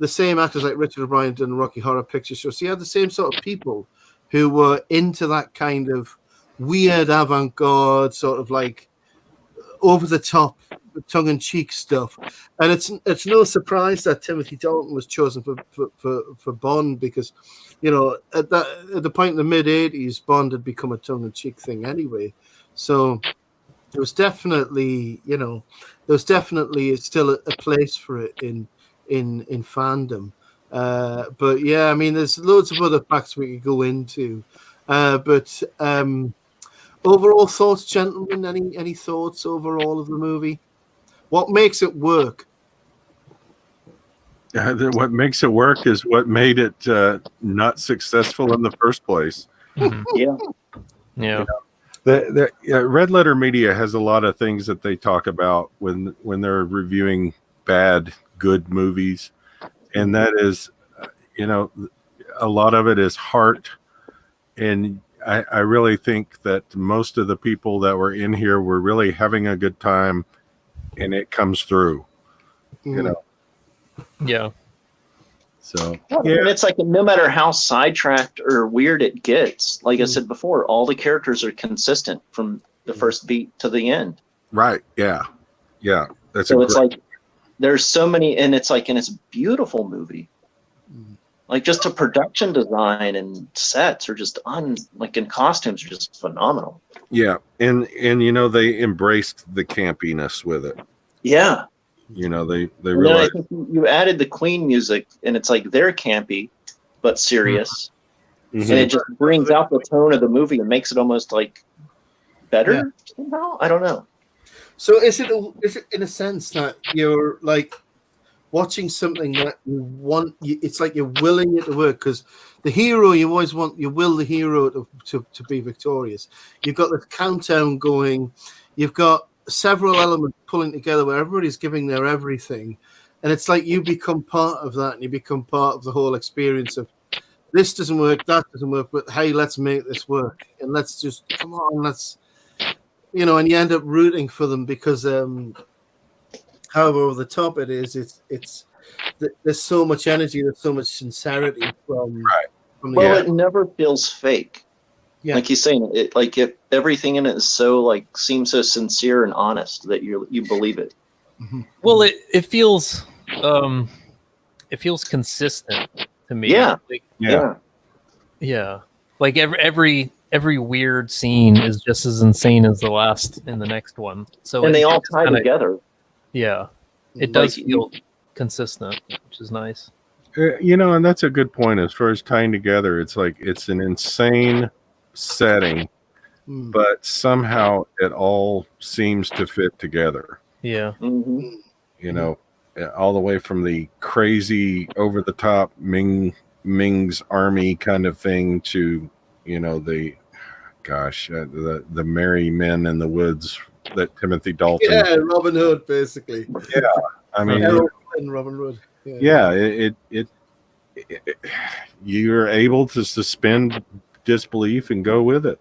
the same actors like Richard O'Brien did in Rocky Horror Picture Show. So you had the same sort of people who were into that kind of weird avant-garde, sort of like over-the-top, tongue-in-cheek stuff. And it's no surprise that Timothy Dalton was chosen for Bond, because, you know, at the point in the mid-'80s, Bond had become a tongue-in-cheek thing anyway. So there was definitely, still a place for it in fandom. But yeah, I mean, there's loads of other facts we could go into. But overall thoughts, gentlemen, any thoughts overall of the movie? What makes it work? What makes it work is what made it not successful in the first place. Yeah. The Red Letter Media has a lot of things that they talk about when they're reviewing good movies, and that is, a lot of it is heart, and I really think that most of the people that were in here were really having a good time, and it comes through, Yeah. So and it's like no matter how sidetracked or weird it gets, like I said before, all the characters are consistent from the first beat to the end. Right. Yeah. That's so it's like there's so many, and it's a beautiful movie. Like just a production design and sets are just and costumes are just phenomenal. Yeah, and they embraced the campiness with it. Yeah. They really. I think you added the Queen music, and it's like they're campy, but serious, and it just brings out the tone of the movie and makes it almost like better somehow. I don't know. So is it in a sense that you're like, watching something that you want. It's like you're willing it to work, because the hero, you always want, you will the hero to be victorious. You've got the countdown going. You've got several elements pulling together where everybody's giving their everything. And it's like you become part of that, and you become part of the whole experience of this doesn't work, that doesn't work, but hey, let's make this work. And let's just, come on, let's, you know, and you end up rooting for them because however over the top it is, it's there's so much energy, there's so much sincerity from the it never feels fake. Yeah. Like he's saying, everything in it is so like seems so sincere and honest that you believe it. Mm-hmm. Well, it feels consistent to me. Yeah. Yeah. Like every weird scene is just as insane as the last in the next one. So and they all tie together. Yeah. It does feel consistent, which is nice. You know, and that's a good point as far as tying together. It's like it's an insane setting, but somehow it all seems to fit together. Yeah. Mm-hmm. You know, all the way from the crazy over the top Ming's army kind of thing to, you know, the merry men in the woods that Timothy Dalton. Yeah, Robin Hood, basically. Yeah, I mean, Robin Hood. Yeah, it you're able to suspend disbelief and go with it.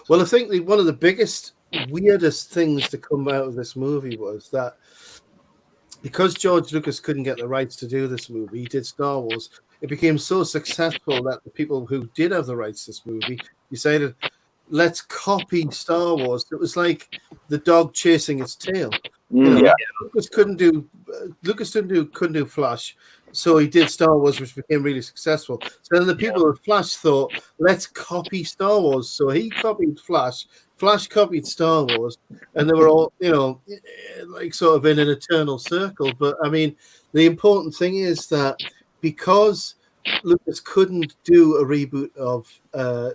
Well, I think one of the biggest, weirdest things to come out of this movie was that because George Lucas couldn't get the rights to do this movie, he did Star Wars. It became so successful that the people who did have the rights to this movie decided, let's copy Star Wars. It was like the dog chasing its tail. You know, Lucas couldn't do Flash, so he did Star Wars, which became really successful. So then the people of Flash thought, let's copy Star Wars. So he copied Flash. Flash copied Star Wars, and they were all, you know, like sort of in an eternal circle. But I mean, the important thing is that because Lucas couldn't do a reboot of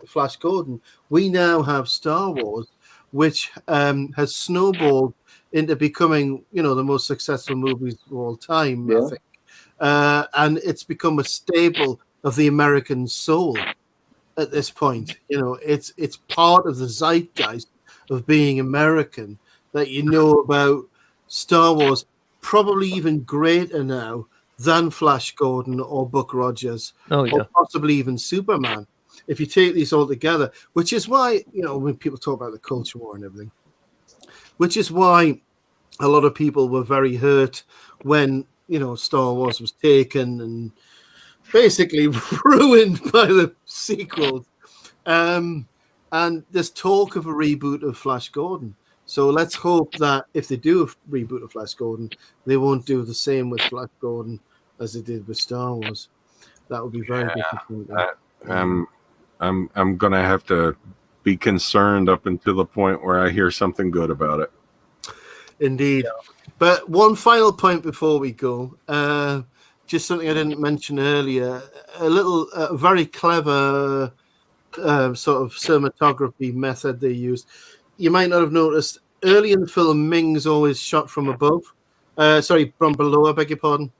Flash Gordon, we now have Star Wars, which has snowballed into becoming, you know, the most successful movies of all time, I think. And it's become a staple of the American soul at this point. You know, it's part of the zeitgeist of being American that you know about Star Wars, probably even greater now than Flash Gordon or Buck Rogers, or possibly even Superman. If you take these all together, which is why, you know, when people talk about the culture war and everything, which is why a lot of people were very hurt when, you know, Star Wars was taken and basically ruined by the sequels. And there's talk of a reboot of Flash Gordon. So let's hope that if they do a reboot of Flash Gordon, they won't do the same with Flash Gordon as they did with Star Wars. That would be very difficult. I'm gonna have to be concerned up until the point where I hear something good about it. Indeed. But one final point before we go, just something I didn't mention earlier, a very clever sort of cinematography method they used. You might not have noticed, early in the film, Ming's always shot from above. From below, I beg your pardon.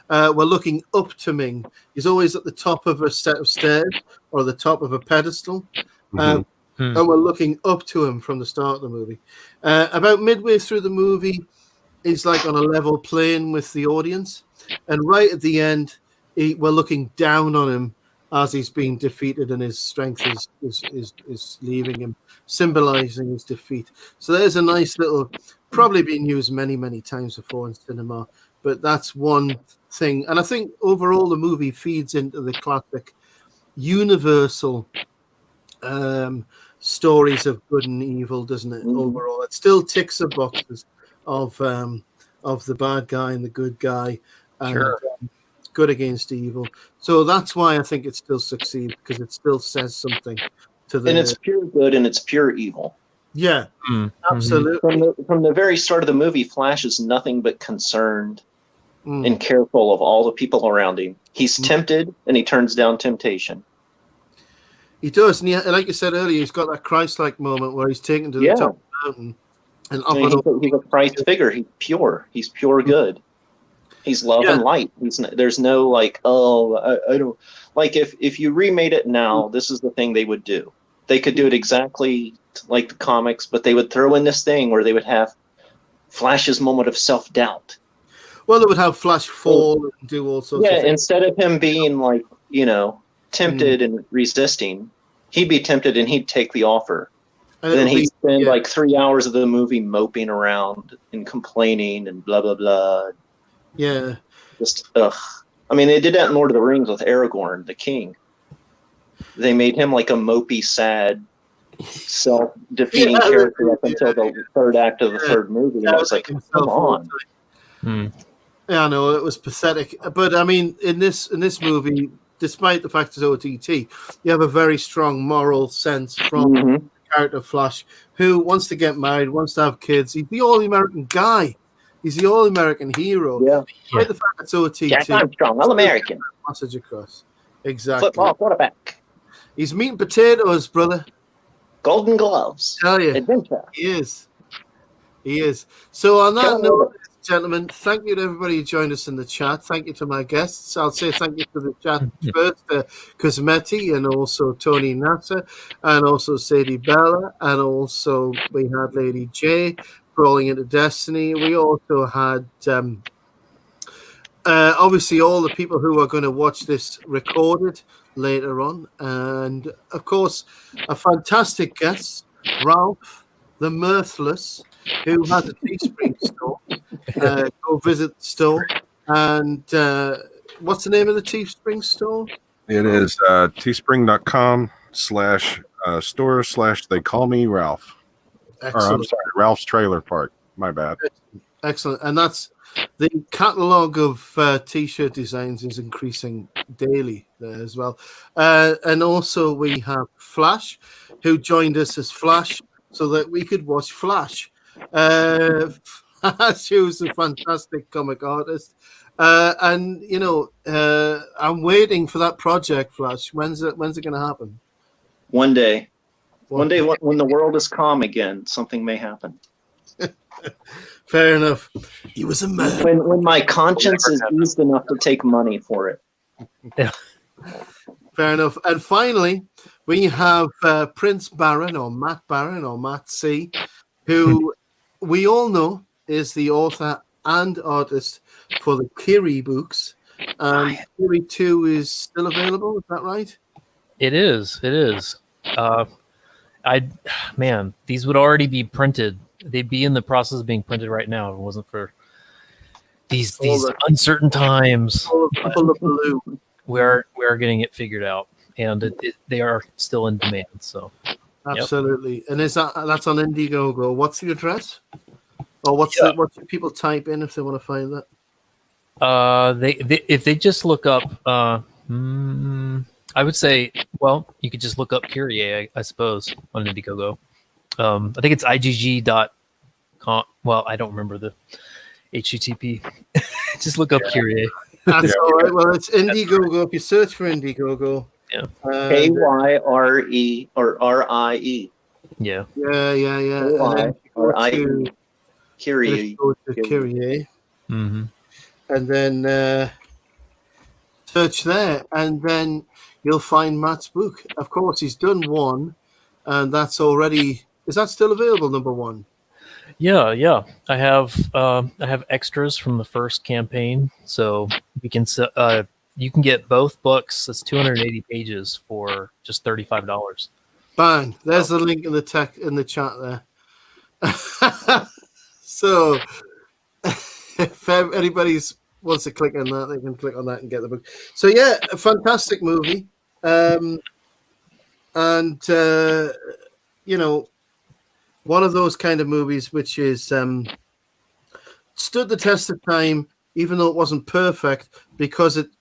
We're looking up to Ming. He's always at the top of a set of stairs or the top of a pedestal. And we're looking up to him from the start of the movie. About midway through the movie, he's like on a level plane with the audience. And right at the end, we're looking down on him as he's being defeated and his strength is leaving him, symbolizing his defeat. So there's a nice little, probably been used many, many times before in cinema, but that's one thing. And I think overall the movie feeds into the classic universal stories of good and evil, doesn't it? Overall, it still ticks the boxes of the bad guy and the good guy, and good against evil. So that's why I think it still succeeds, because it still says something to the. And it's pure good and it's pure evil. Yeah, absolutely. From the very start of the movie, Flash is nothing but concerned and careful of all the people around him. He's tempted and he turns down temptation. He does, and like you said earlier, he's got that Christ-like moment where he's taken to the top of the mountain, And I mean, he's a Christ figure. He's pure good. He's love and light. There's no like, I don't like if you remade it now, this is the thing they would do. They could do it exactly like the comics, but they would throw in this thing where they would have Flash's moment of self-doubt. Well, they would have Flash fall and do all sorts of things. Instead of him being like, tempted and resisting, he'd be tempted and he'd take the offer. And then he'd spend like 3 hours of the movie moping around and complaining and blah, blah, blah. Yeah. Just, ugh. I mean, they did that in Lord of the Rings with Aragorn, the king. They made him like a mopey, sad, self-defeating character up until the third act of the third movie. And I was like, come on. Yeah, I know, it was pathetic. But, I mean, in this movie, despite the fact it's OTT, you have a very strong moral sense from the character Flash, who wants to get married, wants to have kids. He's the all-American guy. He's the all-American hero. Yeah. Despite the fact it's OTT. Jack Armstrong, all-American. Message across. Exactly. Football quarterback. He's meat and potatoes, brother. Golden gloves. Tell you. Adventure. He is. So on that note, gentlemen, thank you to everybody who joined us in the chat. Thank you to my guests. I'll say thank you to the chat first, Cosmetti, and also Tony Nasser, and also Sadie Bella, and also we had Lady J, Crawling into Destiny. We also had obviously all the people who are going to watch this recorded later on, and of course a fantastic guest, Ralph the Merciless, who has a Teespring store. Go visit the store. And what's the name of the Teespring store? It is teespring.com/store/ they call me Ralph. Excellent. Or I'm sorry, Ralph's Trailer Park. My bad. Excellent. And that's the catalog of t-shirt designs is increasing daily there as well. And also we have Flash, who joined us as Flash so that we could watch Flash. She was a fantastic comic artist. And, I'm waiting for that project, Flash. When's it going to happen? One day. One day when the world is calm again, something may happen. Fair enough. He was a man. When my conscience is eased enough to take money for it. Yeah. Fair enough. And finally, we have Prince Barin, or Matt Barin, or Matt C., who we all know is the author and artist for the Kiri books. Kiri 2 is still available, is that right? It is. These would already be printed. They'd be in the process of being printed right now if it wasn't for these uncertain times. We are getting it figured out, and they are still in demand. So absolutely. Yep. And is that's on Indiegogo? What's the address? Or what should people type in if they want to find that? If they just look up, I would say, well, you could just look up Kyrie, I suppose, on Indiegogo. I think it's igg.com. Well, I don't remember the HTTP. Just look up Kyrie. That's all right. Well, it's Indiegogo. If you search for Indiegogo, KYRE or RIE. Yeah. KYRIE. Kyrie. Kyrie. Mm-hmm. And then search there, and then you'll find Matt's book. Of course, he's done one, and that's already. Is that still available? Number one. Yeah. I have extras from the first campaign, so we can. You can get both books. That's 280 pages for just $35. Bang! There's the link in the chat there. So, if anybody wants to click on that, they can click on that and get the book. So, yeah, a fantastic movie. One of those kind of movies which is stood the test of time, even though it wasn't perfect, because it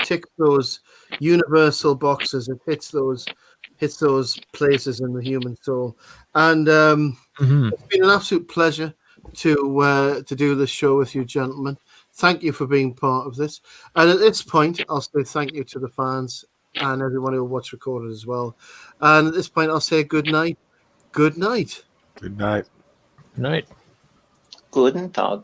ticks those universal boxes. It hits those places in the human soul. And it's been an absolute pleasure to do this show with you, gentlemen. Thank you for being part of this. And at this point, I'll say thank you to the fans and everyone who will watch recorded as well. And at this point, I'll say good night. Good night. Good night. Good night. Guten Tag.